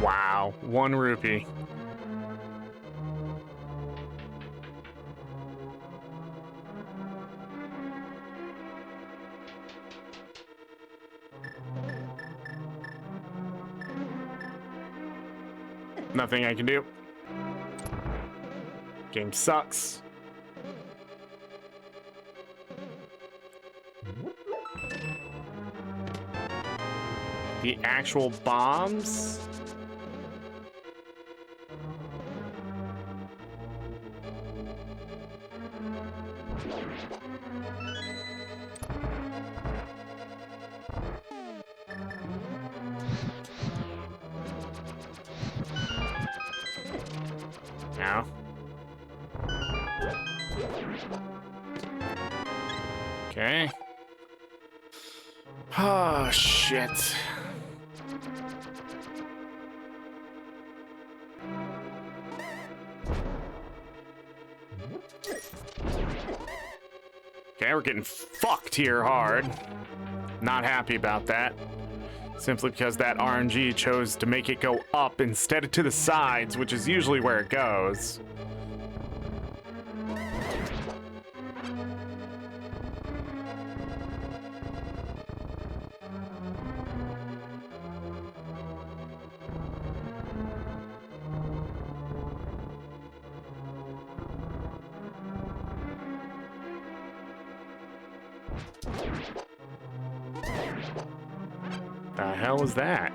S1: Wow, 1 rupee. Nothing I can do. Game sucks. The actual bombs? No. Okay. Oh, shit. Okay, we're getting fucked here hard. Not happy about that. Simply because that RNG chose to make it go up instead of to the sides, which is usually where it goes. The hell was that?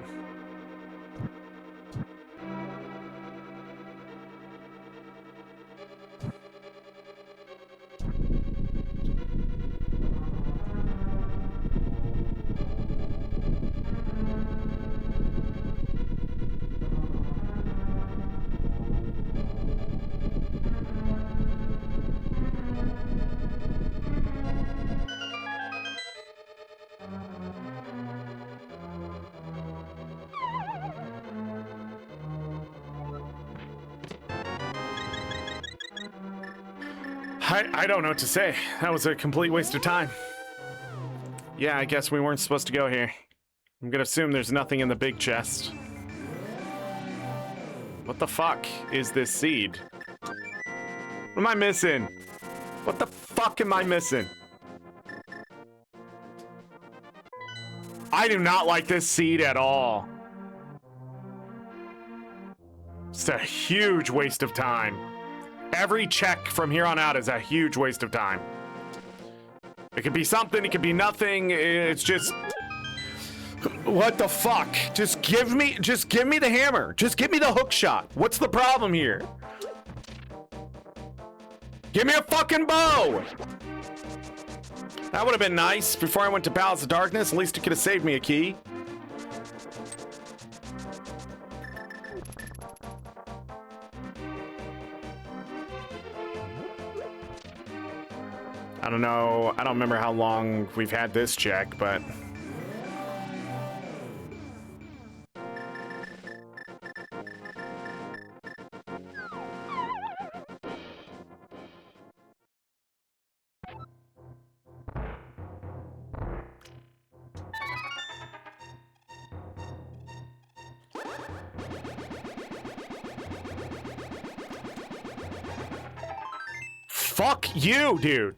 S1: I don't know what to say. That was a complete waste of time. Yeah, I guess we weren't supposed to go here. I'm gonna assume there's nothing in the big chest. What the fuck is this seed? What am I missing? What the fuck am I missing? I do not like this seed at all. It's a huge waste of time. Every check from here on out is a huge waste of time. It could be something, it could be nothing. It's just What the fuck? Just give me the hammer. Just give me the hook shot. What's the problem here? Give me a fucking bow. That would have been nice before I went to Palace of Darkness. At least it could have saved me a key. I don't know. I don't remember how long we've had this check, but... Fuck you, dude.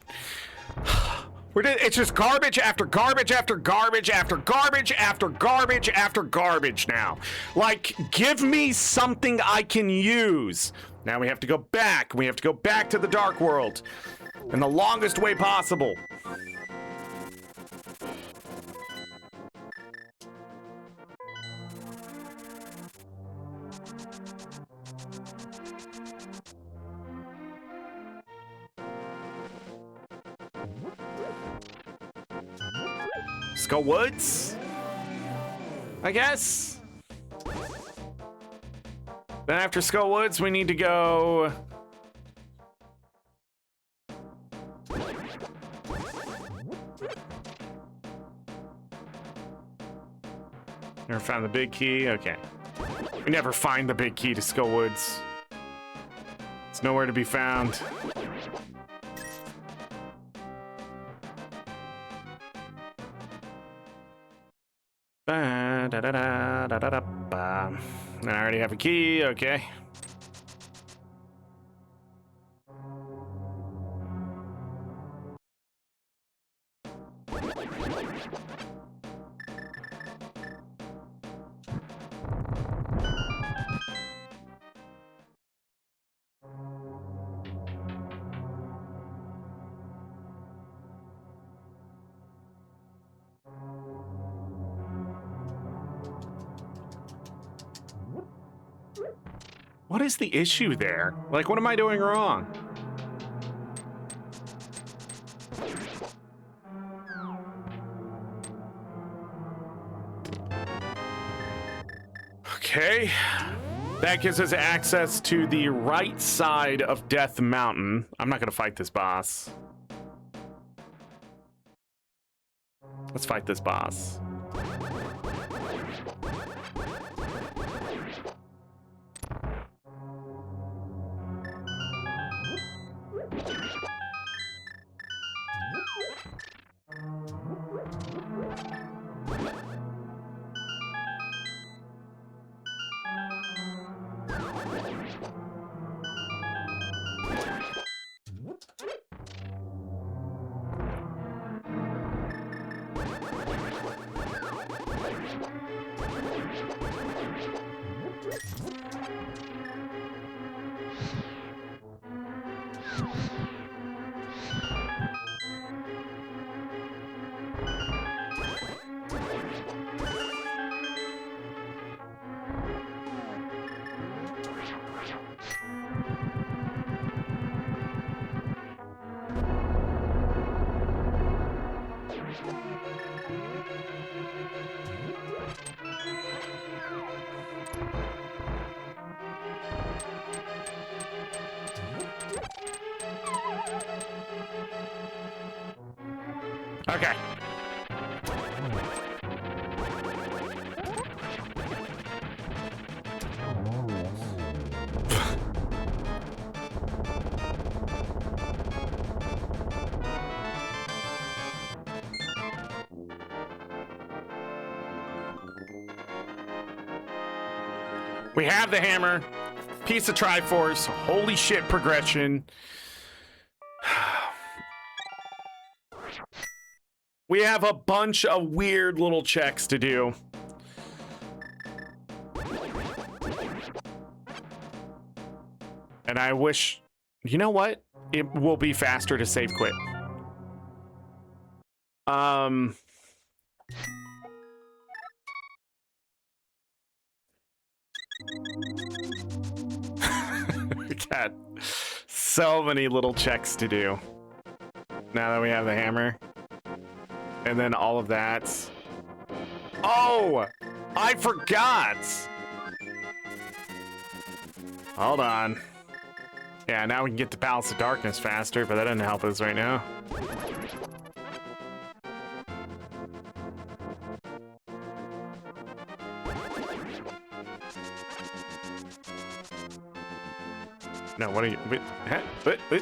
S1: It's just garbage after garbage after garbage after garbage after garbage after garbage now. Like, give me something I can use. Now we have to go back. We have to go back to the Dark World in the longest way possible. Skull Woods, I guess. Then after Skull Woods, we need to go... Never found the big key? Okay. We never find the big key to Skull Woods. It's nowhere to be found. And I already have a key, okay. What is the issue there? Like, what am I doing wrong? Okay. That gives us access to the right side of Death Mountain. I'm not gonna fight this boss. Let's fight this boss. Okay. We have the hammer, piece of Triforce, holy shit progression. We have a bunch of weird little checks to do. And I wish, you know what? It will be faster to save quit. Look at so many little checks to do. Now that we have the hammer. And then all of that. Oh! I forgot! Hold on. Yeah, now we can get to Palace of Darkness faster, but that doesn't help us right now. No, what are you... Wait, wait.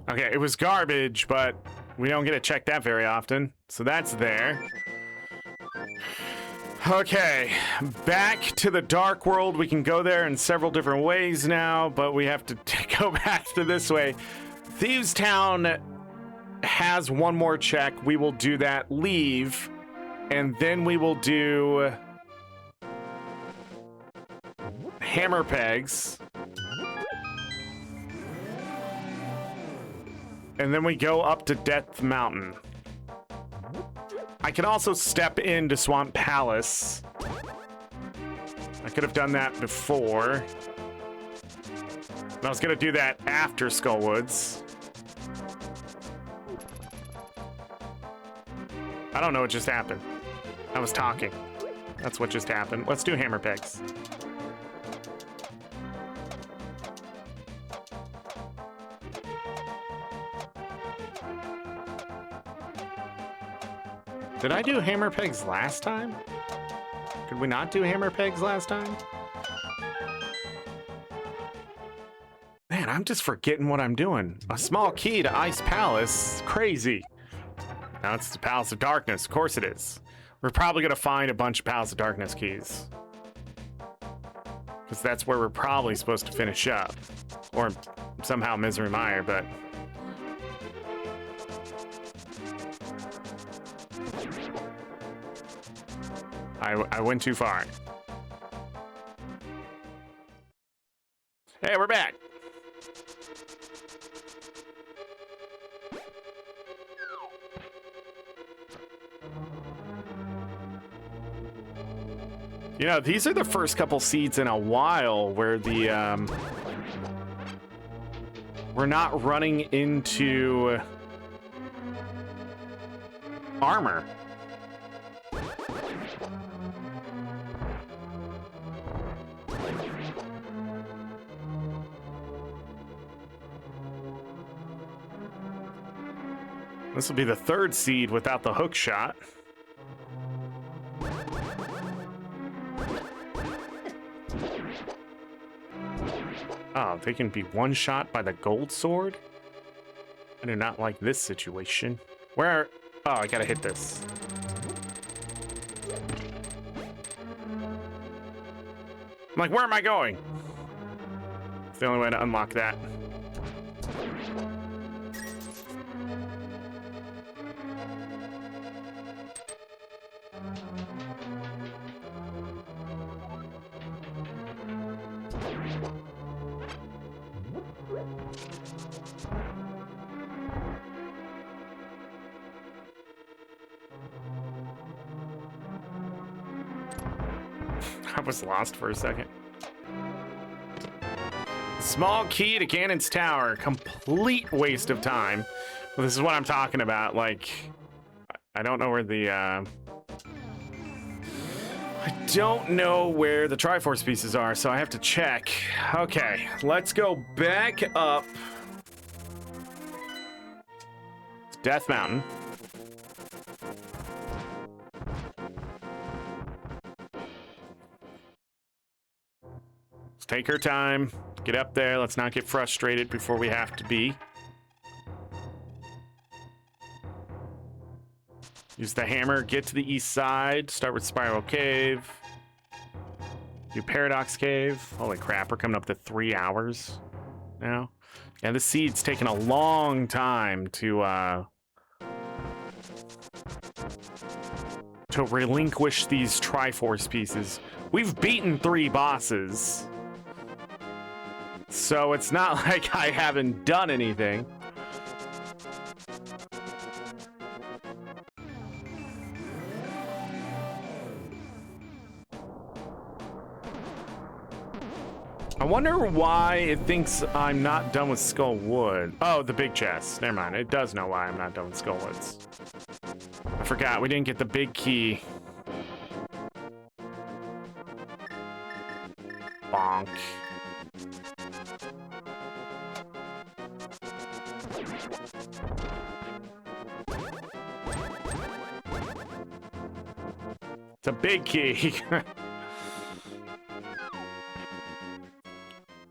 S1: Okay, it was garbage, but we don't get to check that very often. So that's there. Okay, back to the Dark World. We can go there in several different ways now, but we have to go back to this way. Thieves Town has one more check. We will do that, leave, and then we will do hammer pegs. And then we go up to Death Mountain. I can also step into Swamp Palace. I could have done that before. And I was gonna do that after Skullwoods. I don't know what just happened. I was talking. That's what just happened. Let's do hammer pegs. Did I do hammer pegs last time? Could we not do hammer pegs last time? Man, I'm just forgetting what I'm doing. A small key to Ice Palace. Crazy. Now it's the Palace of Darkness. Of course it is. We're probably going to find a bunch of Palace of Darkness keys. Because that's where we're probably supposed to finish up. Or somehow Misery Mire, but... I went too far. Hey, we're back. You know, these are the first couple seeds in a while where the we're not running into armor. This will be the third seed without the hook shot. Oh, they can be one shot by the gold sword? I do not like this situation. Where? Oh, I gotta hit this. I'm like, where am I going? It's the only way to unlock that. I was lost for a second. Small key to Ganon's Tower. Complete waste of time. Well, this is what I'm talking about. Like, I don't know where the, I don't know where the Triforce pieces are, so I have to check. Okay, let's go back up. It's Death Mountain. Let's take our time. Get up there. Let's not get frustrated before we have to be. Use the hammer, get to the east side, start with Spiral Cave. Do Paradox Cave. Holy crap, we're coming up to 3 hours now. Yeah, the seed's taking a long time to relinquish these Triforce pieces. We've beaten 3 bosses. So it's not like I haven't done anything. I wonder why it thinks I'm not done with Skullwood. Oh, the big chest. Never mind. It does know why I'm not done with Skullwoods. I forgot. We didn't get the big key. Bonk. It's a big key.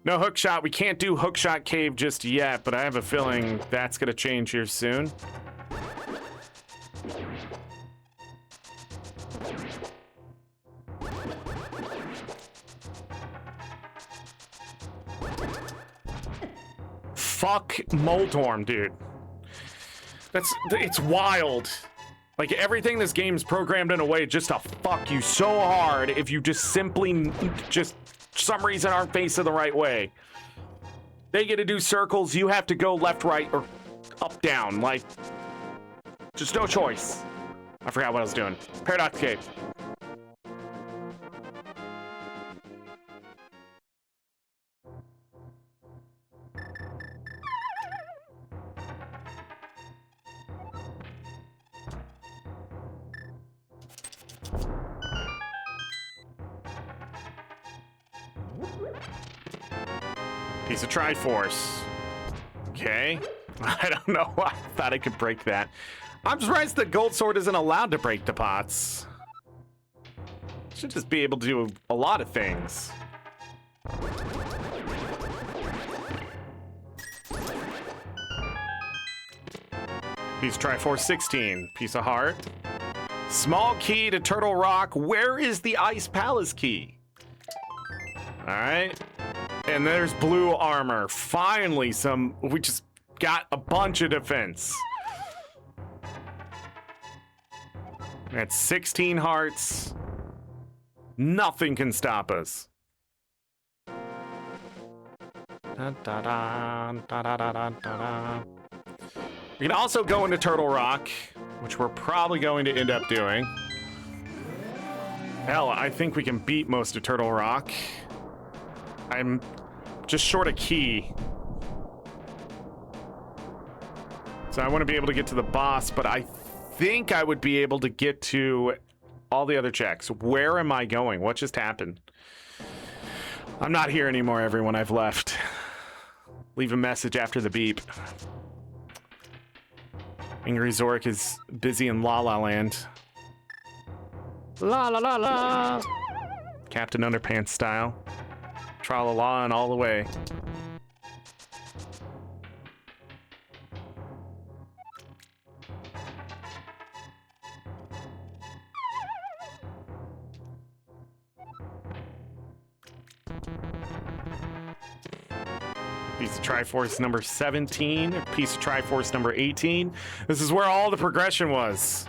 S1: No hookshot. We can't do hookshot cave just yet, but I have a feeling that's gonna change here soon. Fuck Moldorm, dude. It's wild. Like, everything this game's programmed in a way just to fuck you so hard if you just simply some reason aren't facing the right way. They get to do circles, you have to go left, right, or up, down. Like, just no choice. I forgot what I was doing. Paradox Cave. Piece of Triforce. Okay. I don't know. I thought I could break that. I'm surprised the gold sword isn't allowed to break the pots. Should just be able to do a lot of things. Piece of Triforce 16. Piece of heart. Small key to Turtle Rock. Where is the Ice Palace key? All right. And there's blue armor. Finally, we just got a bunch of defense. That's 16 hearts. Nothing can stop us. Da, da, da, da, da, da, da, da. We can also go into Turtle Rock, which we're probably going to end up doing. Hell, I think we can beat most of Turtle Rock. I'm just short a key. So I want to be able to get to the boss, but I think I would be able to get to all the other checks. Where am I going? What just happened? I'm not here anymore, everyone. I've left. Leave a message after the beep. AngryZorric is busy in La La Land. La la la la! Captain Underpants style. Tra-la-la and all the way. Piece of Triforce number 17. Piece of Triforce number 18. This is where all the progression was.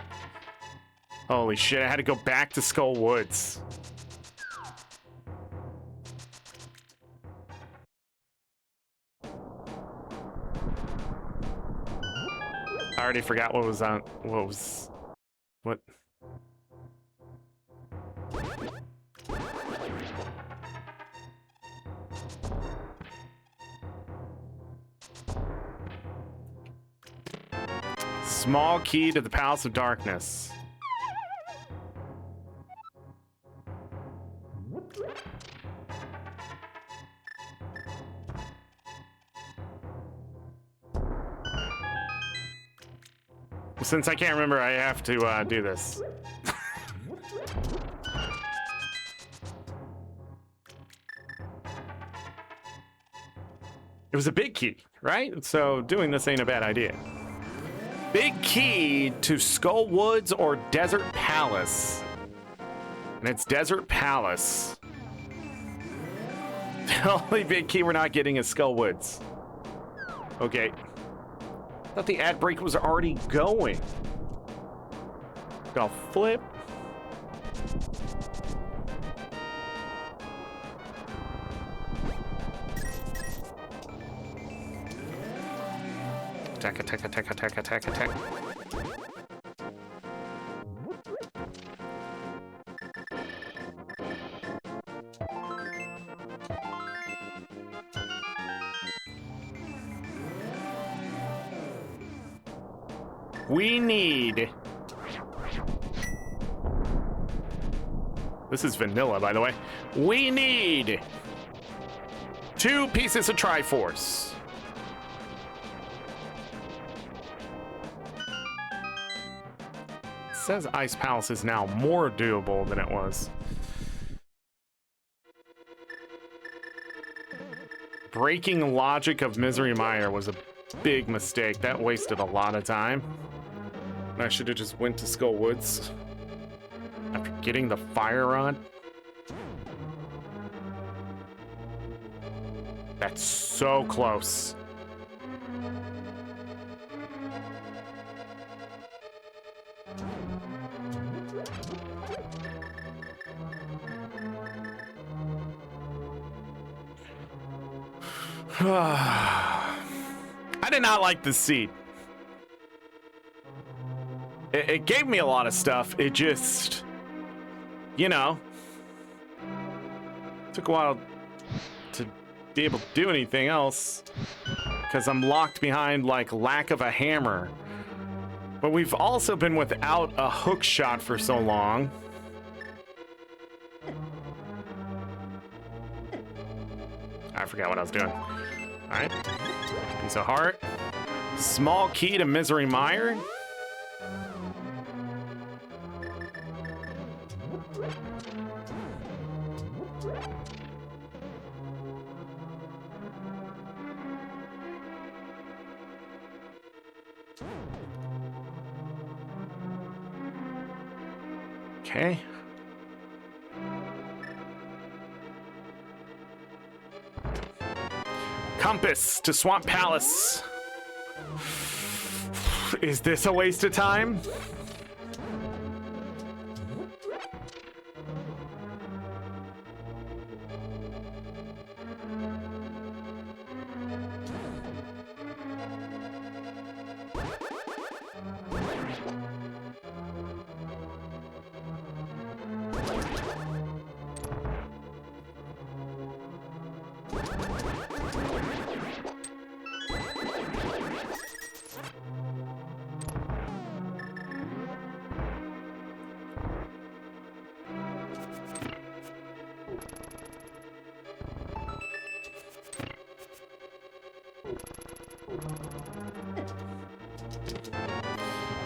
S1: Holy shit, I had to go back to Skull Woods. I already forgot what was on. What? Small key to the Palace of Darkness. Since I can't remember, I have to do this. It was a big key, right? So doing this ain't a bad idea. Big key to Skull Woods or Desert Palace. And it's Desert Palace. The only big key we're not getting is Skull Woods. Okay. I thought the ad break was already going. I'll flip. Attack, attack, attack, attack, attack, attack. We need... This is vanilla, by the way. We need 2 pieces of Triforce. It says Ice Palace is now more doable than it was. Breaking logic of Misery Mire was a big mistake. That wasted a lot of time. I should have just went to Skull Woods after getting the fire rod. That's so close. I did not like this seat. It gave me a lot of stuff. It just, you know, took a while to be able to do anything else because I'm locked behind like lack of a hammer. But we've also been without a hook shot for so long. I forgot what I was doing. All right, piece of heart. Small key to Misery Mire. Okay. Compass to Swamp Palace. Is this a waste of time?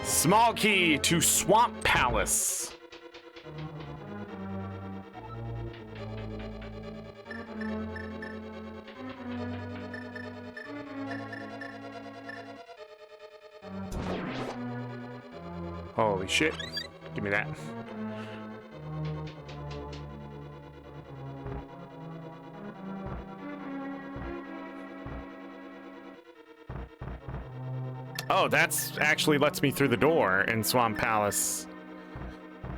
S1: Small key to Swamp Palace. Holy shit. Give me that. Oh, that's actually lets me through the door in Swamp Palace.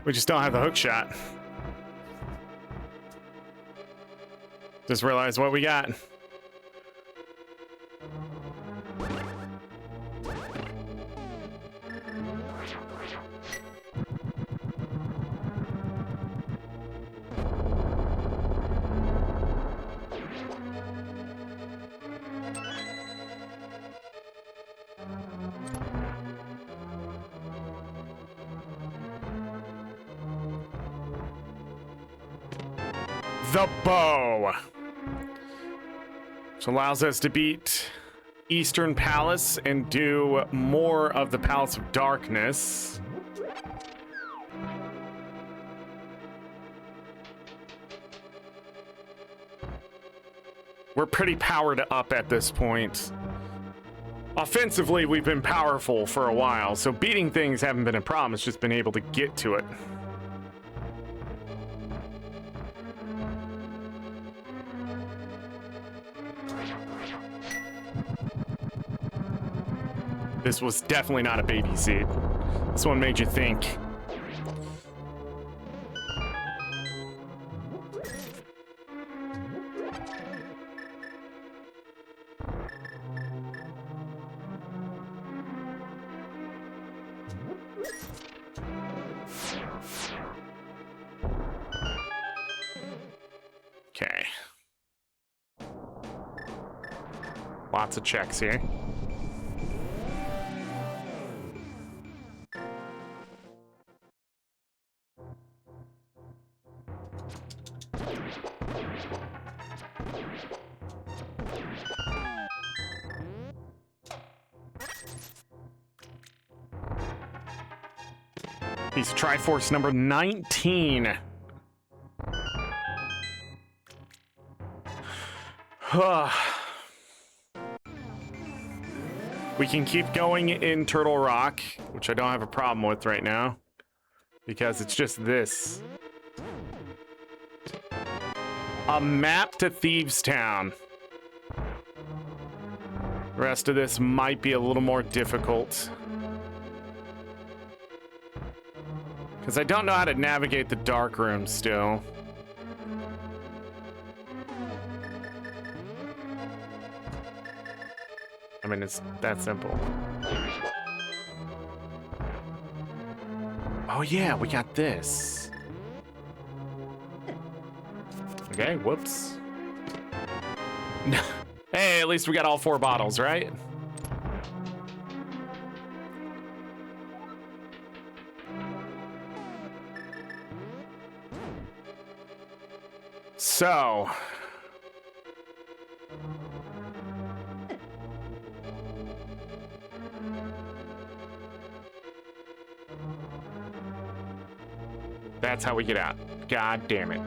S1: We just don't have the hook shot. Just realized what we got. The bow, which allows us to beat Eastern Palace and do more of the Palace of Darkness. We're pretty powered up at this point. Offensively, we've been powerful for a while, so beating things haven't been a problem. It's just been able to get to it. This was definitely not a baby seed. This one made you think. Lots of checks here. He's Triforce number 19. We can keep going in Turtle Rock, which I don't have a problem with right now, because it's just this. A map to Thieves Town. The rest of this might be a little more difficult, because I don't know how to navigate the dark room still. I mean, it's that simple. Oh yeah, we got this. Okay, whoops. Hey, at least we got all 4 bottles, right? So, that's how we get out. God damn it.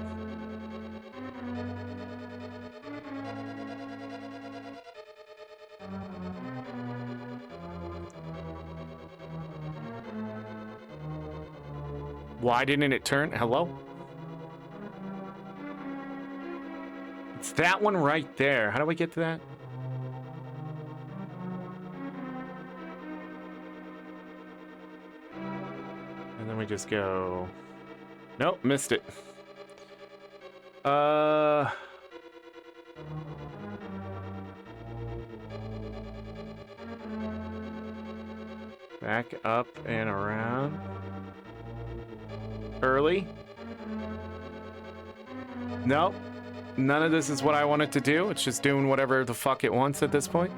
S1: Why didn't it turn? Hello? It's that one right there. How do we get to that? And then we just go... Nope, missed it. Back up and around. Early. Nope. None of this is what I want it to do. It's just doing whatever the fuck it wants at this point.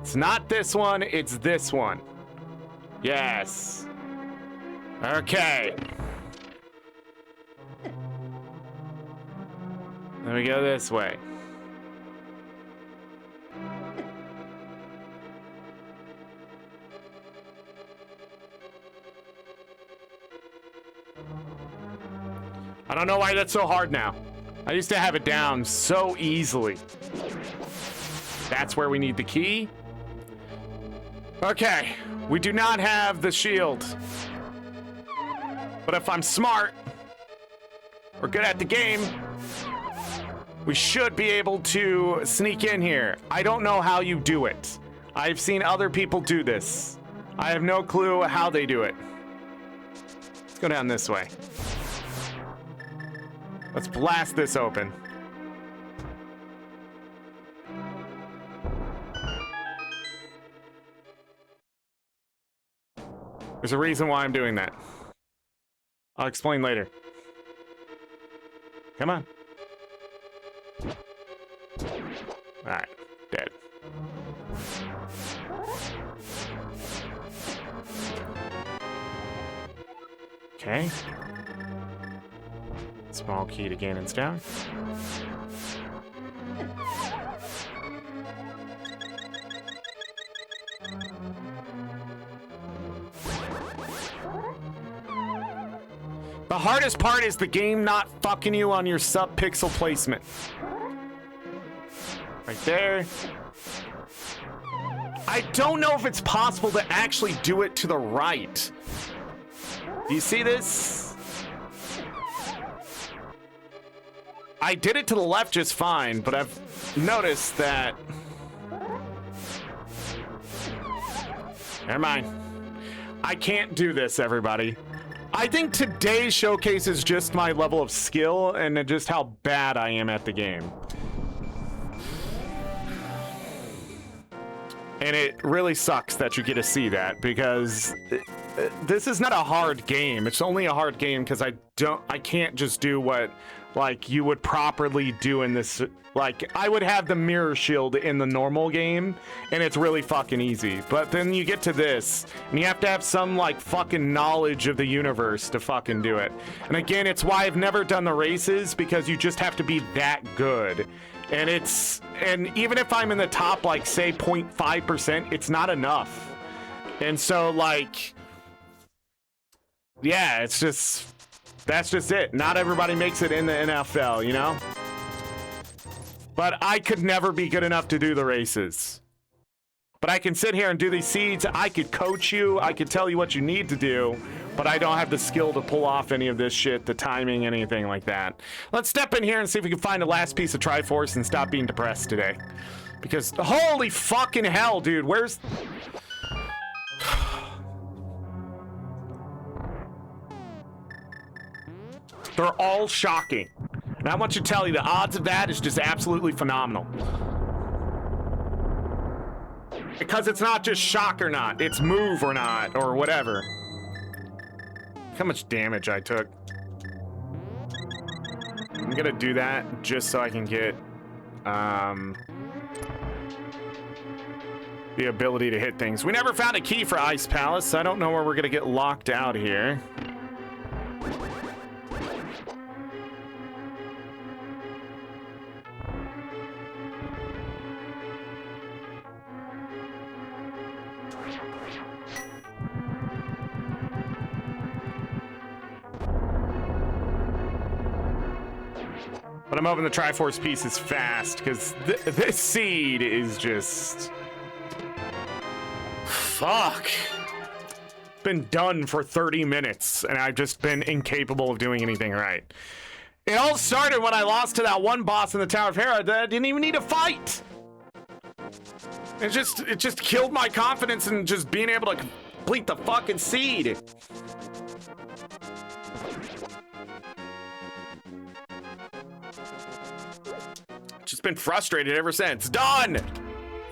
S1: It's not this one, it's this one. Yes. Okay. Then we go this way. I don't know why that's so hard now. I used to have it down so easily. That's where we need the key. Okay, we do not have the shield. But if I'm smart, or good at the game, we should be able to sneak in here. I don't know how you do it. I've seen other people do this. I have no clue how they do it. Let's go down this way. Let's blast this open. There's a reason why I'm doing that. I'll explain later. Come on. Alright, dead. Okay. Small key to Ganon's Tower. The hardest part is the game not fucking you on your sub-pixel placement. Right there. I don't know if it's possible to actually do it to the right. Do you see this? I did it to the left just fine, but I've noticed that... Never mind. I can't do this, everybody. I think today's showcase is just my level of skill and just how bad I am at the game. And it really sucks that you get to see that, because this is not a hard game. It's only a hard game because I can't just do what like you would properly do in this. Like, I would have the mirror shield in the normal game, and it's really fucking easy. But then you get to this, and you have to have some, like, fucking knowledge of the universe to fucking do it. And again, it's why I've never done the races, because you just have to be that good. And even if I'm in the top, like, say, 0.5%, it's not enough. And so, like, yeah, it's just, that's just it. Not everybody makes it in the NFL, you know? But I could never be good enough to do the races. But I can sit here and do these seeds. I could coach you. I could tell you what you need to do. But I don't have the skill to pull off any of this shit, the timing, anything like that. Let's step in here and see if we can find the last piece of Triforce and stop being depressed today. Because, holy fucking hell, dude. Where's... They're all shocking. And I want you to tell you, the odds of that is just absolutely phenomenal. Because it's not just shock or not, it's move or not, or whatever. Look how much damage I took. I'm gonna do that just so I can get the ability to hit things. We never found a key for Ice Palace, so I don't know where we're gonna get locked out here. But I'm hoping the Triforce piece is fast, because this seed is just... Fuck. Been done for 30 minutes, and I've just been incapable of doing anything right. It all started when I lost to that one boss in the Tower of Hera that I didn't even need to fight. It just killed my confidence in just being able to complete the fucking seed. Just been frustrated ever since. Done!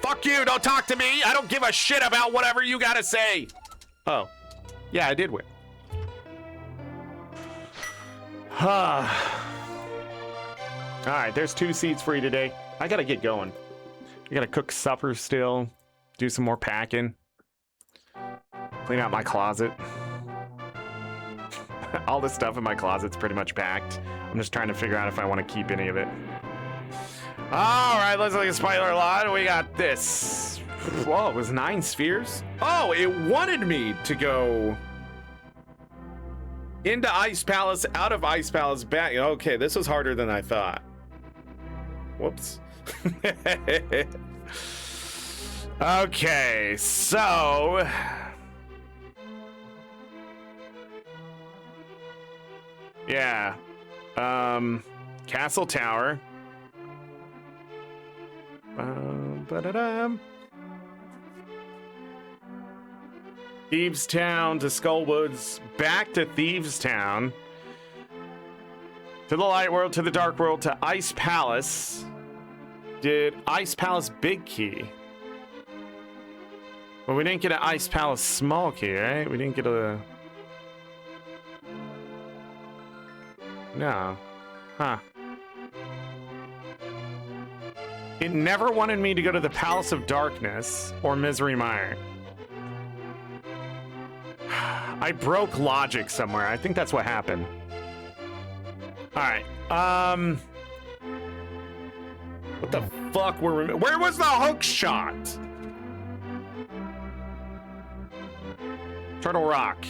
S1: Fuck you, don't talk to me! I don't give a shit about whatever you gotta say! Oh. Yeah, I did win. Alright, there's 2 seats for you today. I gotta get going. I gotta cook supper still. Do some more packing. Clean out my closet. All the stuff in my closet's pretty much packed. I'm just trying to figure out if I want to keep any of it. All right, let's look at spoiler lot. We got this. Whoa, it was 9 spheres? Oh, it wanted me to go into Ice Palace, out of Ice Palace, back. Okay, this was harder than I thought. Whoops. Okay, so... Yeah. Castle Tower. Thieves Town to Skullwoods, back to Thieves Town, to the Light World, to the Dark World, to Ice Palace. Did Ice Palace big key? Well, we didn't get an Ice Palace small key, right? We didn't get a... No. Huh. It never wanted me to go to the Palace of Darkness or Misery Mire. I broke logic somewhere. I think that's what happened. Alright. What the fuck were we... Where was the hook shot? Turtle Rock.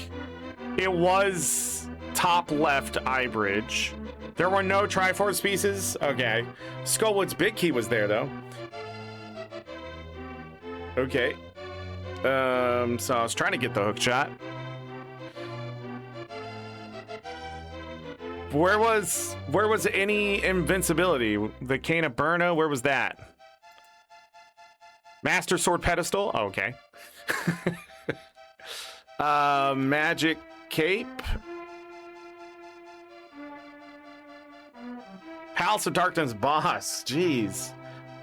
S1: It was top left eye bridge. There were no Triforce pieces? Okay. Skullwood's big key was there, though. Okay. So I was trying to get the hook shot. Where was any invincibility? The Cane of Burna, where was that? Master Sword Pedestal? Oh, okay. Magic Cape. Palace of Darkness boss. Jeez.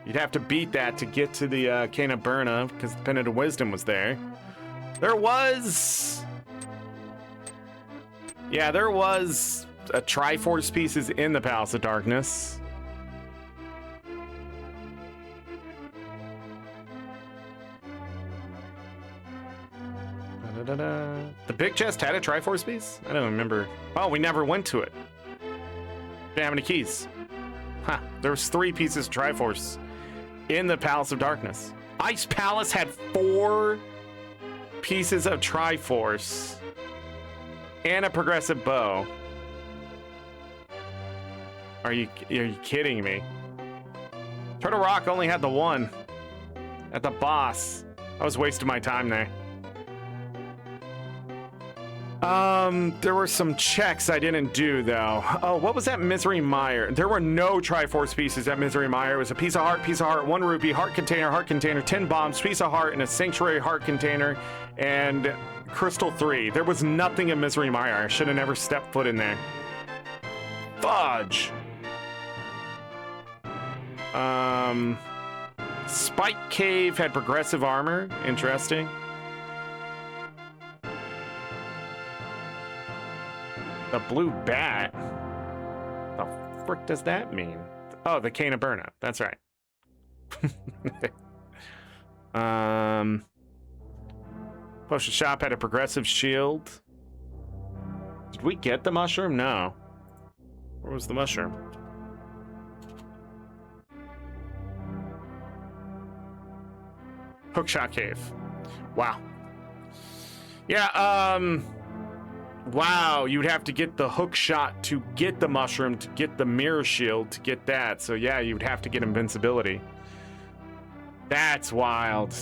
S1: You'd have to beat that to get to the Cane of Burna, because the Pendant of Wisdom was there. There was... Yeah, there was a Triforce piece is in the Palace of Darkness. The big chest had a Triforce piece? I don't remember. Oh, we never went to it. Didn't have any keys. Huh. There was 3 pieces of Triforce in the Palace of Darkness. Ice Palace had 4 pieces of Triforce and a progressive bow. Are you kidding me? Turtle Rock only had the 1 at the boss. I was wasting my time there. There were some checks I didn't do though. Oh, what was that Misery Mire? There were no Triforce pieces at Misery Mire. It was a piece of heart, 1 rupee, heart container, 10 bombs, piece of heart, and a sanctuary heart container, and crystal 3. There was nothing in Misery Mire. I should have never stepped foot in there. Fudge. Spike Cave had progressive armor. Interesting. The blue bat? The frick does that mean? Oh, the Cane of Burnout. That's right. Potion Shop had a progressive shield. Did we get the mushroom? No. Where was the mushroom? Hookshot Cave. Wow. Yeah, wow, you'd have to get the hook shot to get the mushroom, to get the mirror shield, to get that. So yeah, you'd have to get invincibility. That's wild.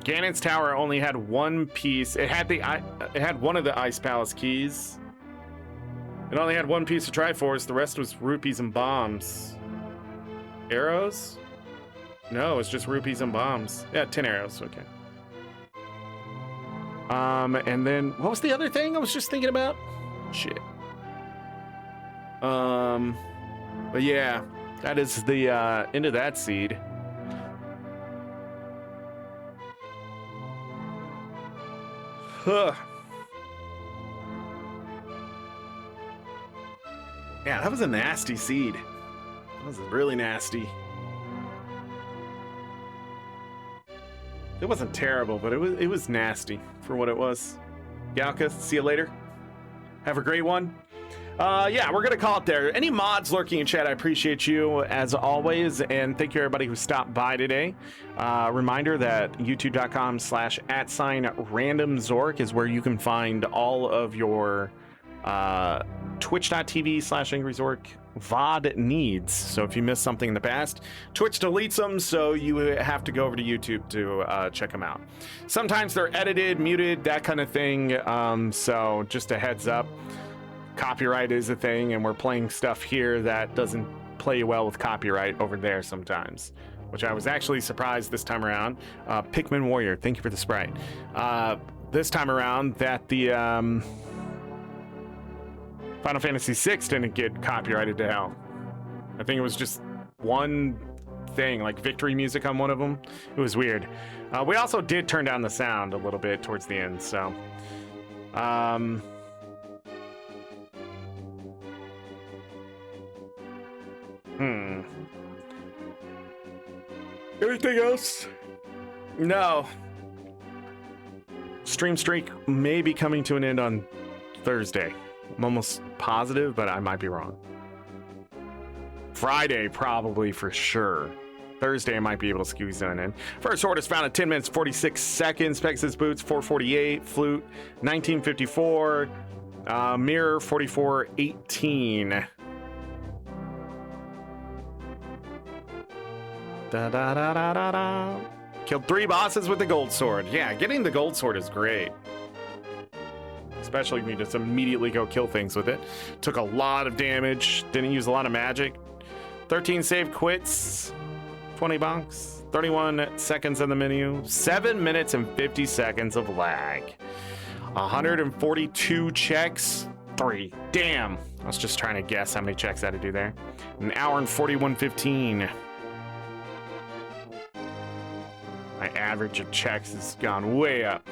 S1: Ganon's Tower only had 1 piece. It had one of the Ice Palace keys. It only had 1 piece of Triforce. The rest was rupees and bombs. Arrows? No, it's just rupees and bombs. Yeah, 10 arrows. Okay. And then what was the other thing I was just thinking about? Shit. But yeah, that is the end of that seed. Huh. Yeah, that was a nasty seed. That was really nasty. It wasn't terrible, but it was nasty for what it was. Galka, see you later. Have a great one. Yeah, we're gonna call it there. Any mods lurking in chat, I appreciate you as always, and thank you everybody who stopped by today. Reminder that youtube.com/@randomzorric is where you can find all of your twitch.tv/AngryZorric VOD needs. So if you missed something in the past, Twitch deletes them, so you have to go over to YouTube to check them out. Sometimes they're edited, muted, that kind of thing. So just a heads up, copyright is a thing, and we're playing stuff here that doesn't play well with copyright over there sometimes, which I was actually surprised this time around. Pikmin Warrior, thank you for the Sprite. This time around that the Final Fantasy VI didn't get copyrighted to hell. I think it was just one thing, like victory music on one of them. It was weird. We also did turn down the sound a little bit towards the end, so. Anything else? No. Stream streak may be coming to an end on Thursday. I'm almost positive, but I might be wrong. Friday, probably for sure. Thursday, I might be able to squeeze that in. First order is found at 10 minutes, 46 seconds. Pegasus Boots, 448. Flute, 1954. Mirror, 4418. Da-da-da-da-da-da. Killed 3 bosses with the gold sword. Yeah, getting the gold sword is great. Especially when you just immediately go kill things with it. Took a lot of damage. Didn't use a lot of magic. 13 save quits. 20 bonks. 31 seconds on the menu. 7 minutes and 50 seconds of lag. 142 checks. 3. Damn. I was just trying to guess how many checks I had to do there. An hour and 41:15. My average of checks has gone way up.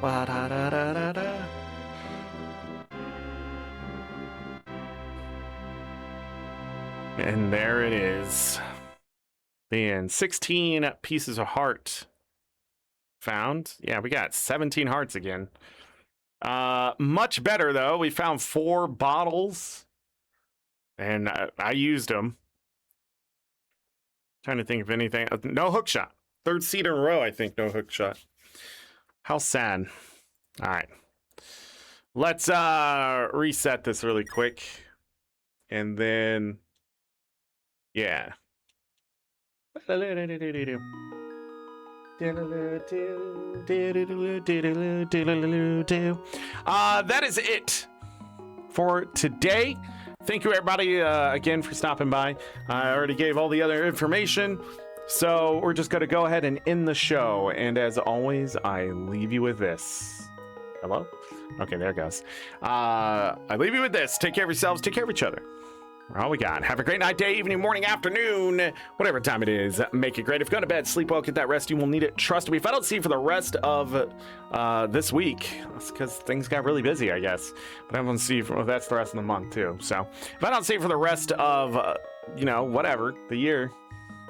S1: Ba-da-da-da-da-da. And there it is. Then 16 pieces of heart found. Yeah, we got 17 hearts again. Much better, though. We found 4 bottles. And I used them. Trying to think of anything. No hook shot. 3rd seed in a row, I think, no hook shot. How sad. All right. Let's reset this really quick. And then, yeah. That is it for today. Thank you, everybody, again for stopping by. I already gave all the other information, so we're just going to go ahead and end the show. And as always, I leave you with this. Hello? Okay, there it goes. I leave you with this. Take care of yourselves. Take care of each other. All we got. Have a great night, day, evening, morning, afternoon, whatever time it is. Make it great. If you're going to bed, sleep well, get that rest. You will need it. Trust me. If I don't see you for the rest of this week, that's because things got really busy, I guess. But I'm going to see you for, well, that's the rest of the month, too. So if I don't see you for the rest of, you know, whatever, the year,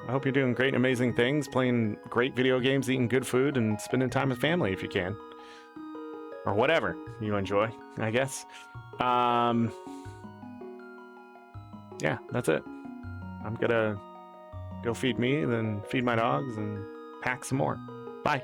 S1: I hope you're doing great and amazing things, playing great video games, eating good food, and spending time with family if you can. Or whatever you enjoy, I guess. Yeah, that's it. I'm gonna go feed me, then feed my dogs, and pack some more. Bye.